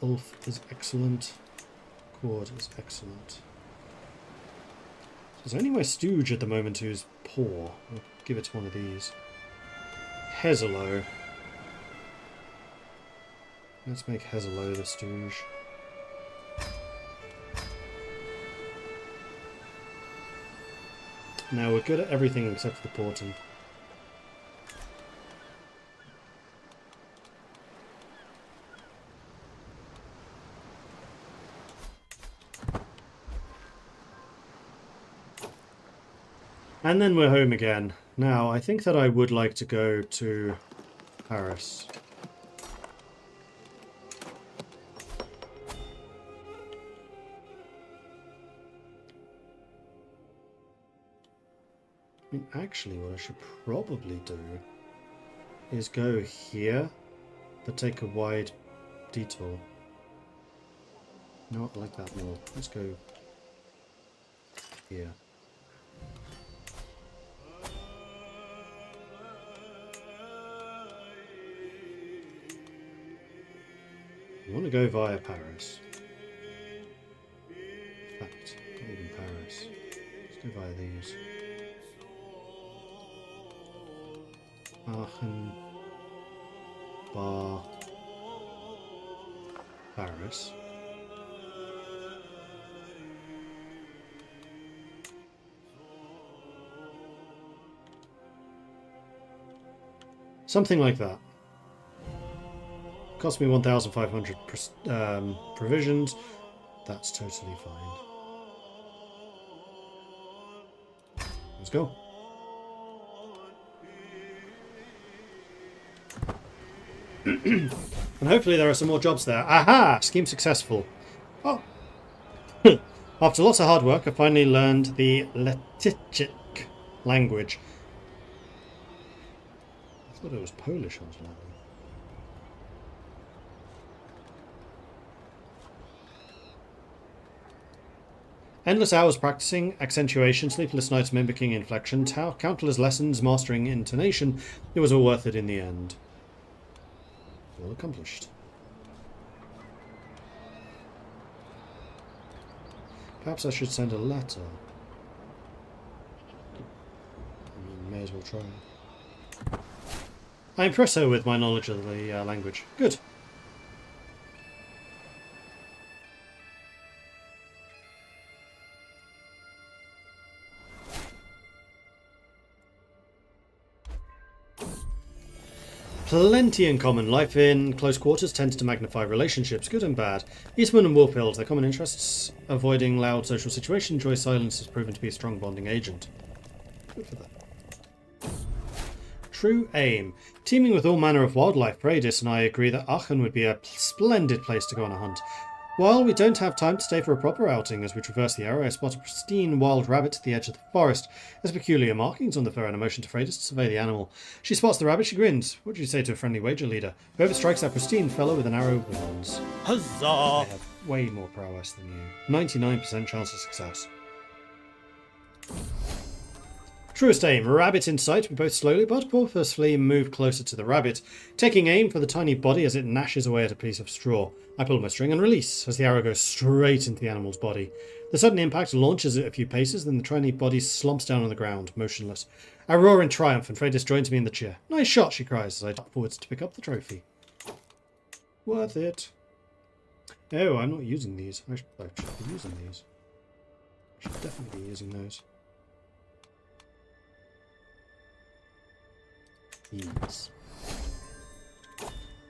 Ulf is excellent. Cord is excellent. There's only my stooge at the moment who's poor. I'll give it to one of these. Hezelo. Let's make Hezelo the stooge. Now we're good at everything except for the porting. And then we're home again. Now, I think that I would like to go to Paris. I mean, actually, what I should probably do is go here, but take a wide detour. No, I like that more. Let's go here. I want to go via Paris. In fact, not even Paris. Let's go via these. Aachen, Bar, Paris. Something like that. Cost me 1,500 provisions. That's totally fine. Let's go. And hopefully there are some more jobs there. Aha! Scheme successful. Oh. After lots of hard work, I finally learned the Letichik language. I thought it was Polish or something. Endless hours practicing, accentuation, sleepless nights mimicking inflection, countless lessons mastering intonation. It was all worth it in the end. All accomplished. Perhaps I should send a letter. I mean, may as well try. I impress her with my knowledge of the language. Good. Plenty in common. Life in close quarters tends to magnify relationships, good and bad. Eastman and Warfield, their common interests, avoiding loud social situations. Joy silence has proven to be a strong bonding agent. Good for that. True aim. Teeming with all manner of wildlife, Radis and I agree that Aachen would be a splendid place to go on a hunt. While we don't have time to stay for a proper outing, as we traverse the area, I spot a pristine wild rabbit at the edge of the forest. There's peculiar markings on the fur and a motion to Freydis to survey the animal. She spots the rabbit, she grins. What do you say to a friendly wager leader? Whoever strikes that pristine fellow with an arrow wins. Huzzah! I have way more prowess than you. 99% chance of success. Truest aim. Rabbit in sight. We both slowly but purposefully move closer to the rabbit, taking aim for the tiny body as it gnashes away at a piece of straw. I pull my string and release as the arrow goes straight into the animal's body. The sudden impact launches it a few paces, then the tiny body slumps down on the ground, motionless. I roar in triumph and Freydis joins me in the cheer. Nice shot, she cries as I duck forwards to pick up the trophy. Worth it. Oh, I'm not using these. I should be using these. I should definitely be using those. Yes.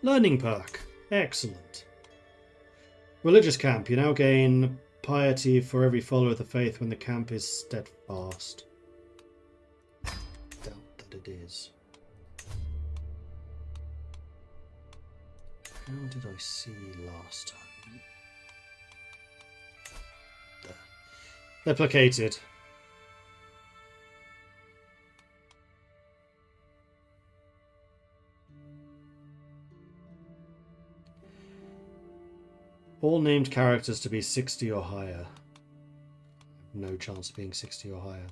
Learning perk. Excellent. Religious camp. You now gain piety for every follower of the faith when the camp is steadfast. Doubt that it is. How did I see last time? There. They're placated. All named characters to be 60 or higher. No chance of being 60 or higher.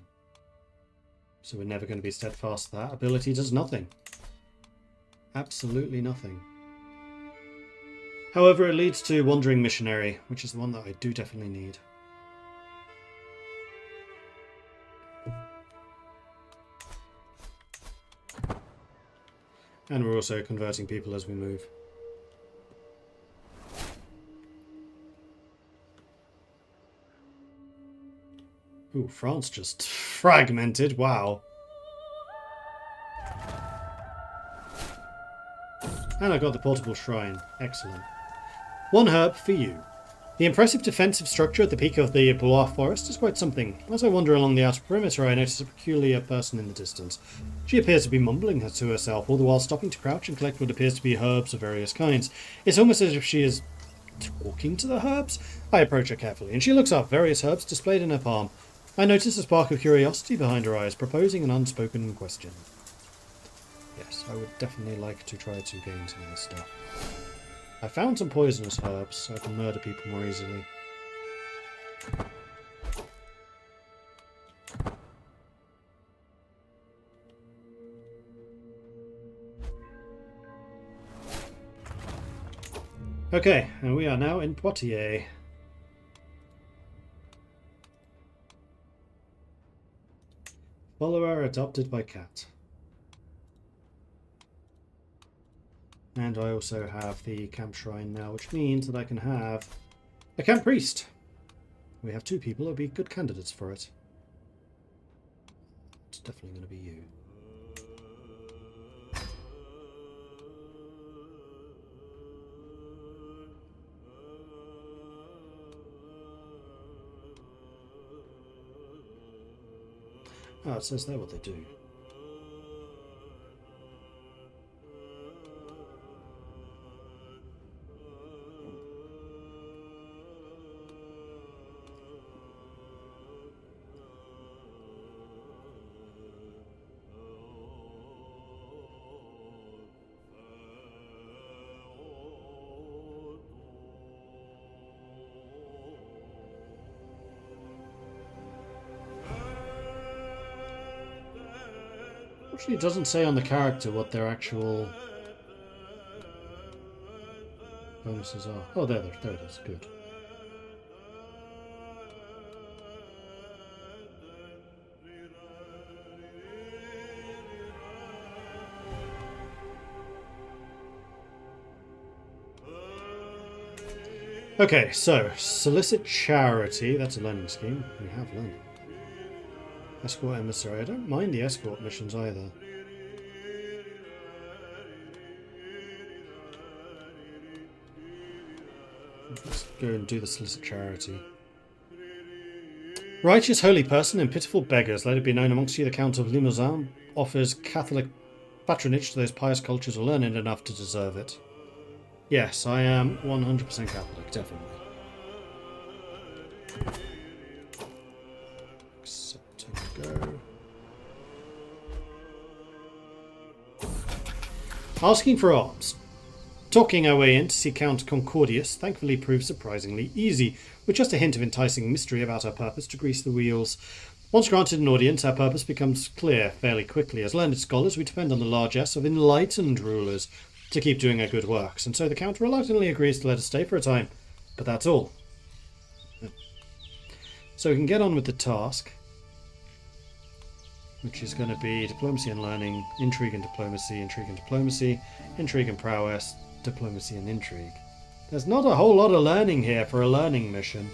So we're never going to be steadfast. That ability does nothing. Absolutely nothing. However, it leads to Wandering Missionary, which is the one that I do definitely need. And we're also converting people as we move. Ooh, France just fragmented. Wow. And I got the portable shrine. Excellent. One herb for you. The impressive defensive structure at the peak of the Blois forest is quite something. As I wander along the outer perimeter, I notice a peculiar person in the distance. She appears to be mumbling to herself, all the while stopping to crouch and collect what appears to be herbs of various kinds. It's almost as if she is talking to the herbs. I approach her carefully, and she looks up, various herbs displayed in her palm. I notice a spark of curiosity behind her eyes, proposing an unspoken question. Yes, I would definitely like to try to gain some of this stuff. I found some poisonous herbs, so I can murder people more easily. Okay, and we are now in Poitiers. Follower adopted by cat. And I also have the camp shrine now, which means that I can have a camp priest. We have 2 people who will be good candidates for it. It's definitely going to be you. Oh, it says there what they do. Actually, it doesn't say on the character what their actual bonuses are. Oh, there it is. Good. Okay, so solicit charity. That's a learning scheme. We have learning. Escort emissary. I don't mind the escort missions either. Let's go and do the solicit charity. Righteous holy person and pitiful beggars, let it be known amongst you the Count of Limousin offers Catholic patronage to those pious cultures who learn it enough to deserve it. Yes, I am 100% Catholic, definitely. Accept and go. Asking for arms. Talking our way in to see Count Concordius thankfully proved surprisingly easy, with just a hint of enticing mystery about our purpose to grease the wheels. Once granted an audience, our purpose becomes clear fairly quickly. As learned scholars, we depend on the largesse of enlightened rulers to keep doing our good works, and so the Count reluctantly agrees to let us stay for a time. But that's all. So we can get on with the task, which is going to be diplomacy and learning, intrigue and diplomacy, intrigue and diplomacy, intrigue and prowess, diplomacy and intrigue. There's not a whole lot of learning here for a learning mission.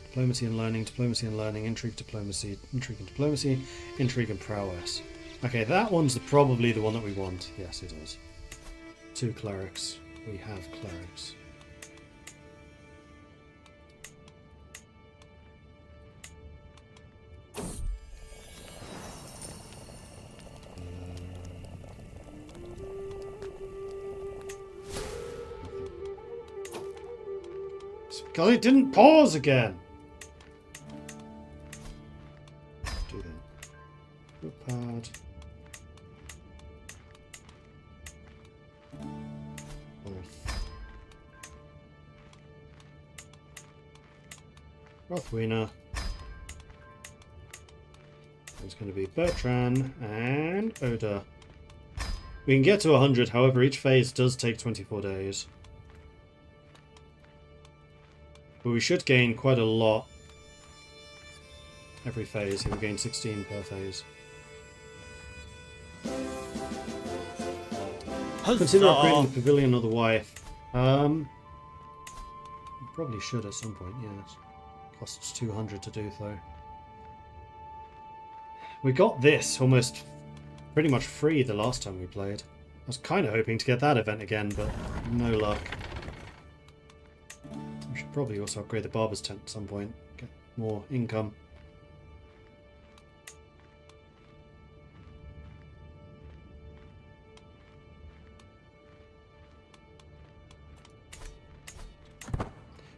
Diplomacy and learning, intrigue, diplomacy, intrigue and diplomacy, intrigue and prowess. Okay, that one's probably the one that we want. Yes, it is. 2 clerics. We have clerics. Because it didn't pause again. Do that. Footpad. Rothwiener. It's going to be Bertrand and Oda. We can get to 100, however each phase does take 24 days. But we should gain quite a lot every phase. We'll gain 16 per phase. Consider upgrading the pavilion or the wife. Probably should at some point, yes. Costs 200 to do though. We got this almost pretty much free the last time we played. I was kind of hoping to get that event again, but no luck. We should probably also upgrade the barber's tent at some point, get more income.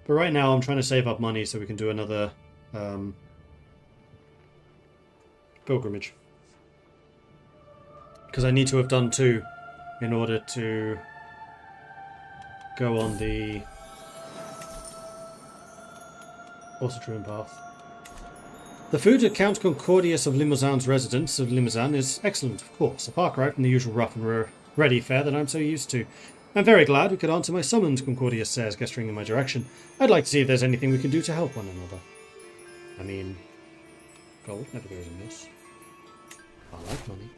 But right now I'm trying to save up money so we can do another pilgrimage. Because I need to have done 2 in order to go on the Auto-Druin path. The food at Count Concordius of Limousin's residence of Limousin is excellent, of course, a far cry from the usual rough and ready fare that I'm so used to. I'm very glad we could answer my summons, Concordius says, gesturing in my direction. I'd like to see if there's anything we can do to help one another. I mean, gold never goes amiss. I like money.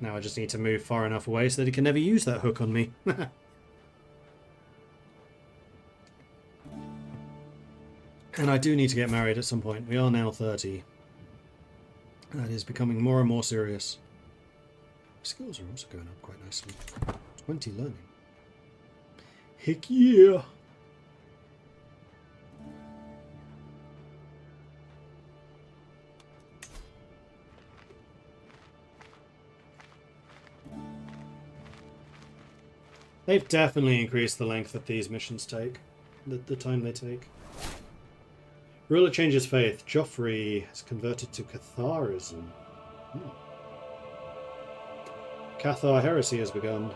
Now I just need to move far enough away so that he can never use that hook on me. And I do need to get married at some point. We are now 30. That is becoming more and more serious. Skills are also going up quite nicely. 20 learning. Heck yeah! They've definitely increased the length that these missions take. The time they take. Ruler changes faith. Joffrey has converted to Catharism. Cathar heresy has begun.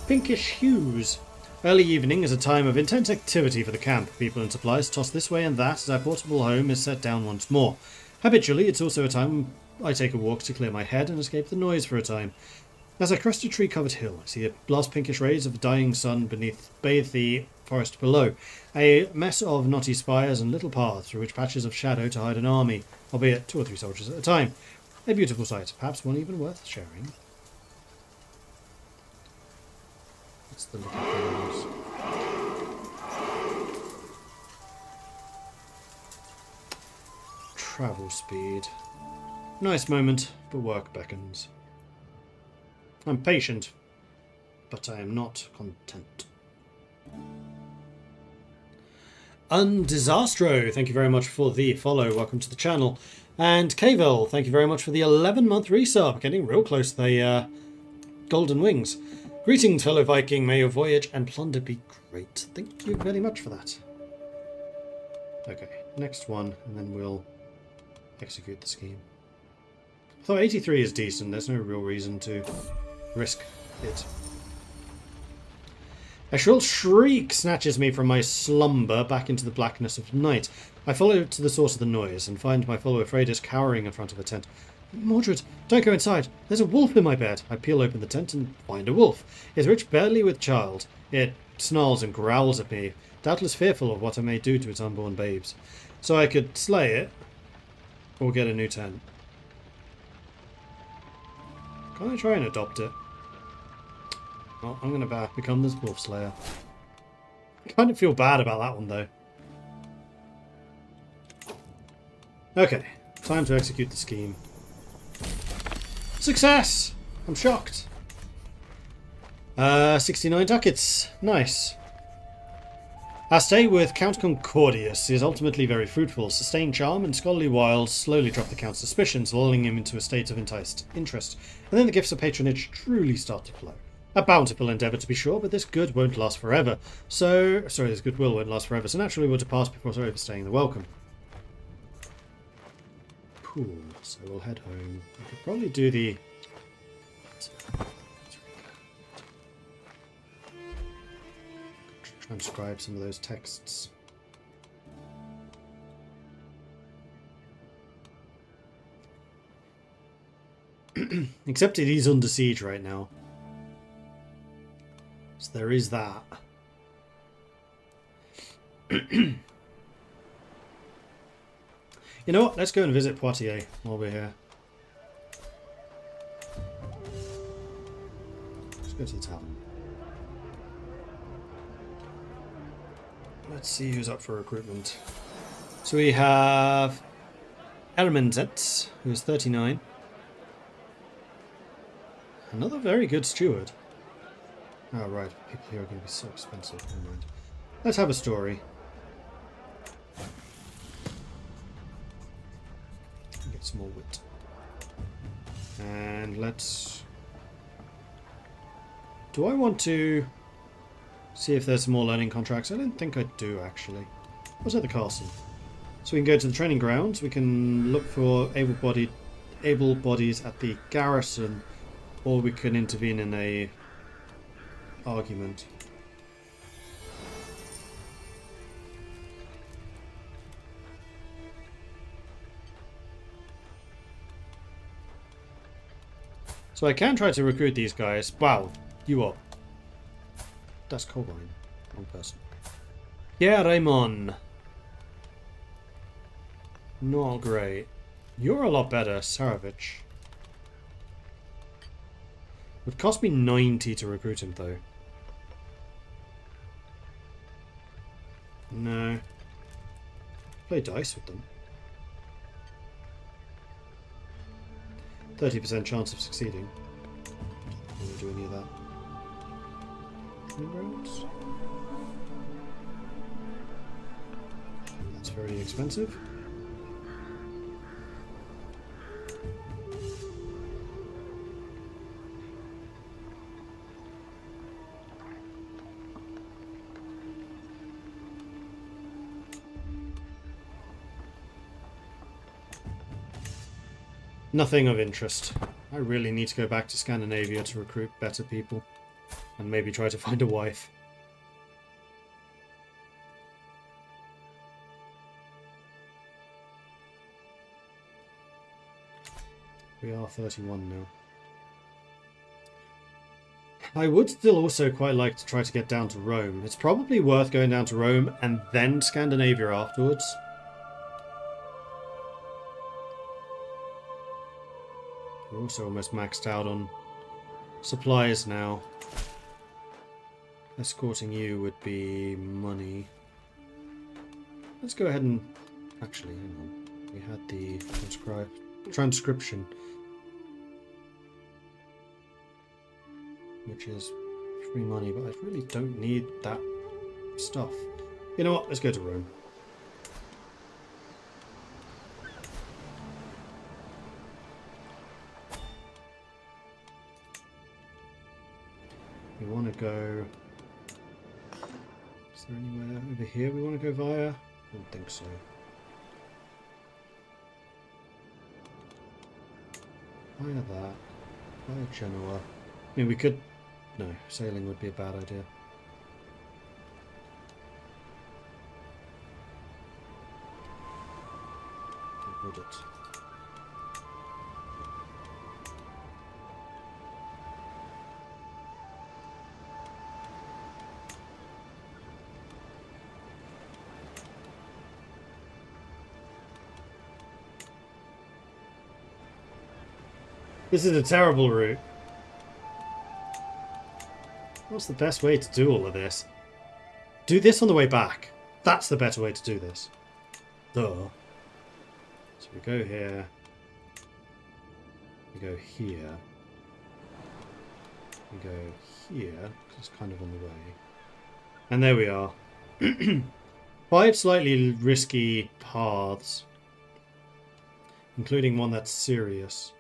Pinkish hues. Early evening is a time of intense activity for the camp. People and supplies toss this way and that as our portable home is set down once more. Habitually, it's also a time I take a walk to clear my head and escape the noise for a time. As I crest a tree-covered hill, I see the last pinkish rays of the dying sun bathe the forest below. A mess of knotty spires and little paths through which patches of shadow to hide an army, albeit 2 or 3 soldiers at a time. A beautiful sight, perhaps one even worth sharing. What's the little things? Travel speed. Nice moment, but work beckons. I'm patient, but I am not content. Undisastro, thank you very much for the follow. Welcome to the channel. And Kavel, thank you very much for the 11-month resub. Getting real close to the golden wings. Greetings, fellow Viking. May your voyage and plunder be great. Thank you very much for that. Okay, next one, and then we'll execute the scheme. Although 83 is decent, there's no real reason to risk it. A shrill shriek snatches me from my slumber back into the blackness of night. I follow to the source of the noise and find my follower Freydis cowering in front of a tent. Mordred, don't go inside. There's a wolf in my bed. I peel open the tent and find a wolf. It's rich barely with child. It snarls and growls at me, doubtless fearful of what I may do to its unborn babes. So I could slay it, or get a new tent. Can't I try and adopt it? Well, I'm going to become this wolf slayer. I kind of feel bad about that one, though. Okay, time to execute the scheme. Success! I'm shocked. 69 ducats. Nice. Our stay with Count Concordius is ultimately very fruitful. Sustained charm and scholarly wiles slowly drop the Count's suspicions, lulling him into a state of enticed interest. And then the gifts of patronage truly start to flow. A bountiful endeavour, to be sure, but this good won't last forever. This goodwill won't last forever, so naturally we'll depart before overstaying the welcome. Cool, so we'll head home. I could probably do the... transcribe some of those texts. Except it is under siege right now. So there is that. You know what? Let's go and visit Poitiers while we're here. Let's go to the tavern. Let's see who's up for recruitment. So we have Ermenzet, who's 39. Another very good steward. Oh, right. People here are going to be so expensive. Never mind. Let's have a story. Get some more wit. And let's... Do I want to see if there's some more learning contracts? I don't think I do, actually. What's at the castle? So we can go to the training grounds. We can look for able-bodied able bodies at the garrison, or we can intervene in a argument. So I can try to recruit these guys. Wow, you are. That's Colvine. Wrong person. Yeah, Raymond. Not great. You're a lot better, Saravich. Would cost me 90 to recruit him, though. No. Play dice with them. 30% chance of succeeding. Don't want to do any of that. Roads. That's very expensive. Nothing of interest. I really need to go back to Scandinavia to recruit better people. And maybe try to find a wife. We are 31 now. I would still also quite like to try to get down to Rome. It's probably worth going down to Rome and then Scandinavia afterwards. We're also almost maxed out on supplies now. Escorting you would be money. Let's go ahead and... Actually, hang on. We had the transcription. Which is free money, but I really don't need that stuff. You know what? Let's go to Rome. We want to go... Is there anywhere over here we want to go via? I don't think so. Via that. Via Genoa. I mean, we could... No, sailing would be a bad idea. Or would it? This is a terrible route. What's the best way to do all of this? Do this on the way back. That's the better way to do this. Duh. So we go here. We go here. We go here, because it's kind of on the way. And there we are. 5 slightly risky paths. Including one that's serious.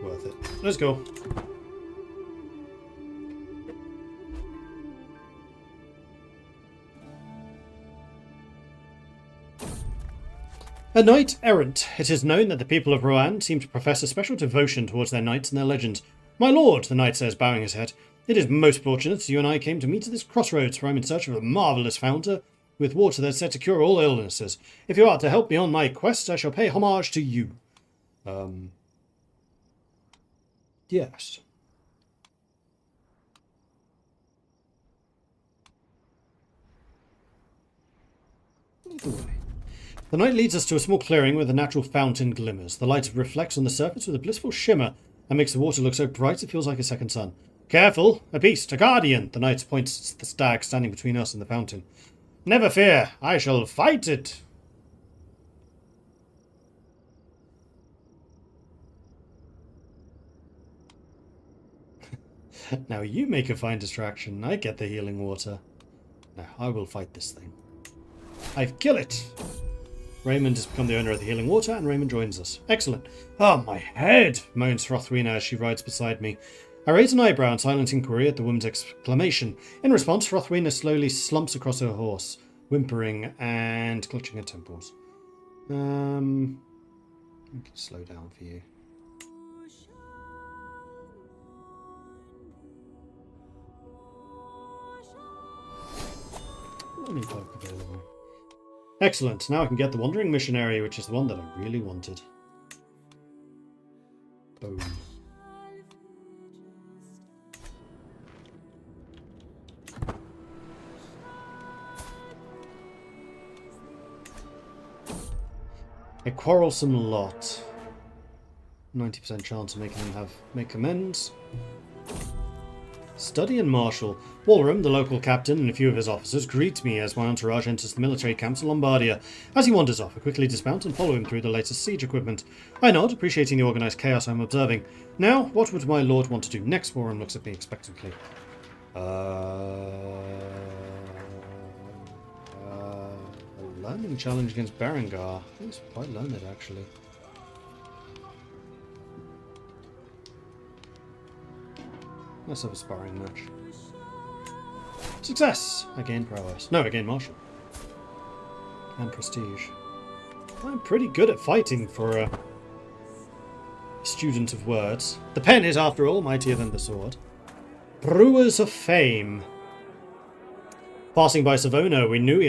Worth it. Let's go. A knight errant. It is known that the people of Rouen seem to profess a special devotion towards their knights and their legends. My lord, the knight says, bowing his head, it is most fortunate you and I came to meet at this crossroads, for I am in search of a marvellous fountain with water that is said to cure all illnesses. If you are to help me on my quest, I shall pay homage to you. Yes. Either way. The knight leads us to a small clearing where the natural fountain glimmers. The light reflects on the surface with a blissful shimmer and makes the water look so bright it feels like a second sun. Careful! A beast! A guardian! The knight points to the stag standing between us and the fountain. Never fear! I shall fight it! Now you make a fine distraction. I get the healing water. Now I will fight this thing. I kill it! Raymond has become the owner of the healing water, and Raymond joins us. Excellent. Ah, my head! Moans Frothwina as she rides beside me. I raise an eyebrow in silent inquiry at the woman's exclamation. In response, Rothwina slowly slumps across her horse, whimpering and clutching her temples. I can slow down for you. Learning cloak available. Excellent. Now I can get the Wandering Missionary, which is the one that I really wanted. Boom. A quarrelsome lot. 90% chance of making them make amends. Study and Marshal. Walram, the local captain, and a few of his officers greet me as my entourage enters the military camps of Lombardia. As he wanders off, I quickly dismount and follow him through the latest siege equipment. I nod, appreciating the organised chaos I'm observing. Now, what would my lord want to do next? Walram looks at me expectantly. A learning challenge against Berengar. He's quite learned, actually. Let's have a sparring match. Success! I gain prowess. No, I gain martial. And prestige. I'm pretty good at fighting for a student of words. The pen is, after all, mightier than the sword. Brewers of Fame. Passing by Savona, we knew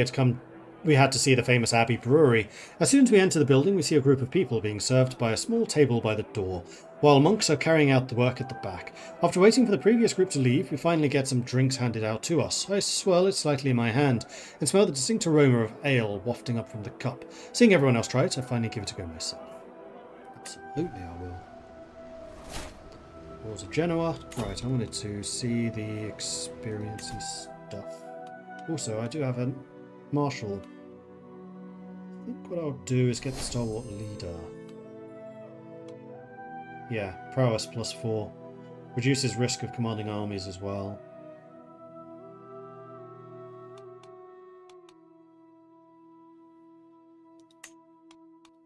we had to see the famous Abbey Brewery. As soon as we enter the building, we see a group of people being served by a small table by the door, while monks are carrying out the work at the back. After waiting for the previous group to leave, we finally get some drinks handed out to us. I swirl it slightly in my hand and smell the distinct aroma of ale wafting up from the cup. Seeing everyone else try it, I finally give it a go myself. Absolutely I will. Wars of Genoa. Right, I wanted to see the experiencey stuff. Also, I do have a marshal. I think what I'll do is get the stalwart leader. Yeah, prowess +4. Reduces risk of commanding armies as well.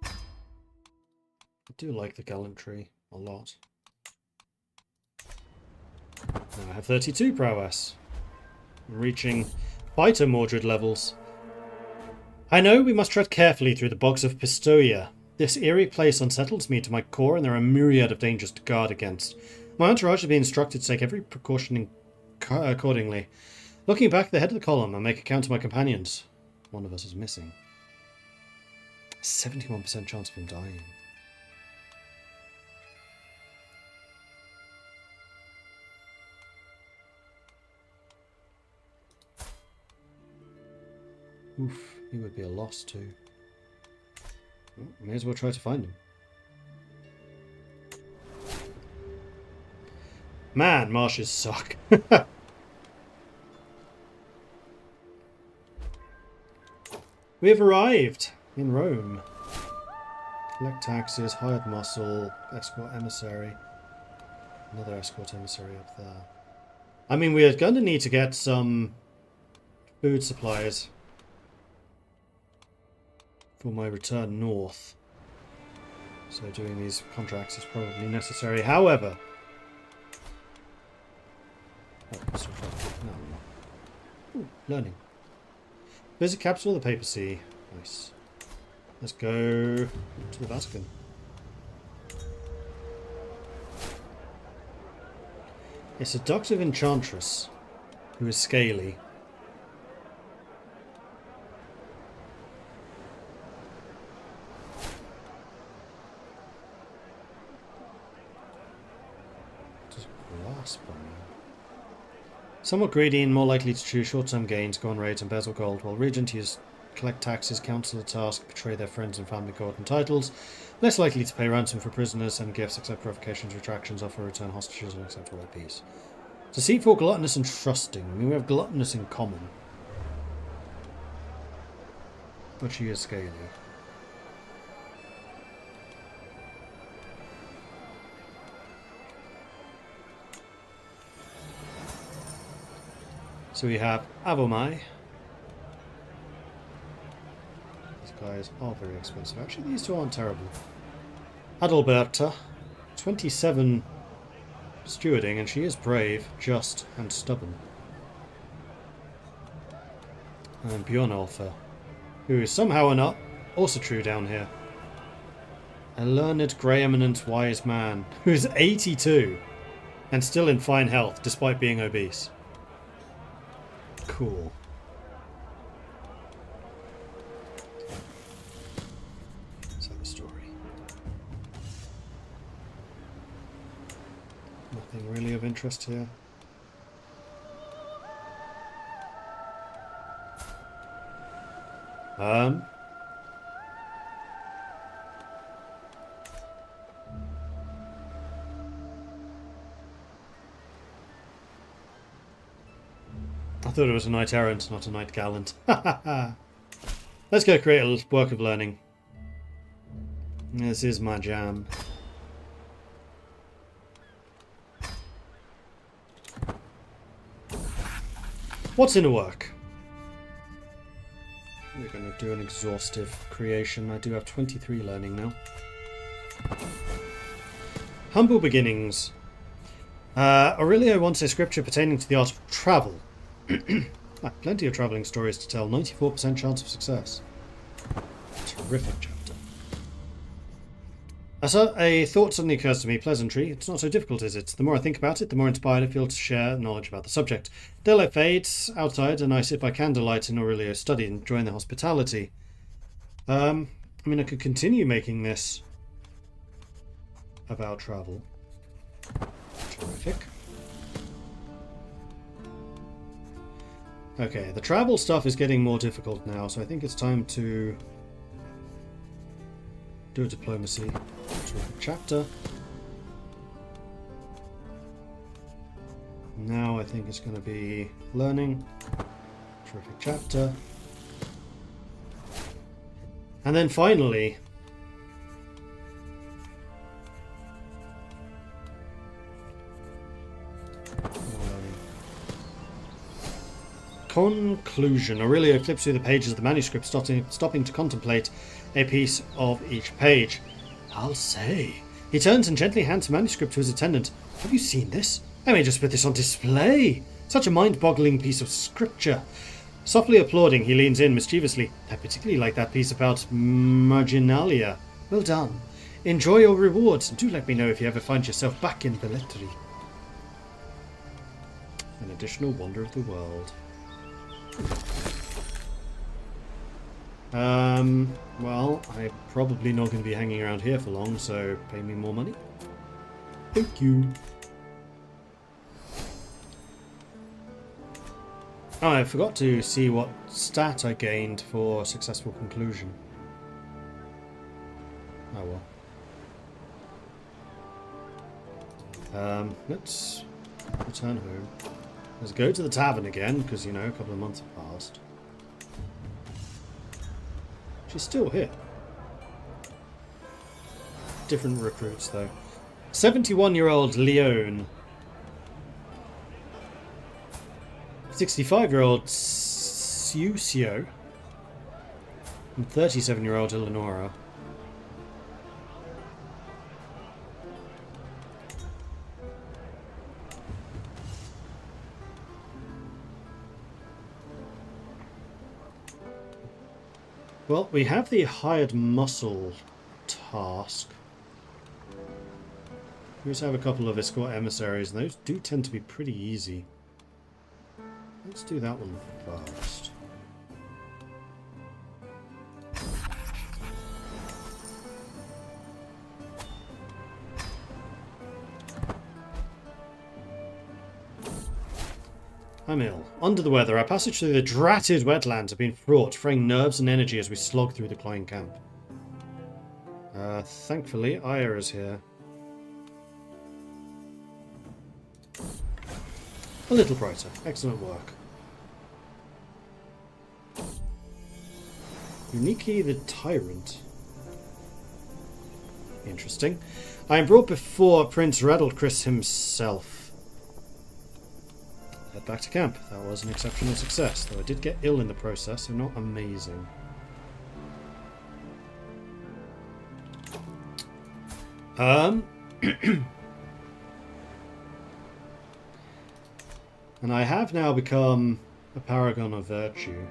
I do like the gallantry a lot. Now I have 32 prowess. I'm reaching fighter Mordred levels. I know we must tread carefully through the bogs of Pistoia. This eerie place unsettles me to my core, and there are a myriad of dangers to guard against. My entourage has been instructed to take every precaution accordingly. Looking back at the head of the column, I make a count of my companions. One of us is missing. 71% chance of him dying. Oof, he would be a loss too. Well, may as well try to find him. Man, marshes suck. We have arrived in Rome. Collect taxes, hired muscle, escort emissary. Another escort emissary up there. I mean, we are going to need to get some food supplies for my return north. So doing these contracts is probably necessary. However... Ooh, learning. Visit capital of the papacy. Nice. Let's go to the Vatican. A seductive enchantress who is scaly. Somewhat greedy and more likely to choose short-term gains, go on raids, embezzle gold, while regent use collect taxes, counsel a task, betray their friends and family gold and titles, less likely to pay ransom for prisoners, send gifts, accept provocations, retractions, offer return hostages, and accept world peace. Deceitful, gluttonous, and trusting. I mean, we have gluttonous in common. But she is scaly. So we have Avomai. These guys are very expensive. Actually, these two aren't terrible. Adalberta, 27 stewarding, and she is brave, just, and stubborn. And Bjornolfer, who is somehow or not also true down here. A learned, grey eminent, wise man who's 82 and still in fine health despite being obese. Cool. Let's have a story. Nothing really of interest here. I thought it was a knight errant, not a knight gallant. Let's go create a work of learning. This is my jam. What's in a work? We're going to do an exhaustive creation. I do have 23 learning now. Humble beginnings. Aurelio wants a scripture pertaining to the art of travel. Plenty of travelling stories to tell. 94% chance of success. Terrific chapter. A thought suddenly occurs to me. Pleasantry. It's not so difficult, is it? The more I think about it, the more inspired I feel to share knowledge about the subject. Daylight fades outside, and I sit by candlelight in Aurelio's study, enjoying the hospitality. I mean, I could continue making this about travel. Terrific. Okay, the travel stuff is getting more difficult now, so I think it's time to do a diplomacy. Terrific chapter. Now I think it's going to be learning. Terrific chapter. And then finally, conclusion. Aurelio flips through the pages of the manuscript, stopping to contemplate a piece of each page. I'll say. He turns and gently hands the manuscript to his attendant. Have you seen this? I may just put this on display. Such a mind-boggling piece of scripture. Softly applauding, he leans in mischievously. I particularly like that piece about marginalia. Well done. Enjoy your rewards, and do let me know if you ever find yourself back in Belletri. An additional wonder of the world. Well, I'm probably not going to be hanging around here for long, so pay me more money. Thank you. Oh, I forgot to see what stat I gained for successful conclusion. Oh well. Let's return home. Let's go to the tavern again, because, you know, a couple of months have passed. She's still here. Different recruits, though. 71-year-old Leone. 65-year-old Susio. And 37-year-old Eleonora. Well, we have the hired muscle task. We also have a couple of escort emissaries, and those do tend to be pretty easy. Let's do that one first. I'm ill. Under the weather, our passage through the dratted wetlands have been fraught, fraying nerves and energy as we slog through the cloying camp. Thankfully, Aya is here. A little brighter. Excellent work. Uniquely the Tyrant. Interesting. I am brought before Prince Raddlecris himself. Head back to camp. That was an exceptional success, though I did get ill in the process, so not amazing. And I have now become a paragon of virtue.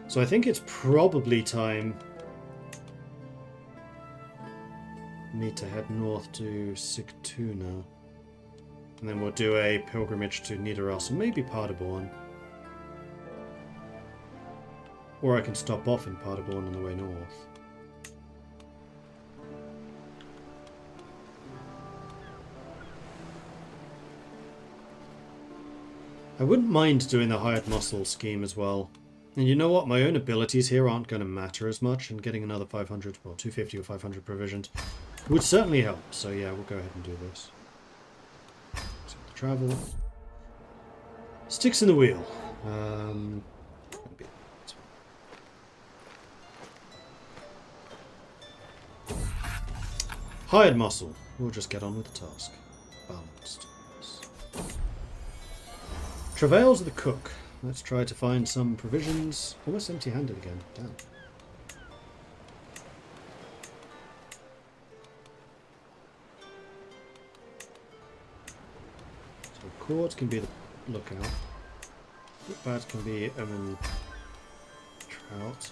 So I think it's probably time for me to head north to Sigtuna. And then we'll do a pilgrimage to Nidaros and maybe Paderborn. Or I can stop off in Paderborn on the way north. I wouldn't mind doing the hired muscle scheme as well. And you know what? My own abilities here aren't going to matter as much, and getting another 500, well, 250 or 500 provisions would certainly help. So yeah, we'll go ahead and do this. Travel. Sticks in the wheel. Hired muscle. We'll just get on with the task. Balanced. Travails of the cook. Let's try to find some provisions. Almost empty-handed again. Damn. So cords can be the lookout. Footpads can be trout.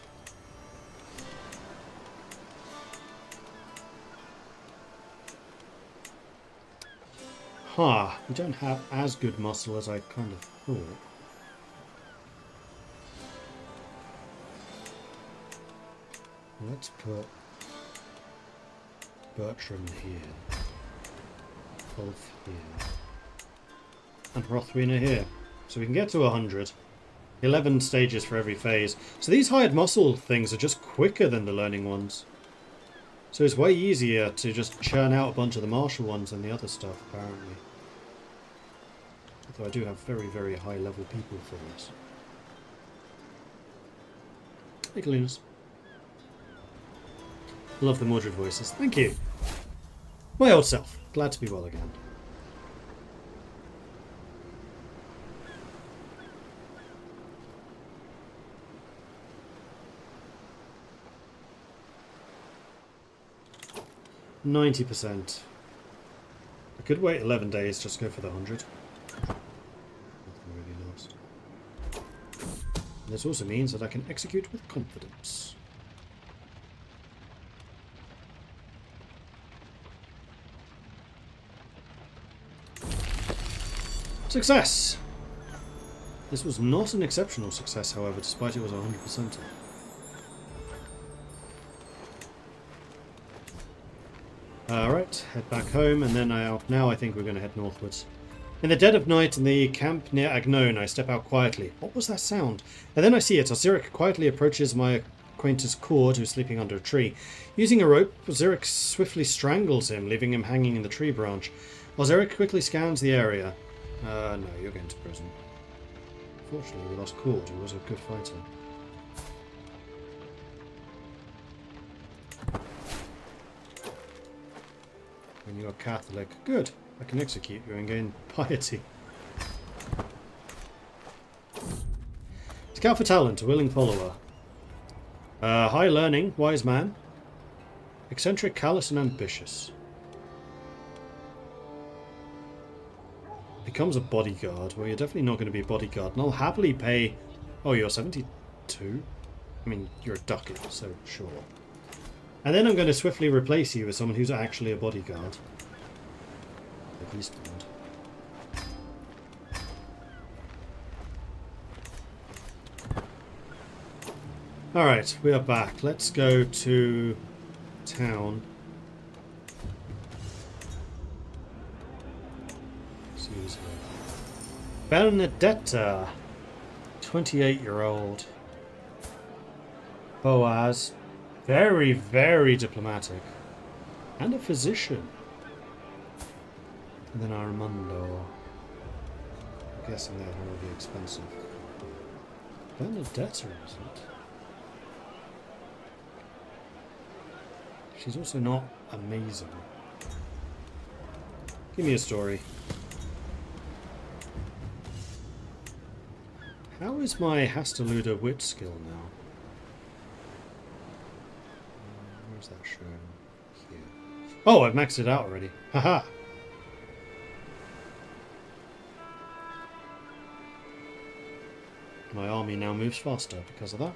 Ha! We don't have as good muscle as I kind of thought. Let's put Bertram here, Wolf here, and Rothwiener here. So we can get to 100. 11 stages for every phase. So these hired muscle things are just quicker than the learning ones. So it's way easier to just churn out a bunch of the martial ones than the other stuff, apparently. Although I do have very, very high level people for this. Hey, Galenas. Love the Mordred voices. Thank you. My old self. Glad to be well again. %. I could wait 11 days, just go for the 100. Nothing really lost. And this also means that I can execute with confidence. Success! This was not an exceptional success, however, despite it was 100%. Alright, head back home, and then now I think we're going to head northwards. In the dead of night in the camp near Agnone, I step out quietly. What was that sound? And then I see it. Osiric quietly approaches my acquaintance Cord, who's sleeping under a tree. Using a rope, Osiric swiftly strangles him, leaving him hanging in the tree branch. Osiric quickly scans the area. No, you're going to prison. Fortunately, we lost Cord, who was a good fighter. When you're Catholic, good. I can execute you and gain piety. Scout for talent, a willing follower. High learning, wise man. Eccentric, callous, and ambitious. Becomes a bodyguard. Well, you're definitely not going to be a bodyguard. And I'll happily pay... Oh, you're 72? I mean, you're a ducat, so sure. And then I'm going to swiftly replace you with someone who's actually a bodyguard. At least one. Alright, we are back. Let's go to town. Bernadetta, 28-year-old. Boaz, very, very diplomatic. And a physician. And then Armando. I'm guessing they're horribly expensive. Bernadetta, is it? She's also not amazing. Give me a story. How is my Hastaluda wit skill now? Where's that shown? Here. Oh, I've maxed it out already. Haha! My army now moves faster because of that.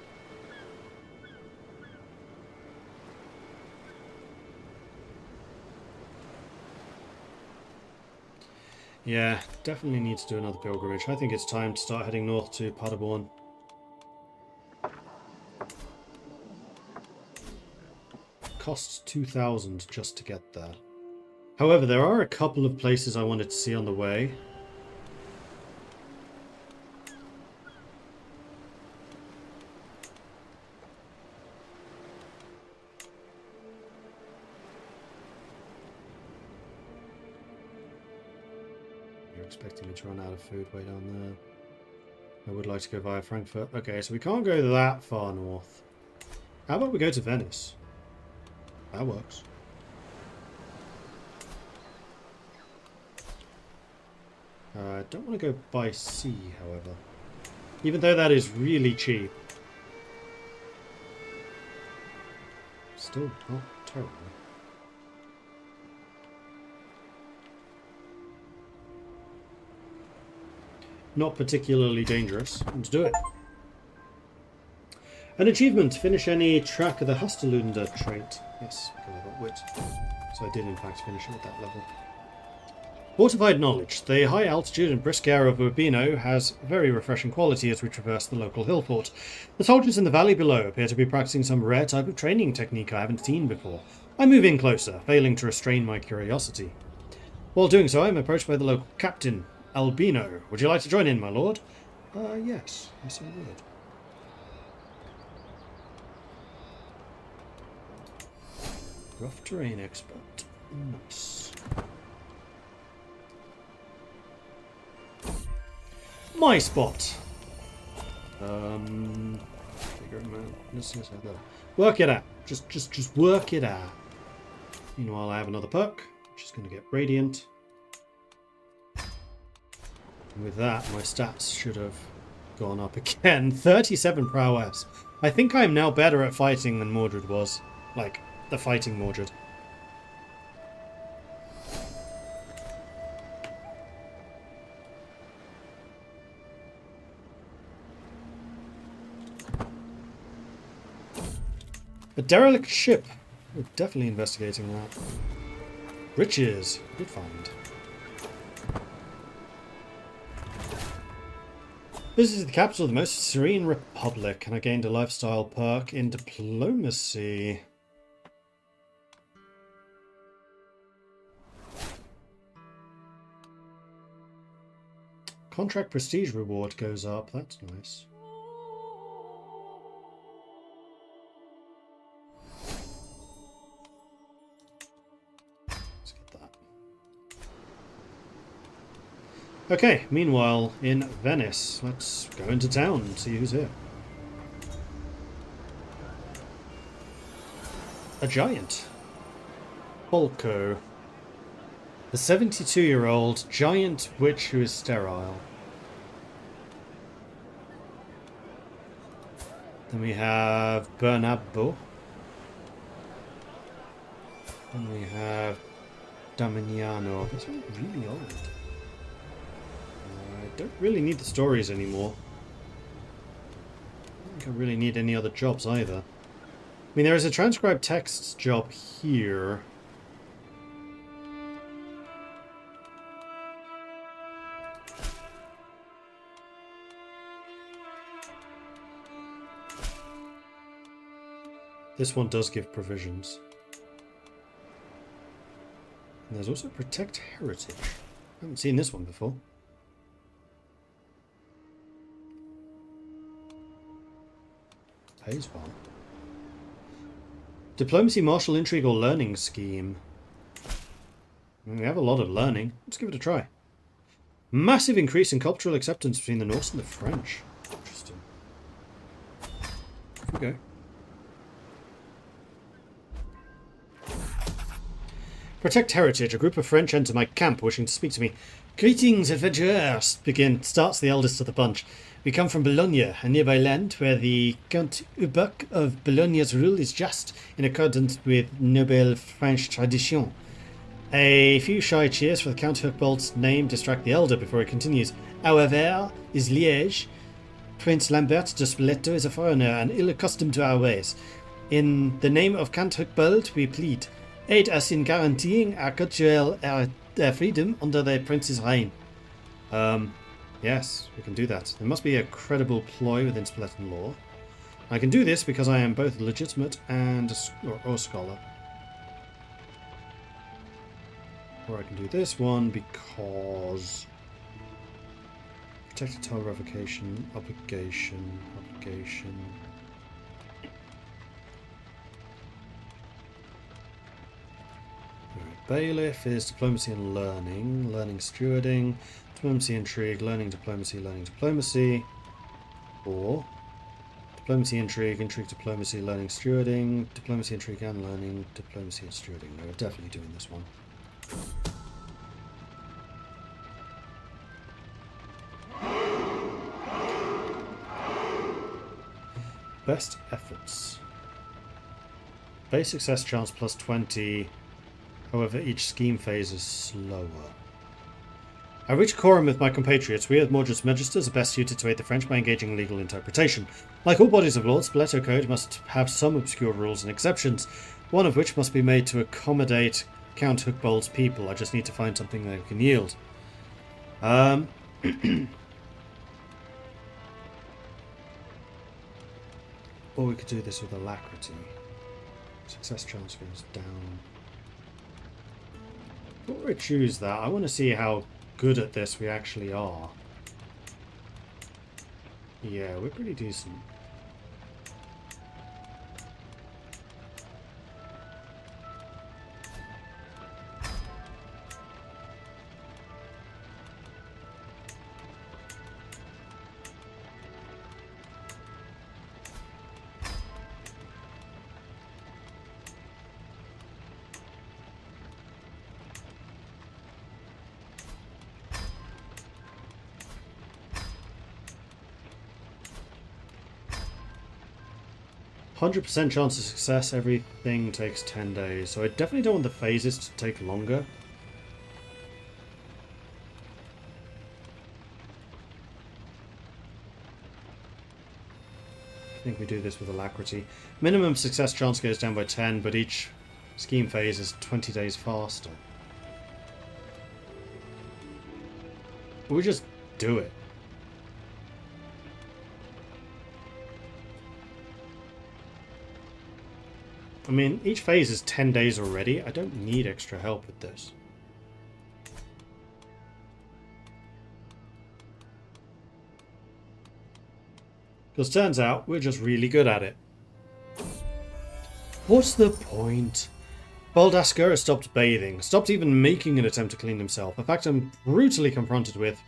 Yeah, definitely need to do another pilgrimage. I think it's time to start heading north to Paderborn. Costs 2,000 just to get there. However, there are a couple of places I wanted to see on the way. You're expecting me to run out of food way down there. I would like to go via Frankfurt. Okay, so we can't go that far north. How about we go to Venice? That works. I don't want to go by sea, however. Even though that is really cheap. Still not terrible. Not particularly dangerous. Let's do it. An achievement. Finish any track of the Hustelunda trait. Yes, because I got wit. So I did in fact finish it at that level. Fortified knowledge. The high altitude and brisk air of Urbino has very refreshing quality as we traverse the local hill fort. The soldiers in the valley below appear to be practicing some rare type of training technique I haven't seen before. I move in closer, failing to restrain my curiosity. While doing so, I am approached by the local captain, Albino. Would you like to join in, my lord? Yes. Yes, I would. Rough terrain expert. Nice. My spot. Figure it out. Work it out. Just work it out. Meanwhile, I have another perk, which is going to get radiant. And with that, my stats should have gone up again. 37 prowess. I think I'm now better at fighting than Mordred was. Like, the fighting Mordred. A derelict ship. We're definitely investigating that. Riches. Good find. This is the capital of the most serene republic, and I gained a lifestyle perk in diplomacy. Contract prestige reward goes up. That's nice. Let's get that. Okay, meanwhile, in Venice, let's go into town and see who's here. A giant. Polko. The 72-year-old giant witch who is sterile. Then we have Bernabbo. And we have Damiano. These are really old. I don't really need the stories anymore. I don't think I really need any other jobs either. I mean, there is a transcribed text job here. This one does give provisions. And there's also Protect Heritage. I haven't seen this one before. Pays well. Diplomacy, martial intrigue, or learning scheme. I mean, we have a lot of learning. Let's give it a try. Massive increase in cultural acceptance between the Norse and the French. Interesting. Here we go. Protect Heritage. A group of French enter my camp wishing to speak to me. Greetings, adventurers! Starts the eldest of the bunch. We come from Bologna, a nearby land where the Count Ubuck of Bologna's rule is just, in accordance with noble French tradition. A few shy cheers for the Count Huckbolt's name distract the elder before he continues. However, is Liège Prince Lambert de Spoleto is a foreigner and ill-accustomed to our ways. In the name of Count Hucbald, we plead. Aid us in guaranteeing our cultural freedom under the prince's reign. Yes, we can do that. There must be a credible ploy within Spoletan law. I can do this because I am both legitimate and a scholar. Or I can do this one because... Protected tile revocation, obligation. Right, bailiff is diplomacy and learning. Learning stewarding. Diplomacy, intrigue, learning, diplomacy. Or diplomacy, intrigue, diplomacy, learning, stewarding. Diplomacy, intrigue, and learning, diplomacy, and stewarding. No, we're definitely doing this one. Best efforts. Base success chance plus 20. However, each scheme phase is slower. I reach quorum with my compatriots. We as Mordred's Magisters are best suited to aid the French by engaging legal interpretation. Like all bodies of law, Spoleto Code must have some obscure rules and exceptions, one of which must be made to accommodate Count Hucbald's people. I just need to find something that can yield. Or we could do this with alacrity. Success chance goes down. Before we choose that, I want to see how good at this we actually are. Yeah, we're pretty decent. 100% chance of success, everything takes 10 days. So I definitely don't want the phases to take longer. I think we do this with alacrity. Minimum success chance goes down by 10, but each scheme phase is 20 days faster. We just do it. I mean, each phase is 10 days already. I don't need extra help with this. Because turns out, we're just really good at it. What's the point? Baldasker has stopped bathing, stopped even making an attempt to clean himself. A fact I'm brutally confronted with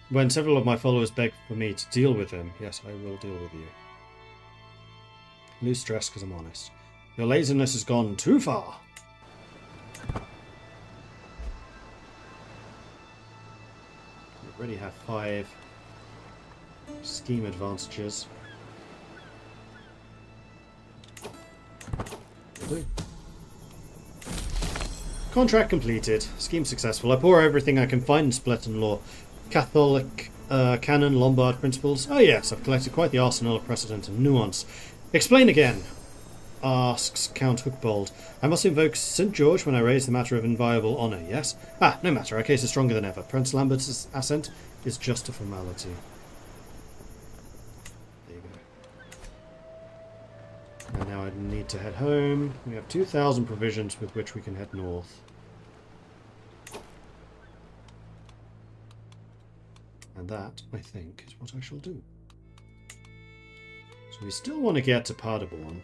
when several of my followers beg for me to deal with him. Yes, I will deal with you. Lose stress because I'm honest. Your laziness has gone too far. We already have 5 scheme advantages. Contract completed. Scheme successful. I pour everything I can find in Spoletan law. Catholic canon, Lombard principles. Oh yes, I've collected quite the arsenal of precedent and nuance. Explain again, asks Count Hucbald. I must invoke St. George when I raise the matter of inviolable honour, yes? Ah, no matter, our case is stronger than ever. Prince Lambert's assent is just a formality. There you go. And now I need to head home. We have 2,000 provisions with which we can head north. And that, I think, is what I shall do. So we still want to get to Paderborn.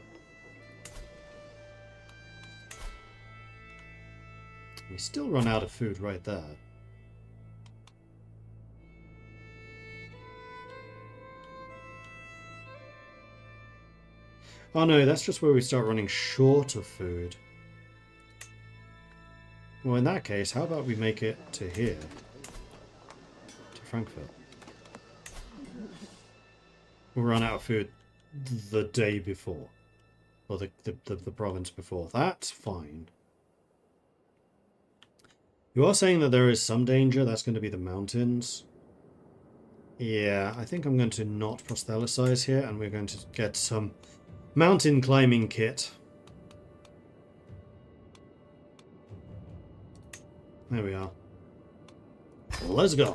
We still run out of food right there. Oh no, that's just where we start running short of food. Well, in that case, how about we make it to here? To Frankfurt. We'll run out of food the day before. Or the province before. That's fine. You are saying that there is some danger. That's going to be the mountains. Yeah, I think I'm going to not proselytize here, and we're going to get some mountain climbing kit. There we are. Let's go.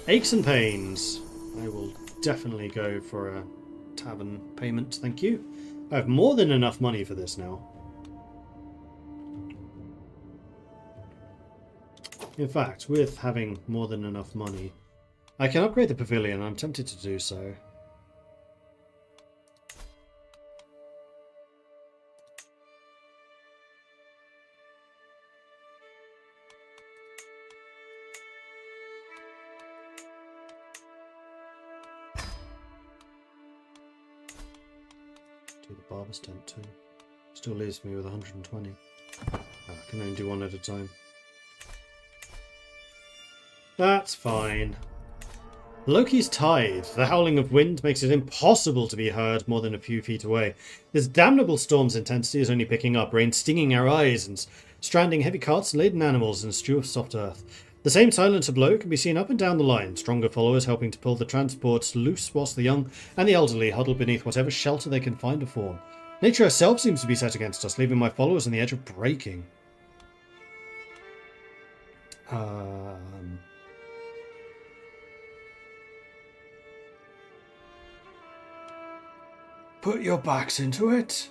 Aches and pains. I will definitely go for a tavern payment, thank you. I have more than enough money for this now. In fact, with having more than enough money, I can upgrade the pavilion. I'm tempted to do so. Do the barber's tent too. Still leaves me with 120. I can only do one at a time. That's fine. Loki's Tithe. The howling of wind makes it impossible to be heard more than a few feet away. This damnable storm's intensity is only picking up, rain stinging our eyes and stranding heavy carts and laden animals in a stew of soft earth. The same silence of blow can be seen up and down the line, stronger followers helping to pull the transports loose whilst the young and the elderly huddle beneath whatever shelter they can find or form. Nature herself seems to be set against us, leaving my followers on the edge of breaking. Put your backs into it.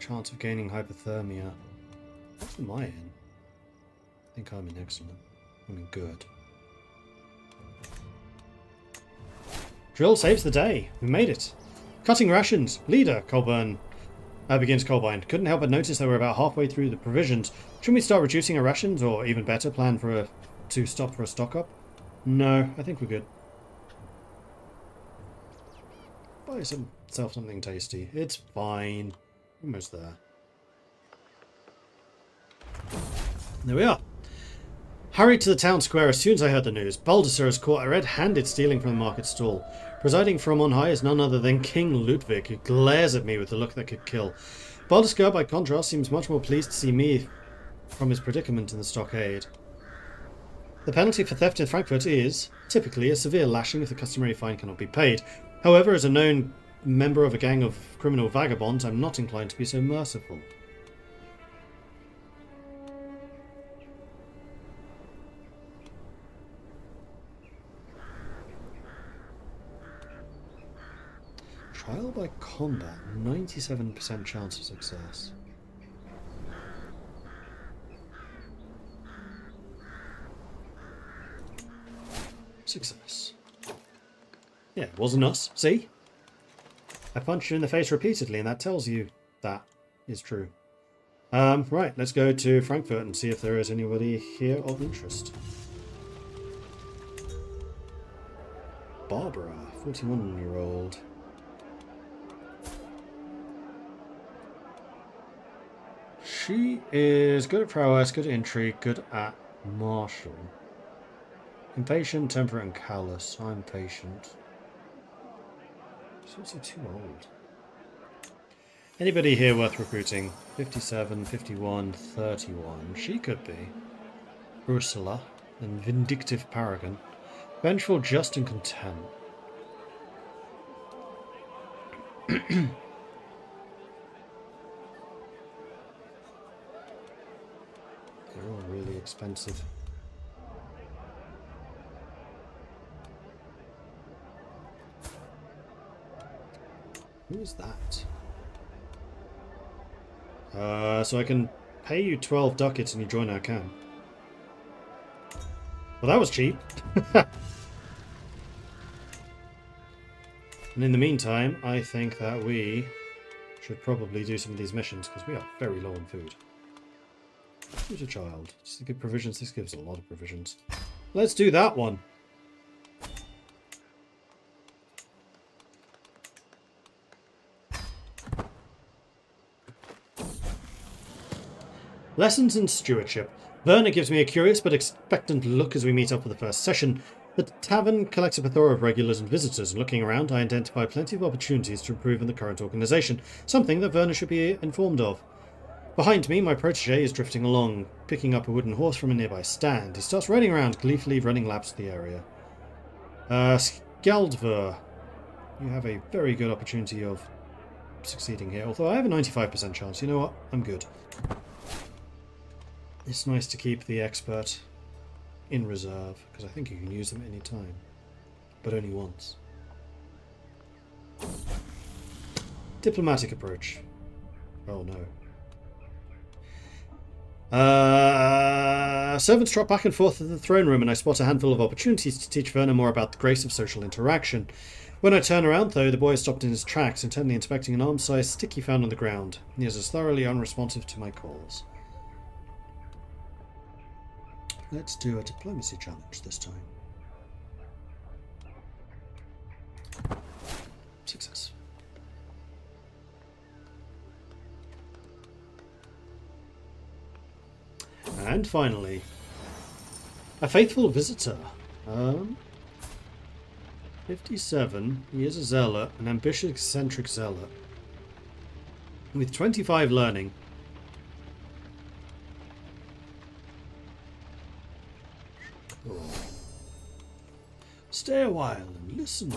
Chance of gaining hypothermia. What am I in? I think I'm in excellent. I'm in good. Drill saves the day. We made it. Cutting rations. Leader, Colburn. Begins Colbine. Couldn't help but notice that we're about halfway through the provisions. Shouldn't we start reducing our rations, or even better, plan to stop for a stock up? No, I think we're good. Buy myself something tasty. It's fine. Almost there. There we are. Hurried to the town square as soon as I heard the news. Baldassar is caught red-handed stealing from the market stall. Presiding from on high is none other than King Ludwig, who glares at me with a look that could kill. Baldassar, by contrast, seems much more pleased to see me from his predicament in the stockade. The penalty for theft in Frankfurt is, typically, a severe lashing if the customary fine cannot be paid. However, as a known member of a gang of criminal vagabonds, I'm not inclined to be so merciful. Trial by combat, 97% chance of success. Success. Yeah, it wasn't us. See? I punched you in the face repeatedly, and that tells you that is true. Right, let's go to Frankfurt and see if there is anybody here of interest. Barbara, 41-year-old. She is good at prowess, good at intrigue, good at martial. Impatient, temperate, and callous. I'm patient. She's also too old. Anybody here worth recruiting? 57, 51, 31. She could be. Ursula, and vindictive paragon. Vengeful, just, and content. They're all really expensive. Who is that? So I can pay you 12 ducats and you join our camp. Well, that was cheap. And in the meantime, I think that we should probably do some of these missions because we are very low on food. Who's a child? Does it give provisions? This gives a lot of provisions. Let's do that one. Lessons in Stewardship. Werner gives me a curious but expectant look as we meet up for the first session. The tavern collects a plethora of regulars and visitors, and looking around, I identify plenty of opportunities to improve in the current organisation, something that Werner should be informed of. Behind me, my protege is drifting along, picking up a wooden horse from a nearby stand. He starts riding around, gleefully running laps of the area. Skjaldvur, you have a very good opportunity of succeeding here, although I have a 95% chance. You know what? I'm good. It's nice to keep the expert in reserve, because I think you can use them any time, but only once. Diplomatic approach. Oh no. Servants trot back and forth to the throne room, and I spot a handful of opportunities to teach Werner more about the grace of social interaction. When I turn around, though, the boy has stopped in his tracks, intently inspecting an arm-sized stick he found on the ground. He is as thoroughly unresponsive to my calls. Let's do a diplomacy challenge this time. Success. And finally, a faithful visitor. 57. He is a zealot, an ambitious, eccentric zealot. With 25 learning. Oh. Stay a while and listen.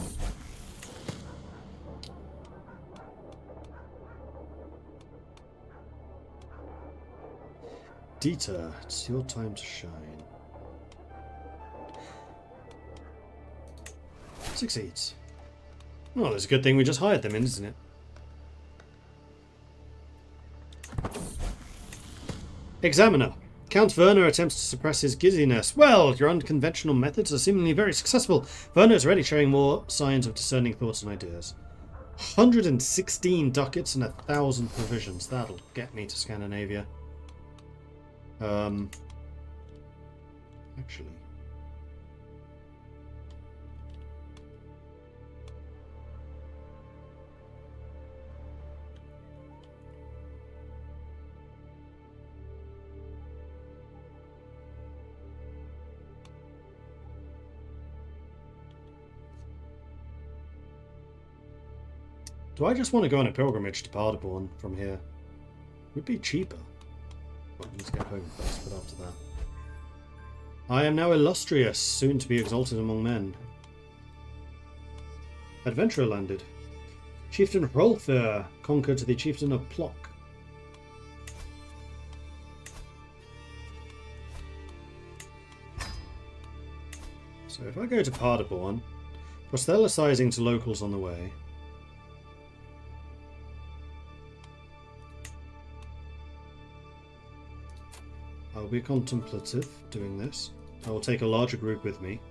Dieter, it's your time to shine. Succeeds. Well, it's a good thing we just hired them in, isn't it? Examiner. Count Werner attempts to suppress his giddiness. Well, your unconventional methods are seemingly very successful. Werner is already showing more signs of discerning thoughts and ideas. 116 ducats and 1,000 provisions. That'll get me to Scandinavia. Actually. Do I just want to go on a pilgrimage to Paderborn from here? Would be cheaper. Well, let's get home first, but after that. I am now illustrious, soon to be exalted among men. Adventurer landed. Chieftain Hrolfr conquered the chieftain of Plock. So if I go to Paderborn, proselytizing to locals on the way. I'll be contemplative doing this. I will take a larger group with me.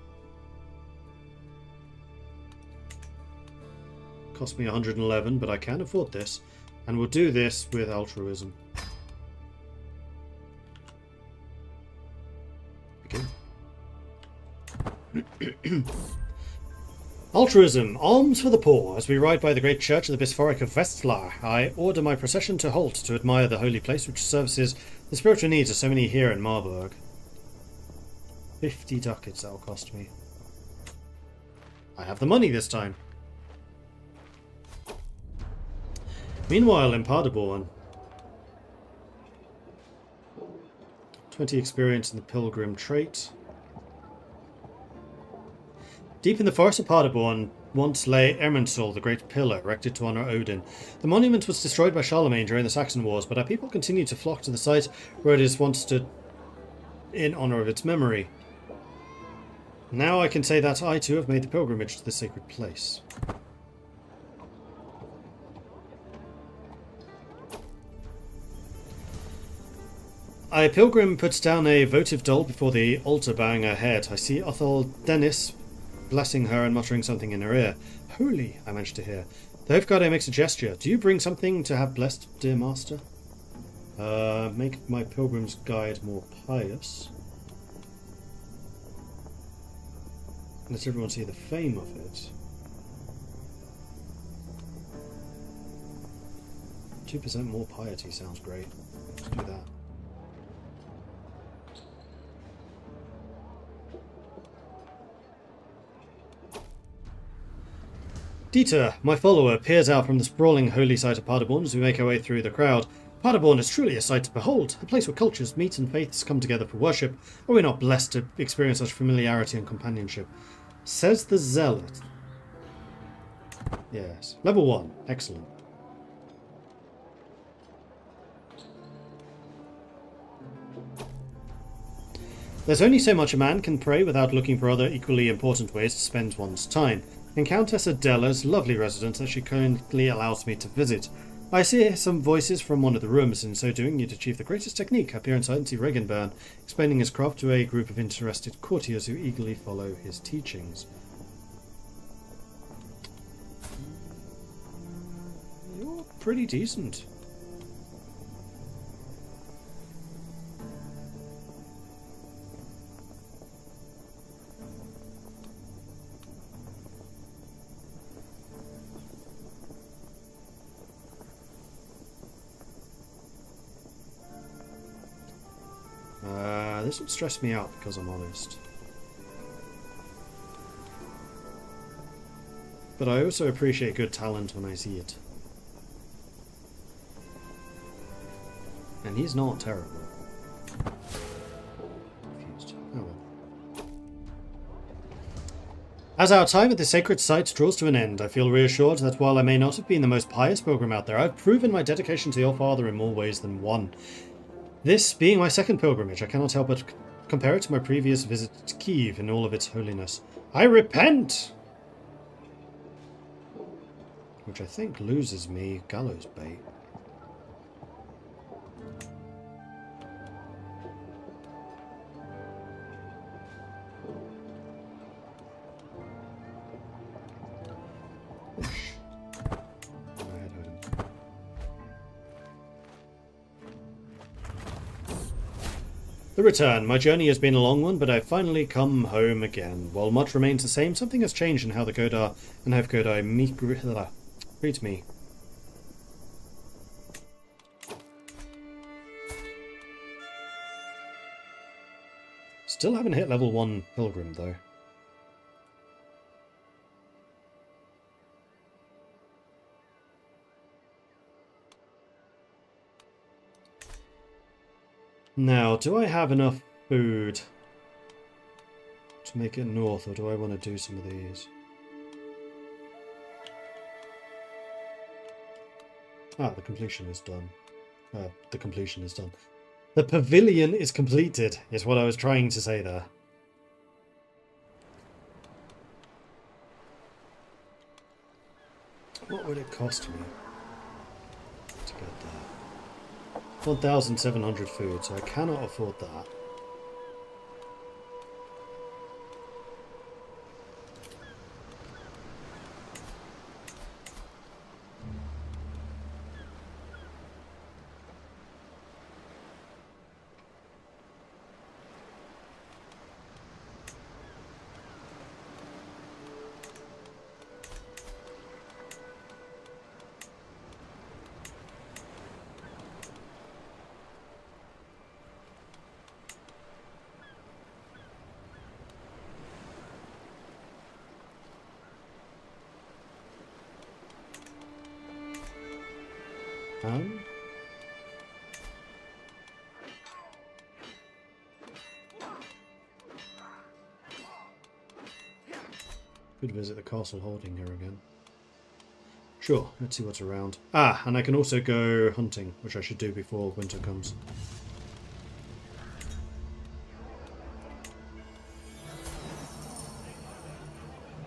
Cost me 111, but I can afford this. And we'll do this with altruism. Begin. Altruism. Alms for the poor. As we ride by the great church of the Bishopric of Vestlar, I order my procession to halt to admire the holy place which services the spiritual needs of so many here in Marburg. 50 ducats that'll cost me. I have the money this time. Meanwhile, in Paderborn, 20 experience in the pilgrim trait. Deep in the forest of Paderborn once lay Ermensul, the great pillar, erected to honour Odin. The monument was destroyed by Charlemagne during the Saxon Wars, but our people continue to flock to the site where it is once stood in honour of its memory. Now I can say that I too have made the pilgrimage to the sacred place. A pilgrim puts down a votive doll before the altar, bowing her head. I see Othel Dennis blessing her and muttering something in her ear. Holy, I managed to hear. The Hofgarde makes a gesture. Do you bring something to have blessed, dear master? Make my pilgrim's guide more pious. Let everyone see the fame of it. 2% more piety sounds great. Let's do that. Dieter, my follower, peers out from the sprawling holy site of Paderborn as we make our way through the crowd. Paderborn is truly a sight to behold, a place where cultures meet and faiths come together for worship. Are we not blessed to experience such familiarity and companionship? Says the Zealot. Yes. Level 1. Excellent. There's only so much a man can pray without looking for other equally important ways to spend one's time. And Countess Adela's lovely residence that she kindly allows me to visit. I see some voices from one of the rooms. In so doing, you'd achieve the greatest technique. Appear inside and see Regenburn, explaining his craft to a group of interested courtiers who eagerly follow his teachings. You're pretty decent. This would stress me out because I'm honest. But I also appreciate good talent when I see it. And he's not terrible. Confused. Oh well. As our time at the sacred site draws to an end, I feel reassured that while I may not have been the most pious pilgrim out there, I've proven my dedication to your father in more ways than one. This being my second pilgrimage, I cannot help but compare it to my previous visit to Kiev in all of its holiness. I repent! Which I think loses me gallows bait. The return. My journey has been a long one, but I've finally come home again. While much remains the same, something has changed in how the Godar and Havgodai greet me. Still haven't hit level 1 Pilgrim, though. Now, do I have enough food to make it north, or do I want to do some of these? Ah, the completion is done. The completion is done. The pavilion is completed, is what I was trying to say there. What would it cost me to get that? 1,700 food, so I cannot afford that. Could visit the castle holding here again. Sure, let's see what's around. Ah, and I can also go hunting, which I should do before winter comes.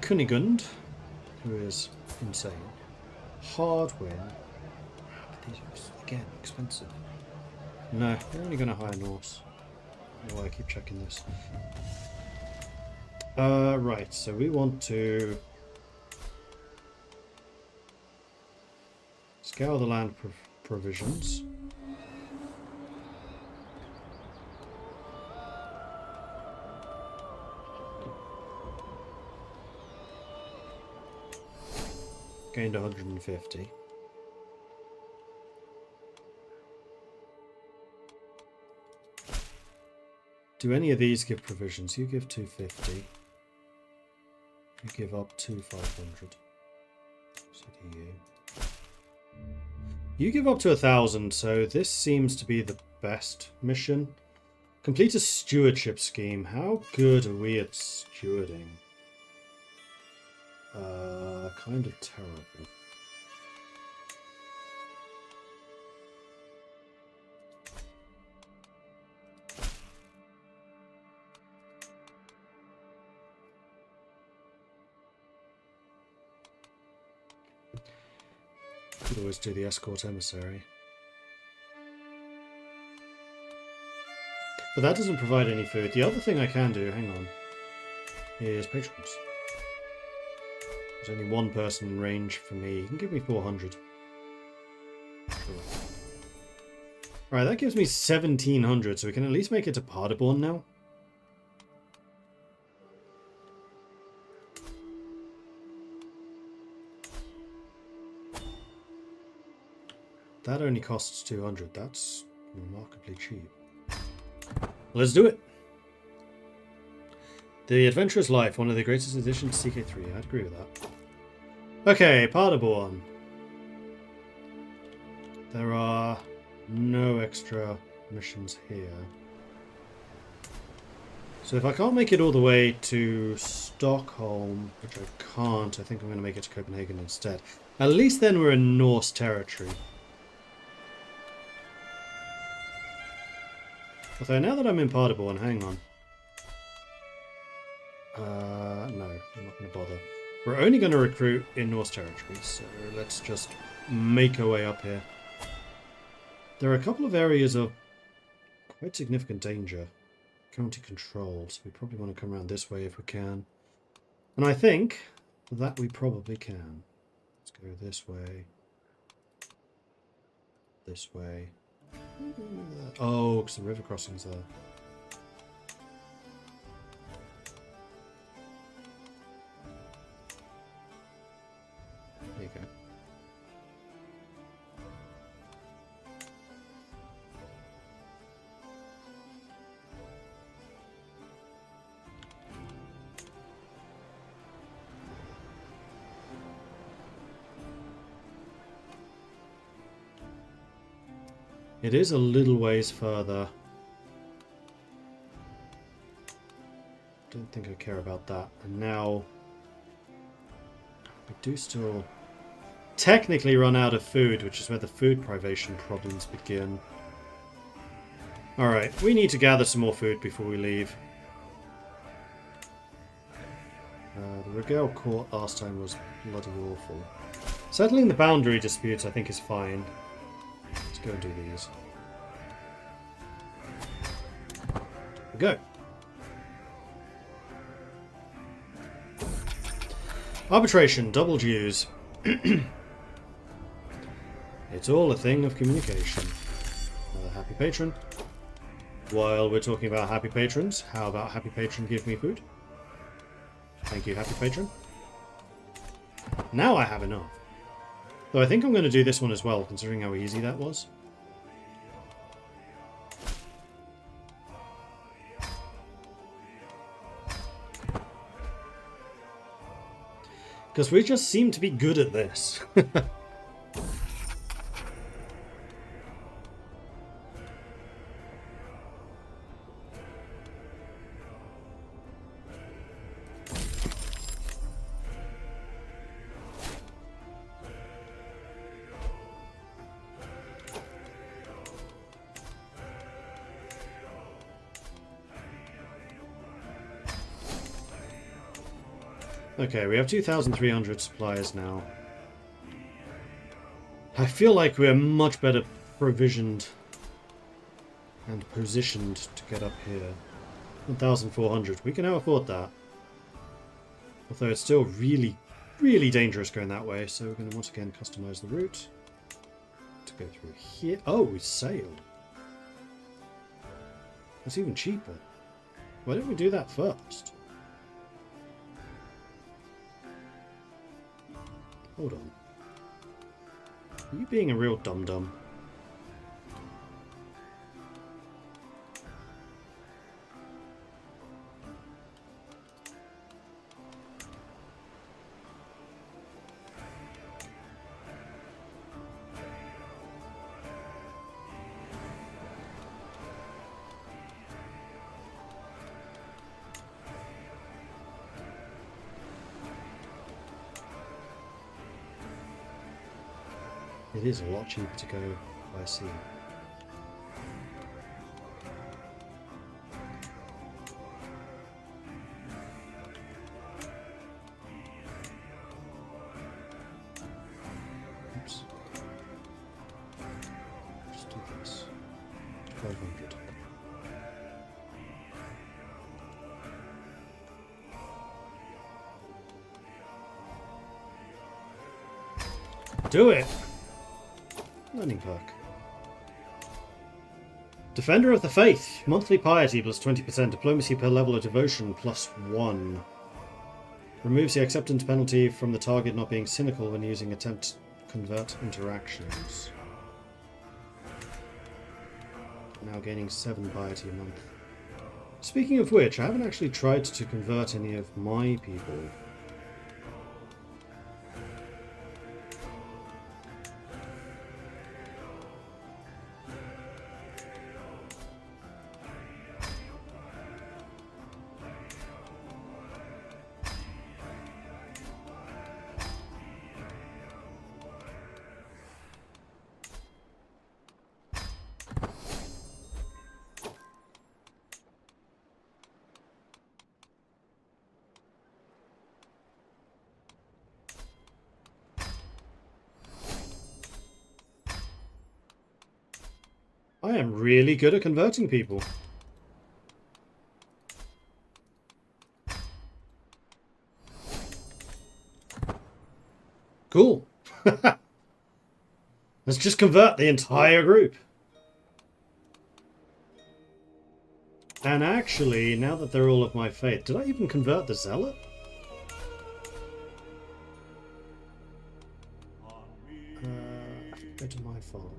Kunigund, who is insane. Hardwin. These are, again, expensive. No, we're only going to hire Norse. Oh, I keep checking this. Right, so we want to scour the land provisions. Gained 150. Do any of these give provisions? You give 250. You give up to 500. So do you. You give up to 1,000, so this seems to be the best mission. Complete a stewardship scheme. How good are we at stewarding? Kind of terrible. Could always do the escort emissary. But that doesn't provide any food. The other thing I can do, hang on, is patrons. There's only one person in range for me. He can give me 400. Cool. Alright, that gives me 1,700, so we can at least make it to Paderborn now. That only costs 200. That's remarkably cheap. Let's do it. The Adventurer's Life, one of the greatest additions to CK3. I'd agree with that. Okay, Paderborn. There are no extra missions here. So if I can't make it all the way to Stockholm, which I can't, I think I'm going to make it to Copenhagen instead. At least then we're in Norse territory. Although now that I'm in Paderborn, hang on. No, I'm not going to bother. We're only going to recruit in Norse territory, so let's just make our way up here. There are a couple of areas of quite significant danger. County control, so we probably want to come around this way if we can. And I think that we probably can. Let's go this way. This way. Oh, because the river crossing's there. There you go. It is a little ways further. Don't think I care about that. And now we do still technically run out of food, which is where the food privation problems begin. Alright, we need to gather some more food before we leave. The Regale Court last time was bloody awful. Settling the boundary disputes I think is fine. Let's go and do these. There we go. Arbitration, double dues. It's all a thing of communication. Another happy patron. While we're talking about happy patrons, how about happy patron give me food? Thank you, happy patron. Now I have enough. Though I think I'm going to do this one as well, considering how easy that was. Because we just seem to be good at this. Okay, we have 2,300 supplies now. I feel like we're much better provisioned and positioned to get up here. 1,400. We can now afford that. Although it's still really, really dangerous going that way, so we're going to once again customize the route to go through here. Oh, we sailed. That's even cheaper. Why didn't we do that first? Hold on. Are you being a real dum-dum? It is a lot cheaper to go by sea. Oops. Just do this. 500. Do it! Learning perk. Defender of the Faith. Monthly piety plus 20%. Diplomacy per level of devotion plus 1. Removes the acceptance penalty from the target not being cynical when using attempt to convert interactions. Now gaining 7 piety a month. Speaking of which, I haven't actually tried to convert any of my people. I am really good at converting people. Cool. Let's just convert the entire group. And actually, now that they're all of my faith, did I even convert the zealot? I have to go to my followers.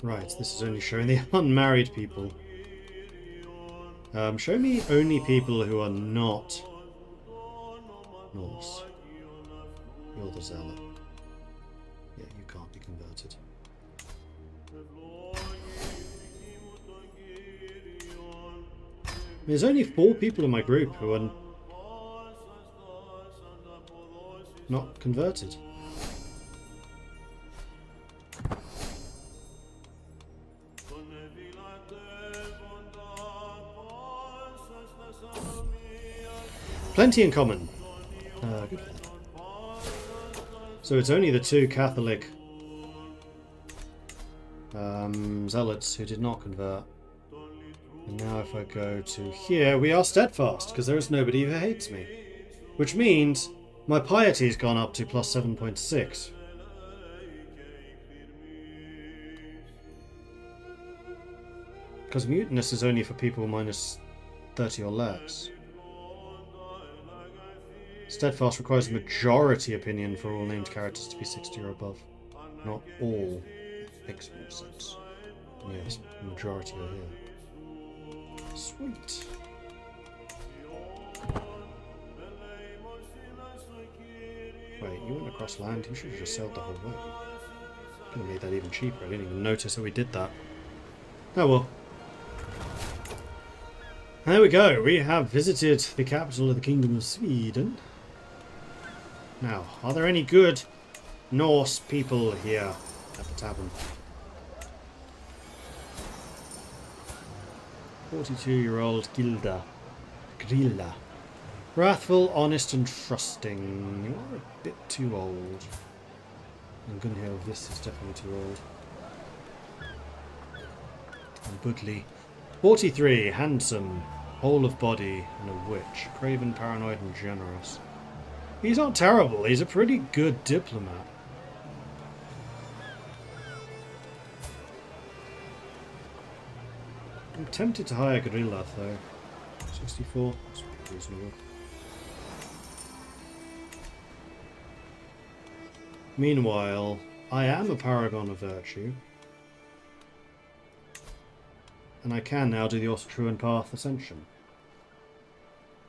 Right, this is only showing the unmarried people. Show me only people who are not Norse. You're the zealot. Yeah, you can't be converted. There's only 4 people in my group who are not converted. Plenty in common. Good for that. So it's only the 2 Catholic zealots who did not convert. And now if I go to here, we are steadfast, because there is nobody who hates me. Which means my piety has gone up to plus 7.6. Because mutinous is only for people minus 30 or less. Steadfast requires a majority opinion for all named characters to be 60 or above. Not all. Makes more sense. Yes, the majority are here. Sweet. Wait, you went across land? You should have just sailed the whole way. Could have made that even cheaper. I didn't even notice that we did that. Oh well. There we go. We have visited the capital of the Kingdom of Sweden. Now, are there any good Norse people here at the tavern? 42-year-old Grilla. Wrathful, honest and trusting. You're a bit too old. And Gunhild, this is definitely too old. And Budley. 43, handsome, whole of body and a witch. Craven, paranoid and generous. He's not terrible, he's a pretty good diplomat. I'm tempted to hire Gorillath though. 64, that's reasonable. Meanwhile, I am a paragon of virtue. And I can now do the Austrian Path Ascension.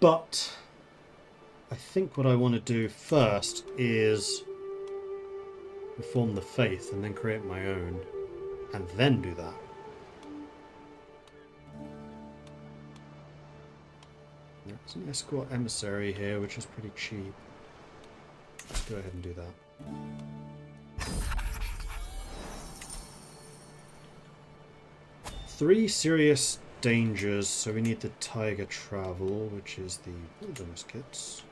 But I think what I want to do first is reform the faith and then create my own. And then do that. There's an escort emissary here, which is pretty cheap. Let's go ahead and do that. Three serious dangers, so we need the Tiger Travel, which is the wilderness kits.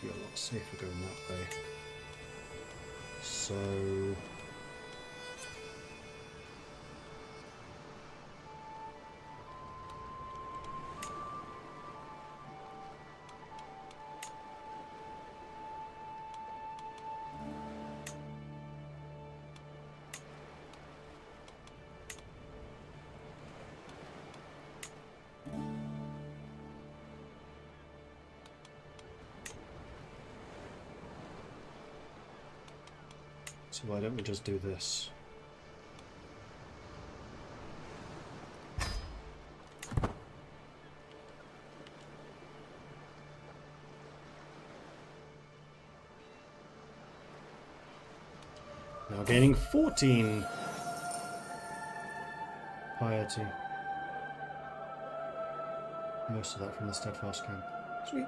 Be a lot safer going that way. So why don't we just do this? Now gaining 14 piety. Most of that from the steadfast camp. Sweet.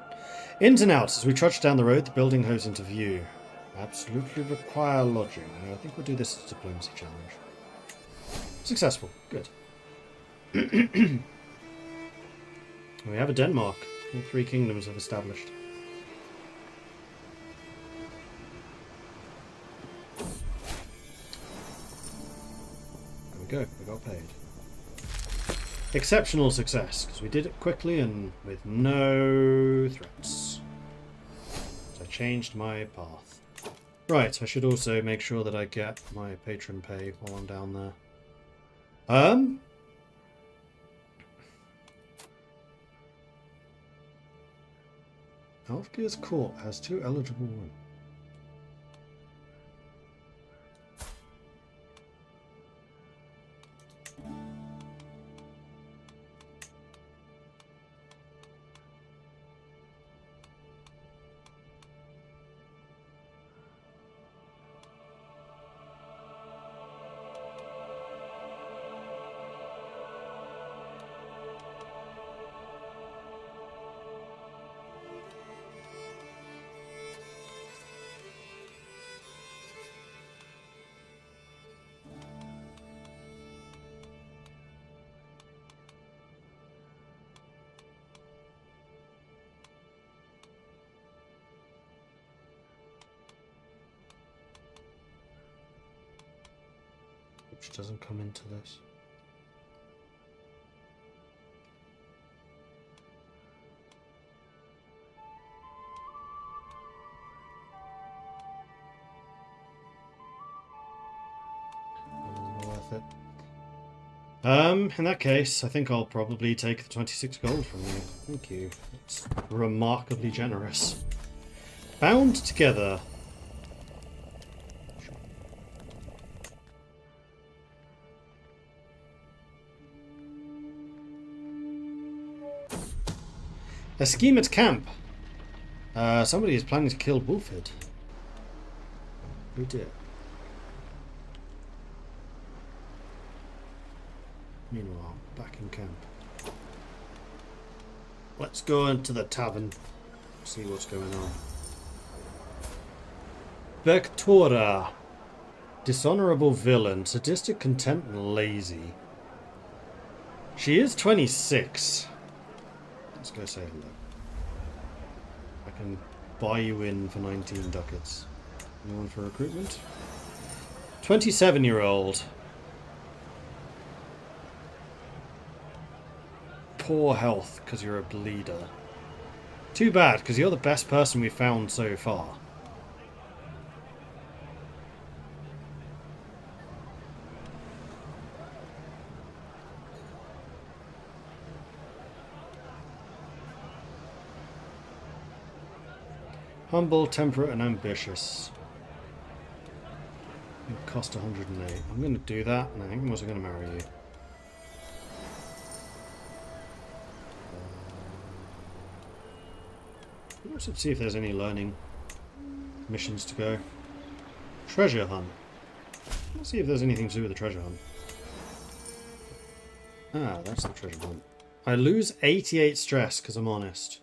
Ins and outs. As we trudge down the road, the building hove into view. Absolutely require lodging. I think we'll do this as a diplomacy challenge. Successful. Good. We have a Denmark. All three kingdoms have established. There we go. We got paid. Exceptional success, because we did it quickly and with no threats. So I changed my path. Right, I should also make sure that I get my patron pay while I'm down there. Alfgeir's court has 2 eligible women. Which doesn't come into this. Wasn't worth it. In that case, I think I'll probably take the 26 gold from you. Thank you. It's remarkably generous. Bound together. A scheme at camp. Somebody is planning to kill Wolford. Who did? Meanwhile, back in camp. Let's go into the tavern. See what's going on. Vectora. Dishonorable villain. Sadistic, contempt, and lazy. She is 26. Let's go say hello. I can buy you in for 19 ducats. Anyone for recruitment? 27-year-old. Poor health because you're a bleeder. Too bad because you're the best person we've found so far. Humble, temperate, and ambitious. It cost 108. I'm going to do that, and I think I'm also going to marry you. Let's see if there's any learning. missions to go. Treasure hunt. Let's see if there's anything to do with the treasure hunt. Ah, that's the treasure hunt. I lose 88 stress because I'm honest.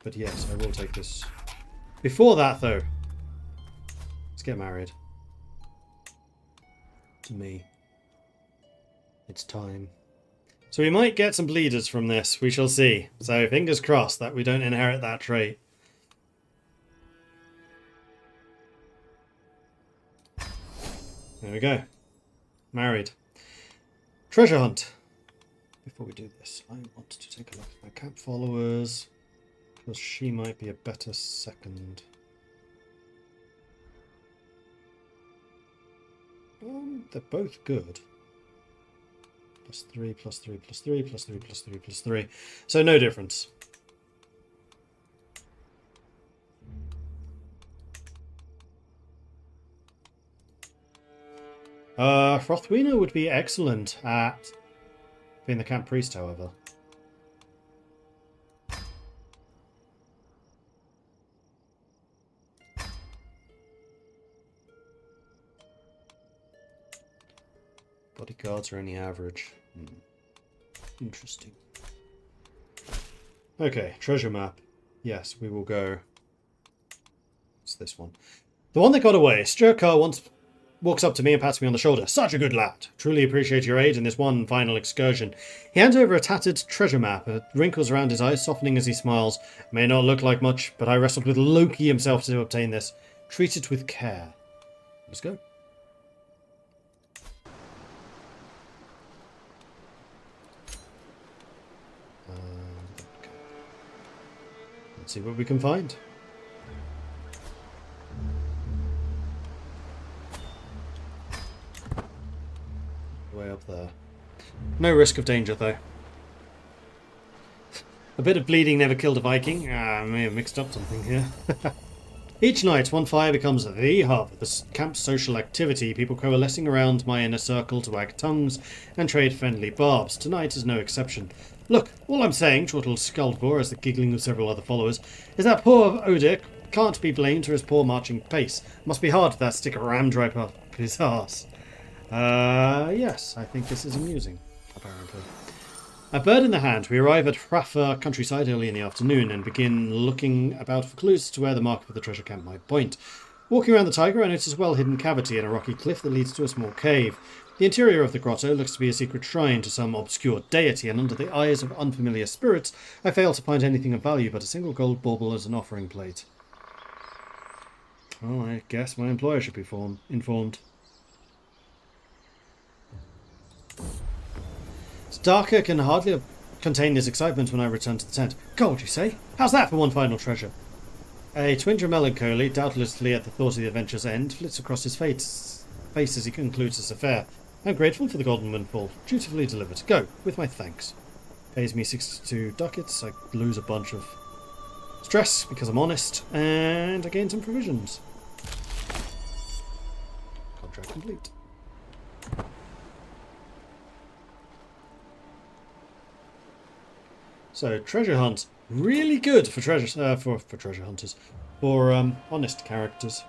But yes, I will take this. Before that, though, let's get married. To me. It's time. So we might get some bleeders from this. We shall see. So fingers crossed that we don't inherit that trait. There we go. Married. Treasure hunt. Before we do this, I want to take a look at my camp followers. Because she might be a better second. They're both good. +3, +3, +3, +3, +3, +3. So no difference. Frothweener would be excellent at being the camp priest, however. Bodyguards are only average. Interesting. Okay, treasure map. Yes, we will go. It's this one. The one that got away. Sturkar once walks up to me and pats me on the shoulder. Such a good lad. Truly appreciate your aid in this one final excursion. He hands over a tattered treasure map. Wrinkles around his eyes softening as he smiles. May not look like much, but I wrestled with Loki himself to obtain this. Treat it with care. Let's go. Okay. Let's see what we can find. Way up there. No risk of danger, though. A bit of bleeding never killed a Viking. I may have mixed up something here. Each night, one fire becomes the hub of the camp's social activity, people coalescing around my inner circle to wag tongues and trade friendly barbs. Tonight is no exception. Look, all I'm saying, chortled Skuldbore as the giggling of several other followers, is that poor Odir can't be blamed for his poor marching pace. Must be hard that stick a ram right up his arse. Yes, I think this is amusing, apparently. A bird in the hand, we arrive at Hrafa countryside early in the afternoon and begin looking about for clues to where the mark for the treasure camp might point. Walking around the tiger, I notice a well-hidden cavity in a rocky cliff that leads to a small cave. The interior of the grotto looks to be a secret shrine to some obscure deity, and under the eyes of unfamiliar spirits, I fail to find anything of value but a single gold bauble as an offering plate. Well, I guess my employer should be informed. Starker can hardly contain his excitement when I return to the tent. Gold, you say? How's that for one final treasure? A twinge of melancholy, doubtlessly at the thought of the adventure's end, flits across his face as he concludes his affair. I'm grateful for the golden windfall. Dutifully delivered. Go, with my thanks. Pays me 62 ducats. I lose a bunch of stress because I'm honest, and I gain some provisions. Contract complete. So treasure hunt, really good for treasure for treasure hunters, for honest characters.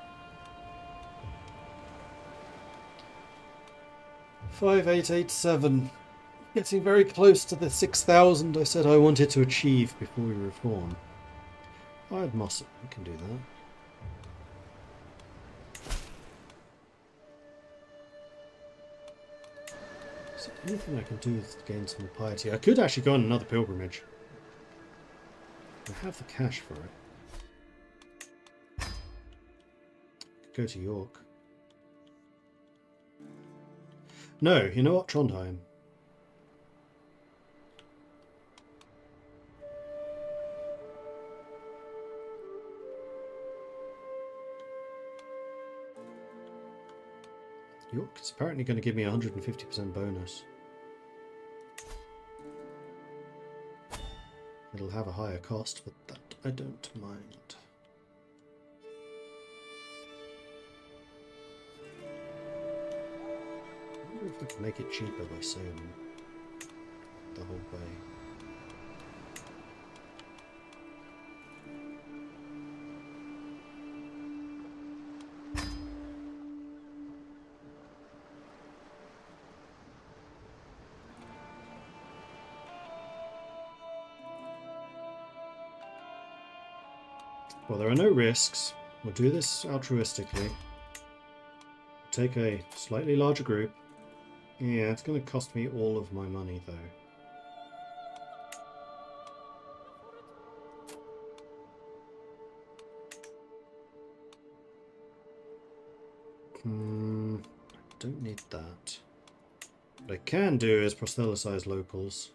5887, getting very close to the 6,000 I said I wanted to achieve before we reform. Hired muscle, we can do that. Is there anything I can do to gain some piety? I could actually go on another pilgrimage. I have the cash for it. Go to York. No, you know what? Trondheim. York is apparently going to give me a 150% bonus. It'll have a higher cost, but that I don't mind. I wonder if I can make it cheaper by sailing the whole way. Well, there are no risks. We'll do this altruistically. Take a slightly larger group. Yeah, it's going to cost me all of my money, though. I don't need that. What I can do is proselytize locals.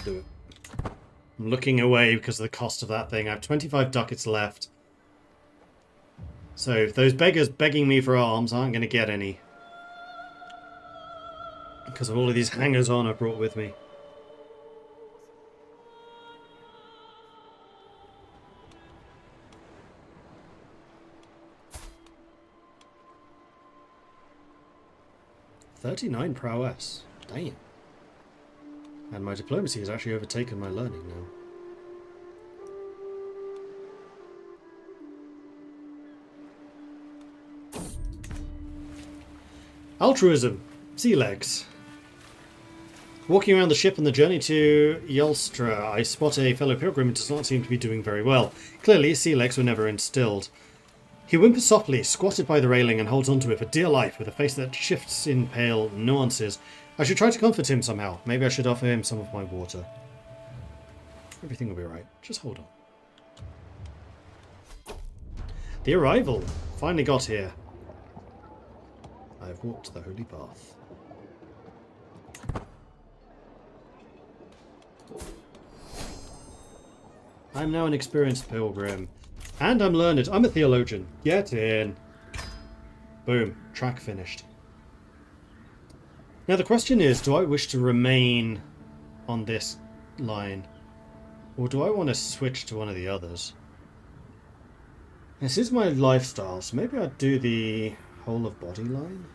Do it. I'm looking away because of the cost of that thing. I have 25 ducats left. So those beggars begging me for arms aren't going to get any. Because of all of these hangers-on I brought with me. "39 prowess. Damn. And my diplomacy has actually overtaken my learning now. Altruism. Sea legs. Walking around the ship on the journey to Yalstra, I spot a fellow pilgrim who does not seem to be doing very well. Clearly, sea legs were never instilled. He whimpers softly, squatted by the railing, and holds onto it for dear life with a face that shifts in pale nuances. I should try to comfort him somehow. Maybe I should offer him some of my water. Everything will be right. Just hold on. The arrival. Finally got here. I have walked the holy path. I'm now an experienced pilgrim. And I'm learned. I'm a theologian. Get in. Boom. Track finished. Now the question is, do I wish to remain on this line? Or do I want to switch to one of the others? This is my lifestyle, so maybe I'd do the whole of body line.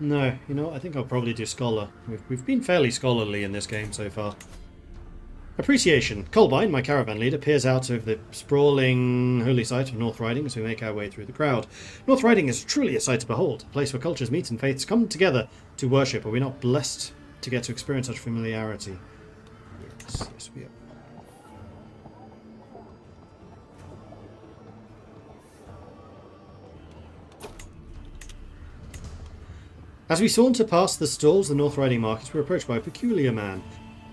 No, you know, I think I'll probably do Scholar. We've been fairly scholarly in this game so far. Appreciation. Colbine, my caravan leader, peers out over the sprawling holy site of North Riding as we make our way through the crowd. North Riding is truly a sight to behold, a place where cultures meet and faiths come together to worship. Are we not blessed to get to experience such familiarity? Yes, yes we are. As we saunter past the stalls of the North Riding markets, we're approached by a peculiar man.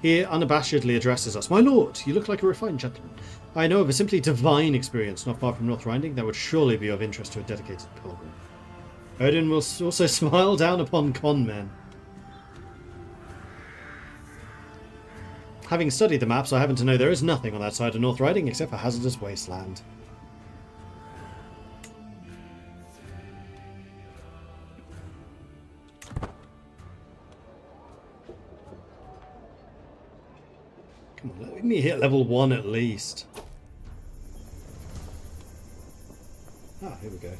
He unabashedly addresses us. "My lord, you look like a refined gentleman. I know of a simply divine experience not far from North Riding that would surely be of interest to a dedicated pilgrim." Odin will also smile down upon con men. Having studied the maps, I happen to know there is nothing on that side of North Riding except for hazardous wasteland. Come on, let me hit level 1 at least. Ah, here we go.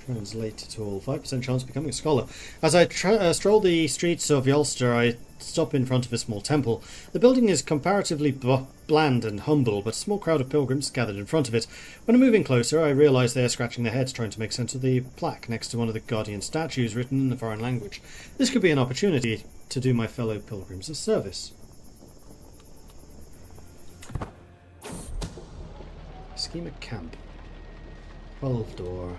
Translate it all. 5% chance of becoming a scholar. As I stroll the streets of Yalster, I stop in front of a small temple. The building is comparatively bland and humble, but a small crowd of pilgrims gathered in front of it. When I'm moving closer, I realise they are scratching their heads trying to make sense of the plaque next to one of the guardian statues written in a foreign language. This could be an opportunity to do my fellow pilgrims a service. Schema camp. 12 door.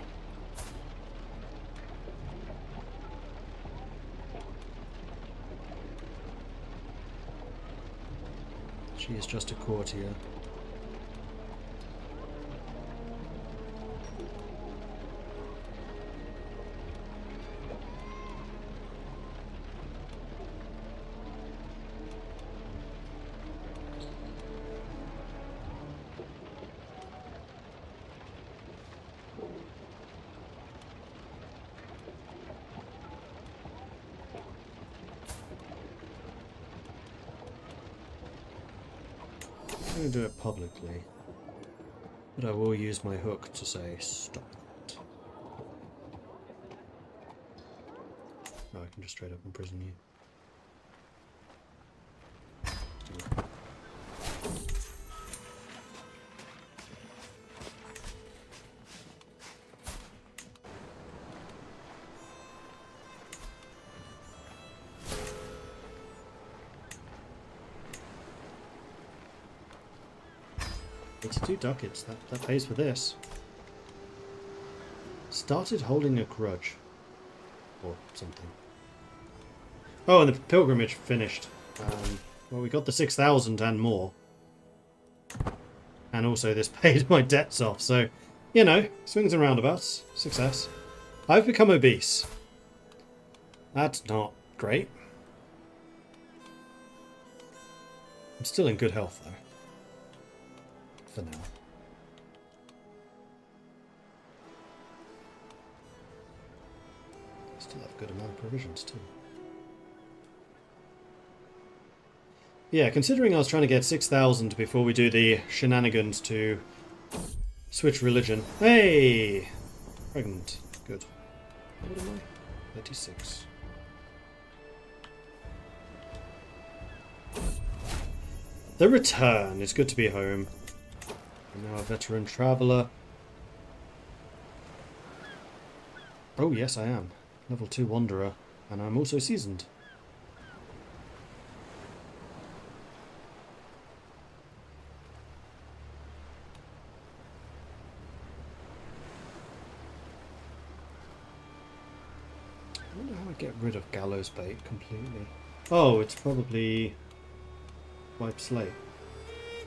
She is just a courtier. going to do it publicly. But I will use my hook to say stop it. No, I can just straight up imprison you. $82 ducats, that pays for this. Started holding a grudge. Or something. Oh, and the pilgrimage finished. Well, we got the 6,000 and more. And also this paid my debts off, so, you know, swings and roundabouts. Success. I've become obese. That's not great. I'm still in good health, though. For now. Still have a good amount of provisions, too. Yeah, considering I was trying to get 6,000 before we do the shenanigans to switch religion. Hey! Pregnant. Good. What am I? 36. The return. It's good to be home. I'm now a veteran traveller. Oh, yes, I am. Level 2 wanderer. And I'm also seasoned. I wonder how I get rid of gallows bait completely. Oh, it's probably wipe slate.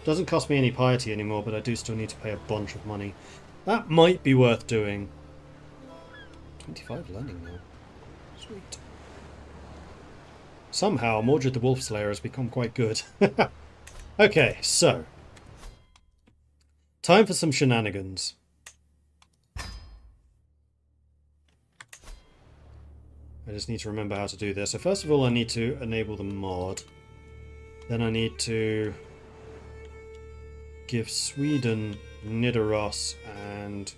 Doesn't cost me any piety anymore, but I do still need to pay a bunch of money. That might be worth doing. 25 learning now. Sweet. Somehow, Mordred the Wolf Slayer has become quite good. Okay, so. Time for some shenanigans. I just need to remember how to do this. So first of all, I need to enable the mod. Then I need to give Sweden Nidaros and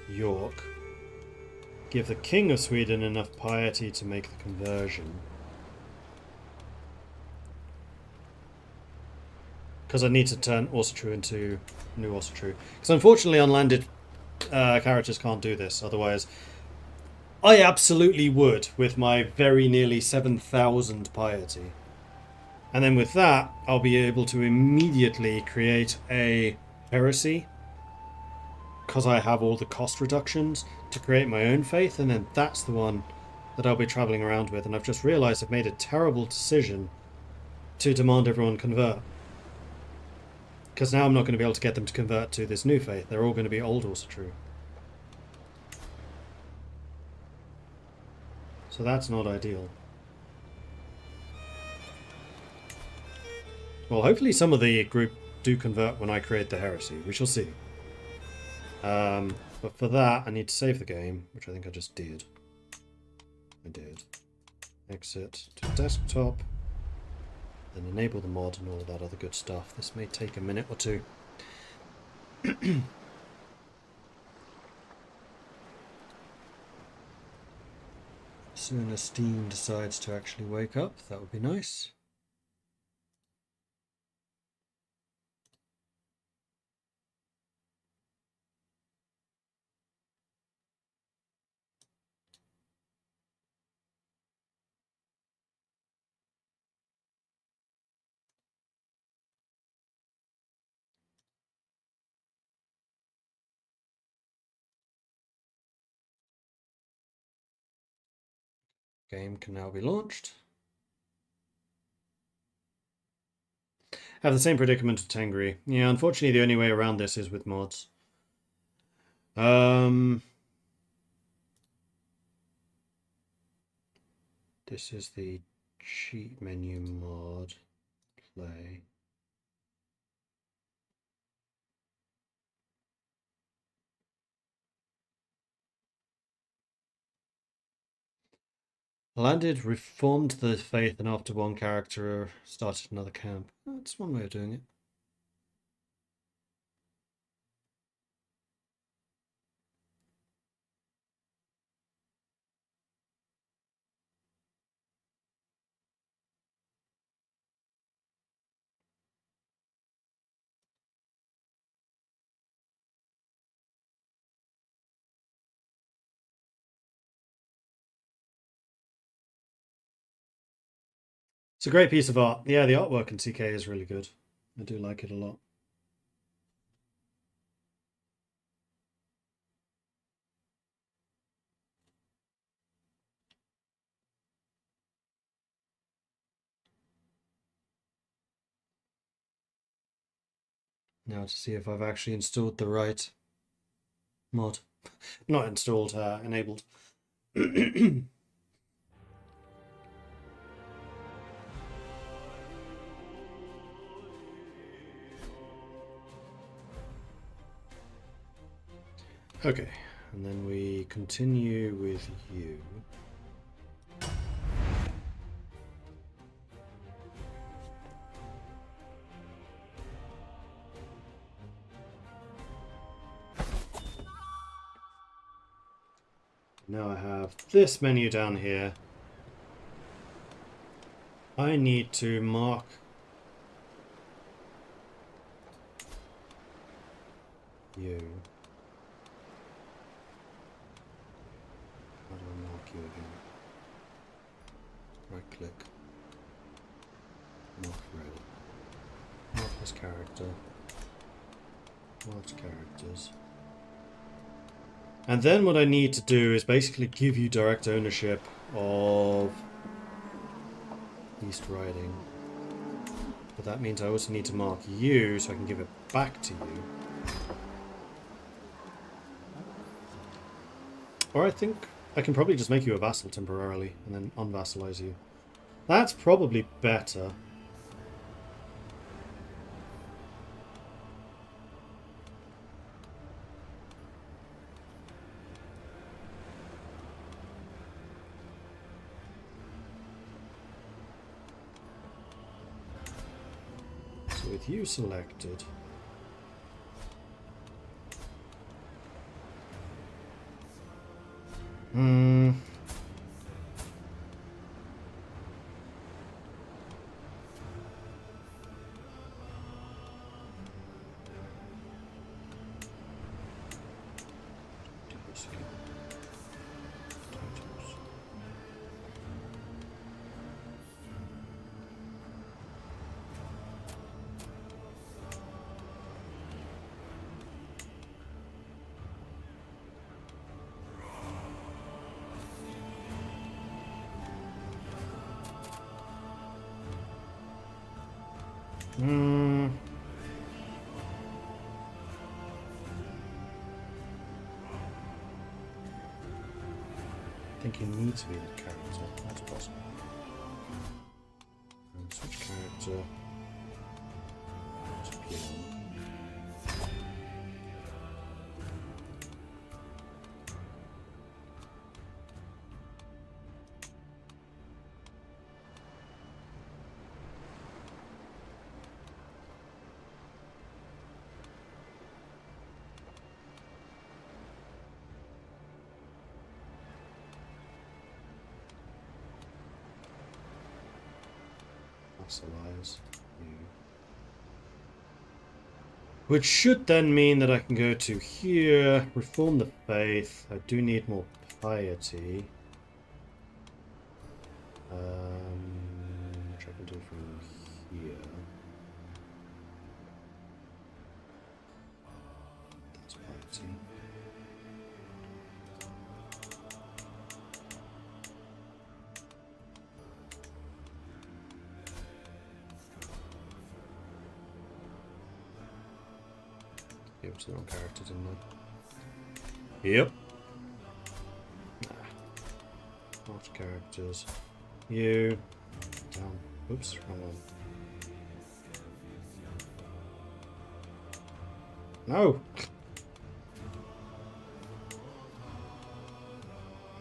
York. Give the King of Sweden enough piety to make the conversion. Because I need to turn Orcitrue into new Orcitrue. Because unfortunately unlanded characters can't do this. Otherwise, I absolutely would with my very nearly 7,000 piety. And then with that, I'll be able to immediately create a heresy. Because I have all the cost reductions to create my own faith. And then that's the one that I'll be travelling around with. And I've just realised I've made a terrible decision to demand everyone convert. Because now I'm not going to be able to get them to convert to this new faith. They're all going to be old Orcitrue. So that's not ideal. Well, hopefully some of the group do convert when I create the heresy. We shall see. But for that, I need to save the game, which I think I just did. I did. Exit to desktop. Then enable the mod and all that other good stuff. This may take a minute or two. Soon as Steam decides to actually wake up, that would be nice. Game can now be launched. Have the same predicament of Tengri. Yeah, unfortunately the only way around this is with mods. This is the cheat menu mod. Play. Landed, reformed the faith, and after one character started another camp. That's one way of doing it. It's a great piece of art. Yeah, the artwork in TK is really good. I do like it a lot. Now to see if I've actually installed the right mod. Not installed, enabled. Okay, and then we continue with you. Now I have this menu down here. I need to mark you. How do I mark you again? Right click. Mark red. Mark this character. Mark characters. And then what I need to do is basically give you direct ownership of East Riding. But that means I also need to mark you so I can give it back to you. Or I think I can probably just make you a vassal temporarily and then unvassalize you. That's probably better. So with you selected, I think you need to be the character. That's possible. And switch character to peon. Vassalize you. Which should then mean that I can go to here, reform the faith. I do need more piety. Which I can do from here. That's piety. It was the wrong character, didn't I? Yep. Large characters. You. Down. Oops, wrong one. No!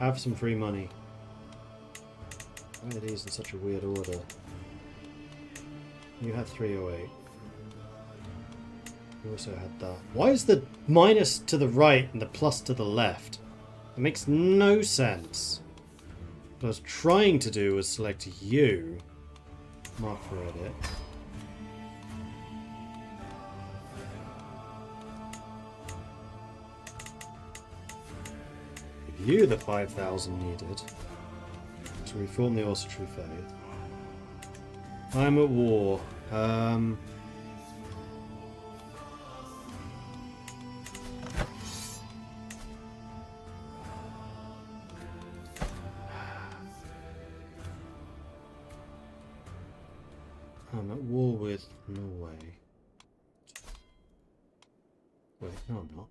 Have some free money. Why are these in such a weird order? You had 308. You also had that. Why is the minus to the right and the plus to the left? It makes no sense. What I was trying to do was select you. Mark for edit. Give you the 5,000 needed to reform the Orcish faith. I'm at war. I'm at war with Norway. Wait, no I'm not.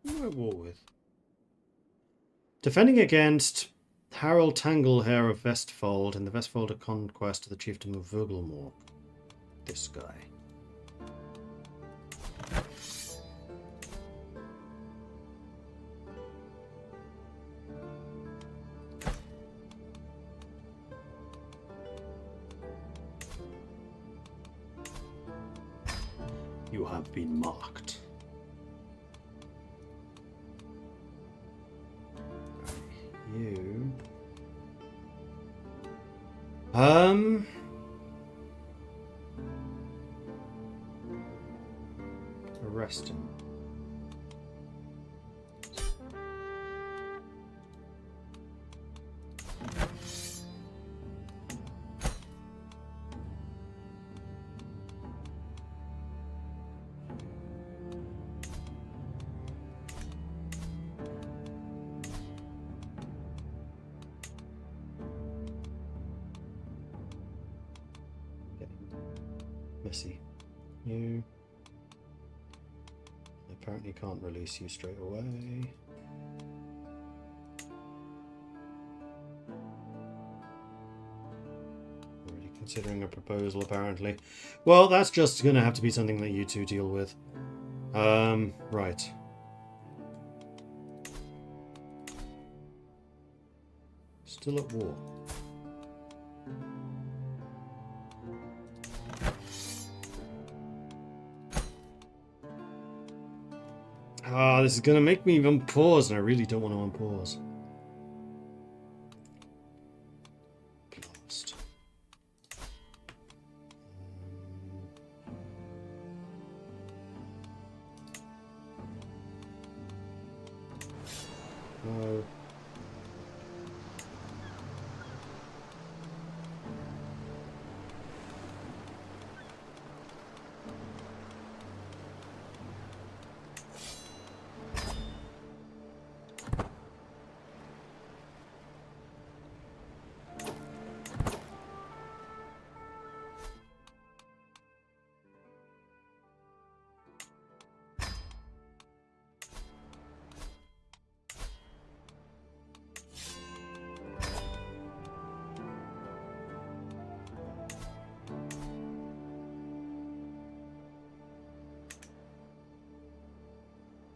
Who am I at war with? Defending against Harald Tanglehair of Vestfold in the Vestfolder conquest of the chiefdom of Vogelmork. This guy. You have been marked. You. Arrest him. Messy. You. I apparently can't release you straight away. Already considering a proposal, apparently. Well, that's just going to have to be something that you two deal with. Right. Still at war. Ah, this is going to make me unpause, and I really don't want to unpause. Blast. No.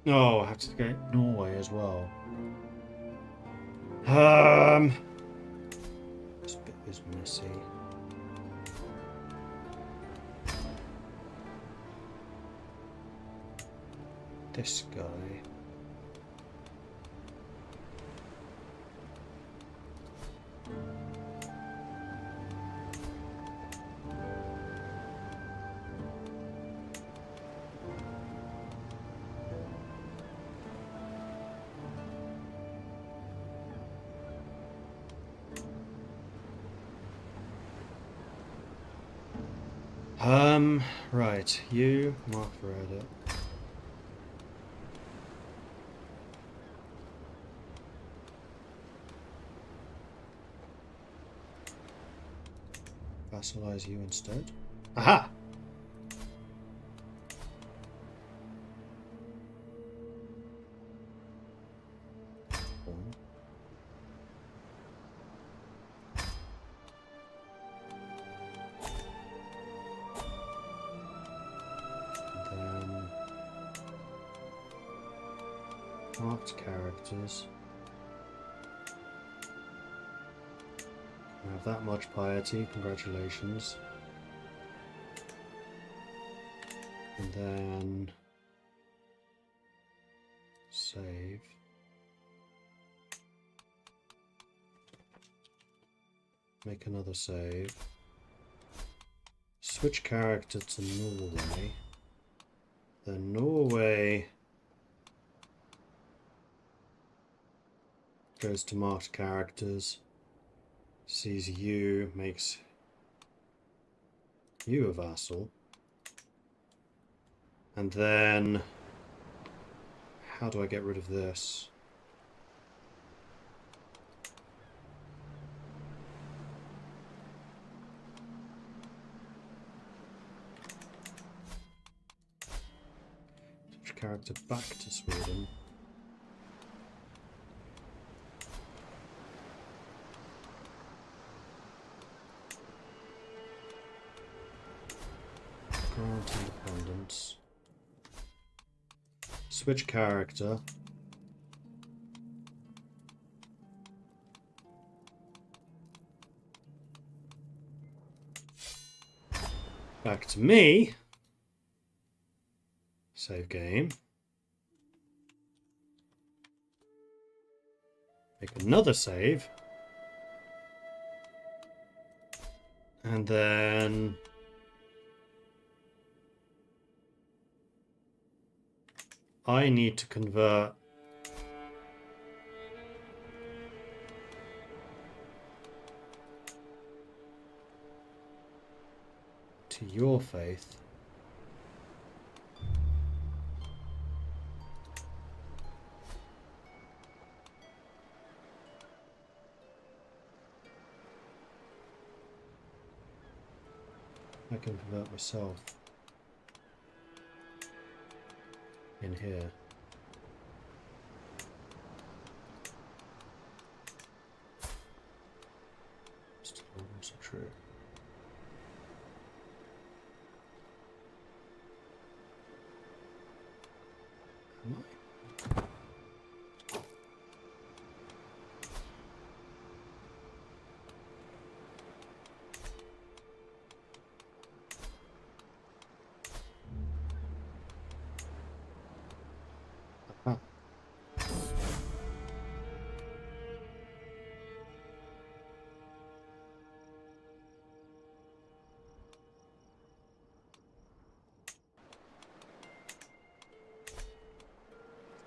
Oh, I have to go Norway as well. This bit is messy. This guy. Right, you, Mordred. Vassalize you instead. Aha! Marked characters. I have that much piety, congratulations. And then save. Make another save. Switch character to Norway. Then Norway goes to marked characters, sees you, makes You a vassal. And then... how do I get rid of this? Switch character back to Sweden. Grant independence. Switch character. Back to me. Save game. Make another save. And then... I need to convert to your faith. I can convert myself in here. Still also true. Am I? Ah.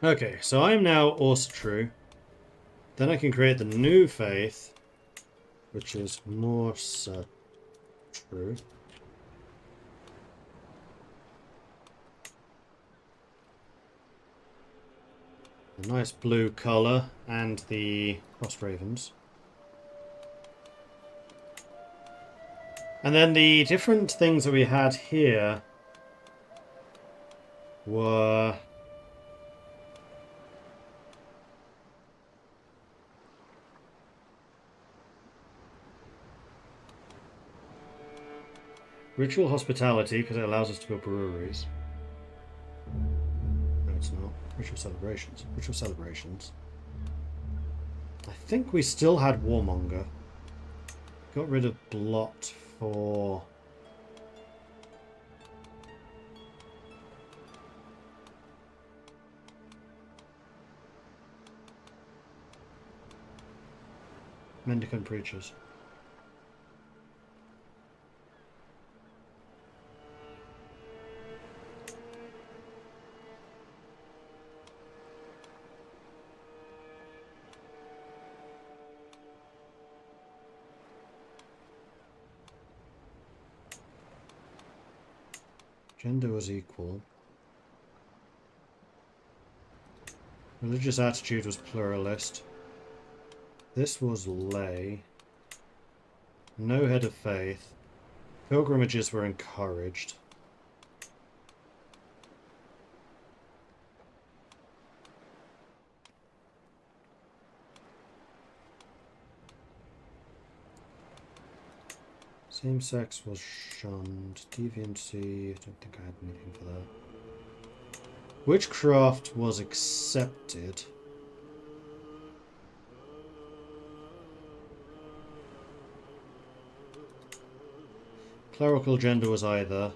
Okay, so I am now also true. Then I can create the new faith, which is more true. A nice blue colour and the cross ravens. And then the different things that we had here were ritual hospitality, because it allows us to build breweries. No, it's not. Ritual celebrations. Ritual celebrations. I think we still had Warmonger. Got rid of Blot for... Mendicant Preachers. Gender was equal. Religious attitude was pluralist. This was lay. No head of faith. Pilgrimages were encouraged. Same sex was shunned. Deviancy, I don't think I had anything for that. Witchcraft was accepted. Clerical gender was either.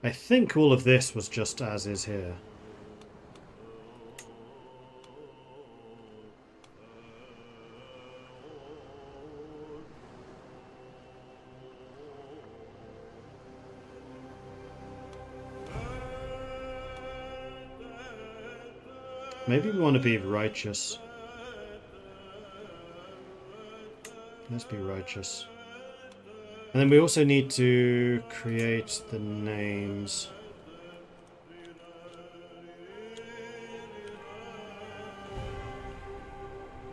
I think all of this was just as is here. Maybe we want to be righteous. Let's be righteous. And then we also need to create the names.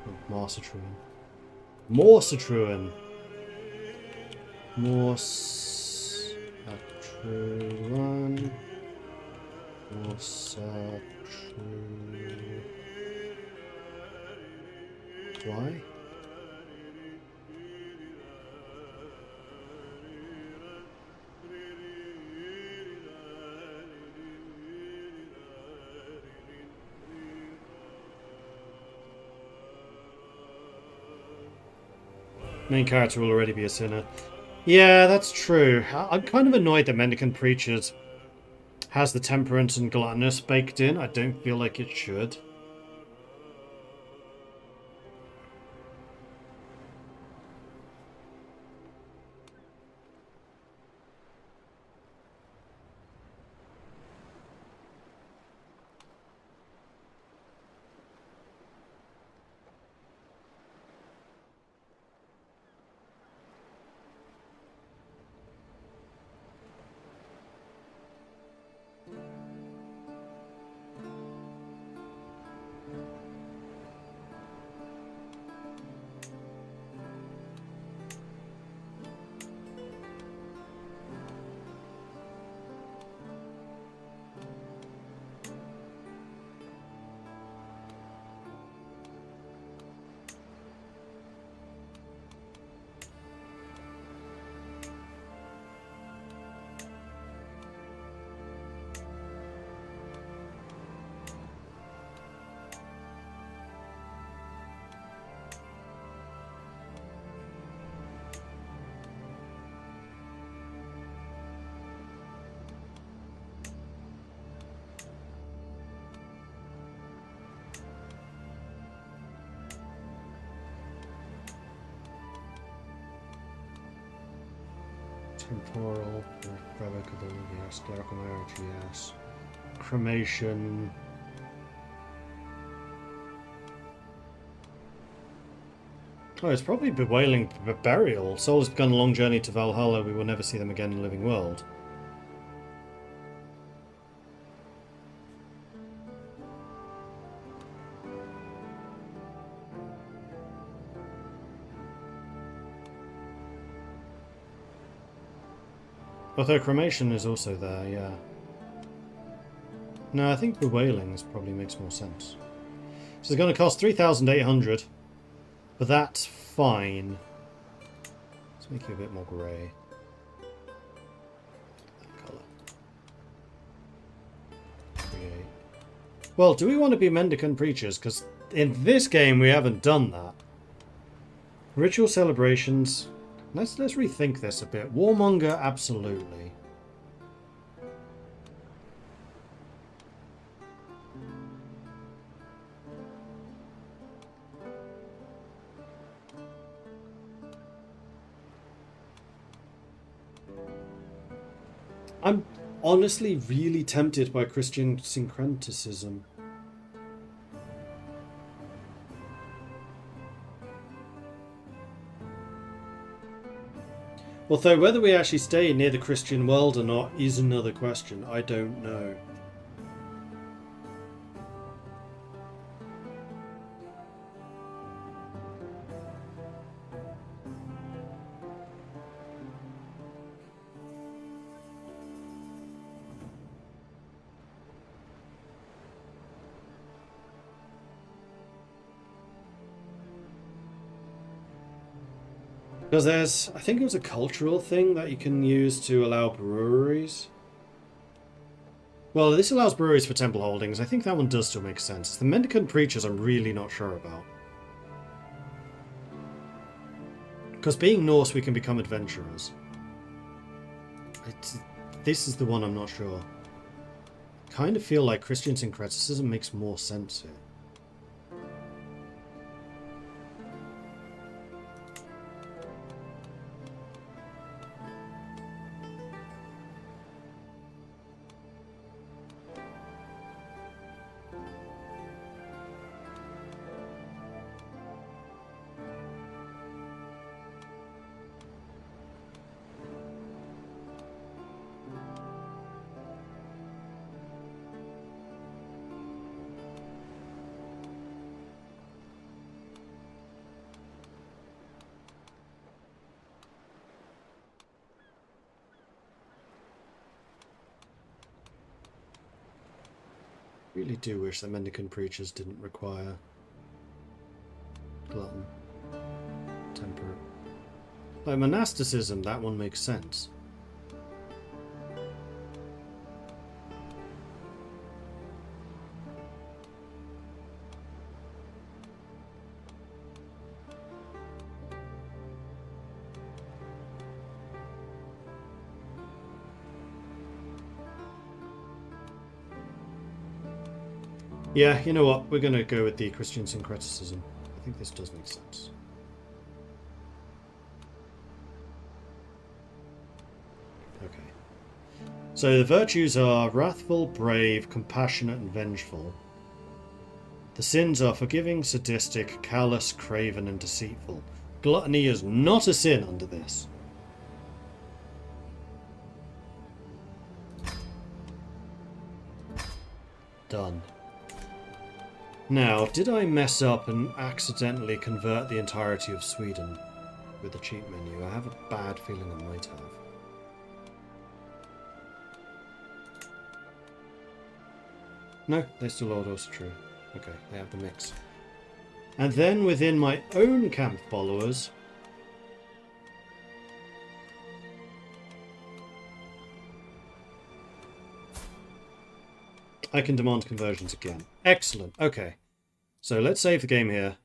Oh, Marsatruan. Morsatruan. Morsatruan. Morsatruan. Why? Main character will already be a sinner. Yeah, that's true. I'm kind of annoyed that Mendicant Preachers has the temperance and gluttonous baked in. I don't feel like it should. Temporal, irrevocable, yes. Clerical marriage, yes. Cremation. Oh, it's probably bewailing burial. Soul has begun a long journey to Valhalla. We will never see them again in the living world. Although cremation is also there, yeah. No, I think bewailing probably makes more sense. So it's going to cost 3,800, but that's fine. Let's make you a bit more grey. That colour. Create. Well, do we want to be Mendicant Preachers? Because in this game we haven't done that. Ritual celebrations. Let's rethink this a bit. Warmonger, absolutely. I'm honestly really tempted by Christian syncretism. Although whether we actually stay near the Christian world or not is another question. I don't know. Because there's, I think it was a cultural thing that you can use to allow breweries. Well, this allows breweries for temple holdings. I think that one does still make sense. The Mendicant Preachers I'm really not sure about. Because being Norse, we can become adventurers. This is the one I'm not sure. Kind of feel like Christian syncretism makes more sense here. Really do wish that mendicant preachers didn't require glutton. Temperate. Like monasticism, that one makes sense. Yeah, you know what? We're going to go with the Christian syncretism. I think this does make sense. Okay. So the virtues are wrathful, brave, compassionate, and vengeful. The sins are forgiving, sadistic, callous, craven, and deceitful. Gluttony is not a sin under this. Done. Now, did I mess up and accidentally convert the entirety of Sweden with the cheat menu? I have a bad feeling I might have. No, they still are also true. Okay, they have the mix. And then within my own camp followers, I can demand conversions again. Excellent. Okay. So let's save the game here.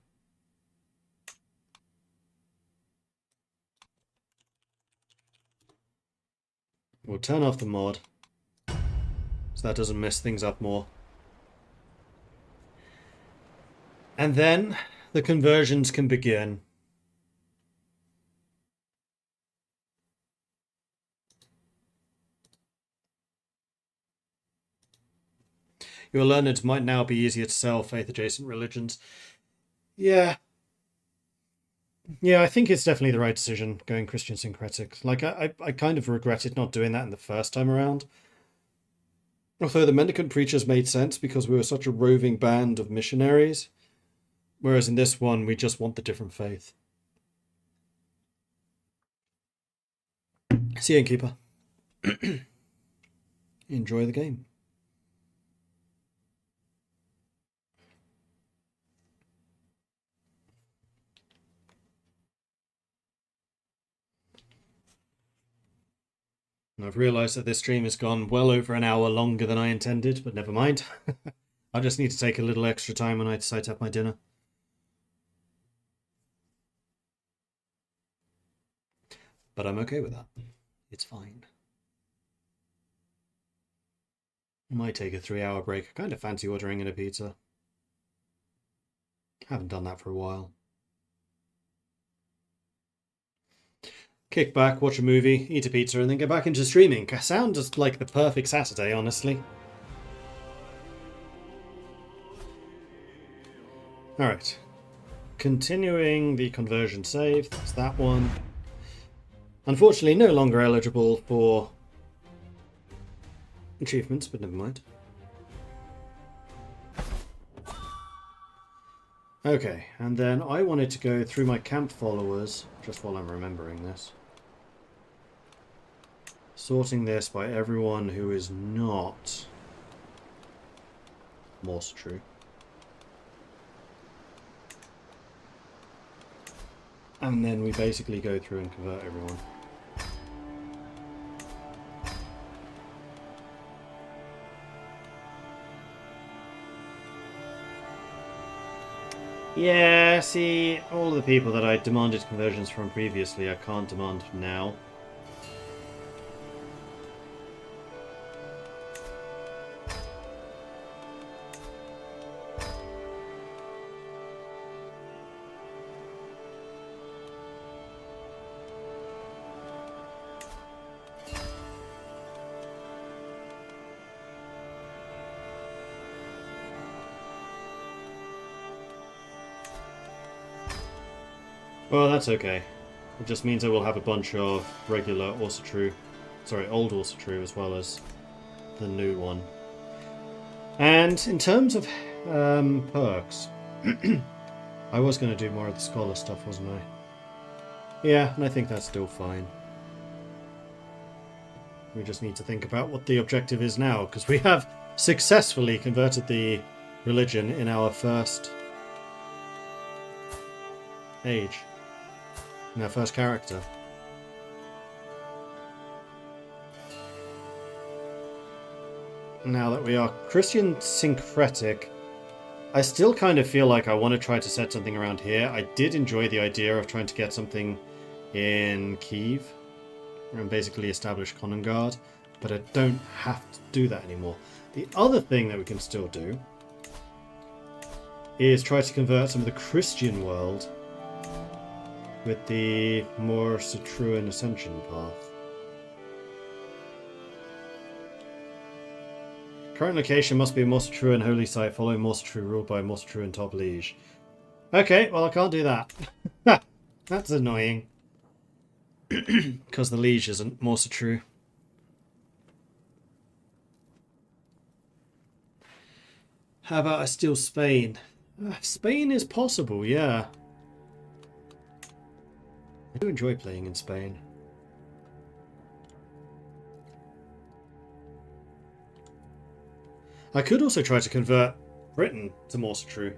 We'll turn off the mod, so that doesn't mess things up more. And then the conversions can begin. Your learned might now be easier to sell faith-adjacent religions. Yeah. Yeah, I think it's definitely the right decision, going Christian syncretic. Like, I kind of regretted not doing that in the first time around. Although the mendicant preachers made sense because we were such a roving band of missionaries. Whereas in this one, we just want the different faith. See you, Innkeeper. Enjoy the game. And I've realised that this stream has gone well over an hour longer than I intended, but never mind. I just need to take a little extra time when I decide to have my dinner. But I'm okay with that. It's fine. Might take a 3-hour break. I kind of fancy ordering in a pizza. Haven't done that for a while. Kick back, watch a movie, eat a pizza, and then get back into streaming. Sounds like the perfect Saturday, honestly. Alright. Continuing the conversion save. That's that one. Unfortunately, no longer eligible for achievements, but never mind. Okay, and then I wanted to go through my camp followers, just while I'm remembering this. Sorting this by everyone who is not Morse true. And then we basically go through and convert everyone. Yeah, see, all the people that I demanded conversions from previously, I can't demand now. Well, that's okay. It just means I will have a bunch of regular old True as well as the new one. And in terms of perks, I was going to do more of the scholar stuff, wasn't I? Yeah, and I think that's still fine. We just need to think about what the objective is now, because we have successfully converted the religion in our first age, in our first character. Now that we are Christian syncretic, I still kind of feel like I want to try to set something around here. I did enjoy the idea of trying to get something in Kyiv and basically establish Konungard, but I don't have to do that anymore. The other thing that we can still do is try to convert some of the Christian world with the more Cetruan Ascension path. Current location must be a Mordred holy site following Mordred ruled by Mordred top liege. Okay, well I can't do that. That's annoying. Because the liege isn't Mordred. How about I steal Spain? Spain is possible, yeah. I do enjoy playing in Spain. I could also try to convert Britain to Mordred.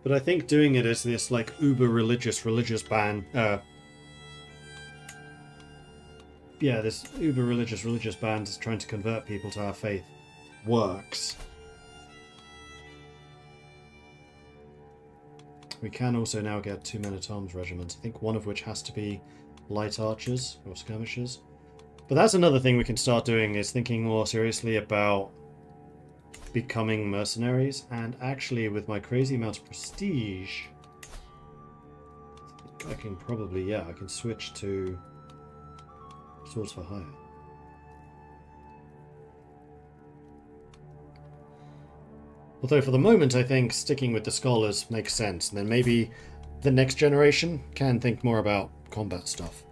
But I think doing it as this like uber religious band, this uber religious band is trying to convert people to our faith works. We can also now get 2 men-at-arms regiments, I think one of which has to be light archers or skirmishers. But that's another thing we can start doing, is thinking more seriously about becoming mercenaries. And actually, with my crazy amount of prestige, I can probably, I can switch to swords for hire. Although for the moment I think sticking with the scholars makes sense, and then maybe the next generation can think more about combat stuff.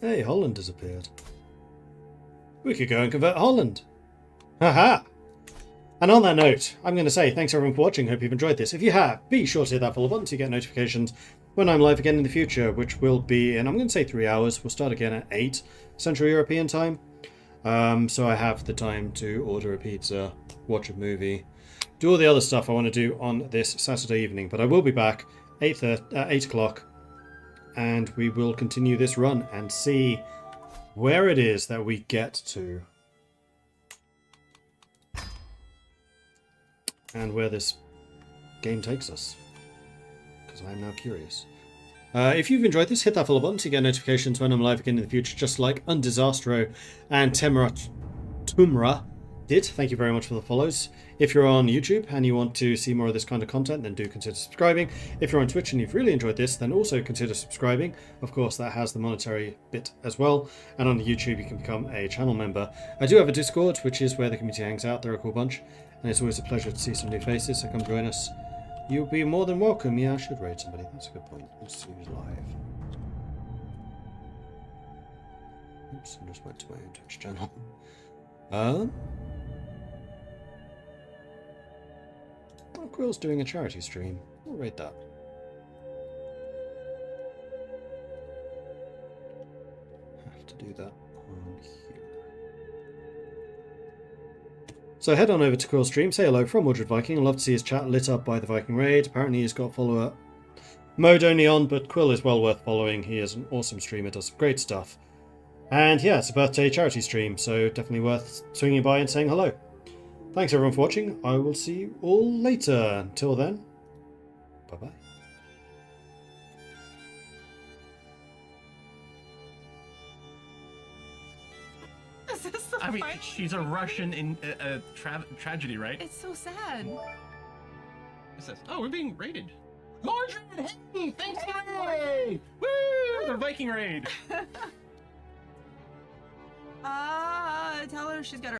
Hey, Holland has appeared. We could go and convert Holland. Haha! And on that note, I'm going to say thanks everyone for watching. Hope you've enjoyed this. If you have, be sure to hit that follow button to get notifications when I'm live again in the future, which will be in, I'm going to say 3 hours. We'll start again at 8 Central European time. So I have the time to order a pizza, watch a movie, do all the other stuff I want to do on this Saturday evening. But I will be back 8 o'clock, and we will continue this run and see where it is that we get to. And where this game takes us. Because I am now curious. If you've enjoyed this, hit that follow button to get notifications when I'm live again in the future, just like Undisastro and Tumra did. Thank you very much for the follows. If you're on YouTube and you want to see more of this kind of content, then do consider subscribing. If you're on Twitch and you've really enjoyed this, then also consider subscribing. Of course, that has the monetary bit as well. And on YouTube, you can become a channel member. I do have a Discord, which is where the community hangs out. They're a cool bunch. And it's always a pleasure to see some new faces, so come join us. You'll be more than welcome. Yeah, I should raid somebody. That's a good point. Let's see who's live. Oops, I just went to my own Twitch channel. Quill's doing a charity stream. We'll raid that. Have to do that on here. So head on over to Quill's stream, say hello from Mordred Viking. I'd love to see his chat lit up by the Viking raid. Apparently he's got follower mode only on, but Quill is well worth following. He is an awesome streamer, does some great stuff. And yeah, it's a birthday charity stream, so definitely worth swinging by and saying hello. Thanks everyone for watching. I will see you all later. Until then, bye-bye. I mean, she's a Russian in tragedy, right? It's so sad. It says, oh, we're being raided. Mordred, hey, thanks for the raid! Woo! The Viking raid! Tell her she's got her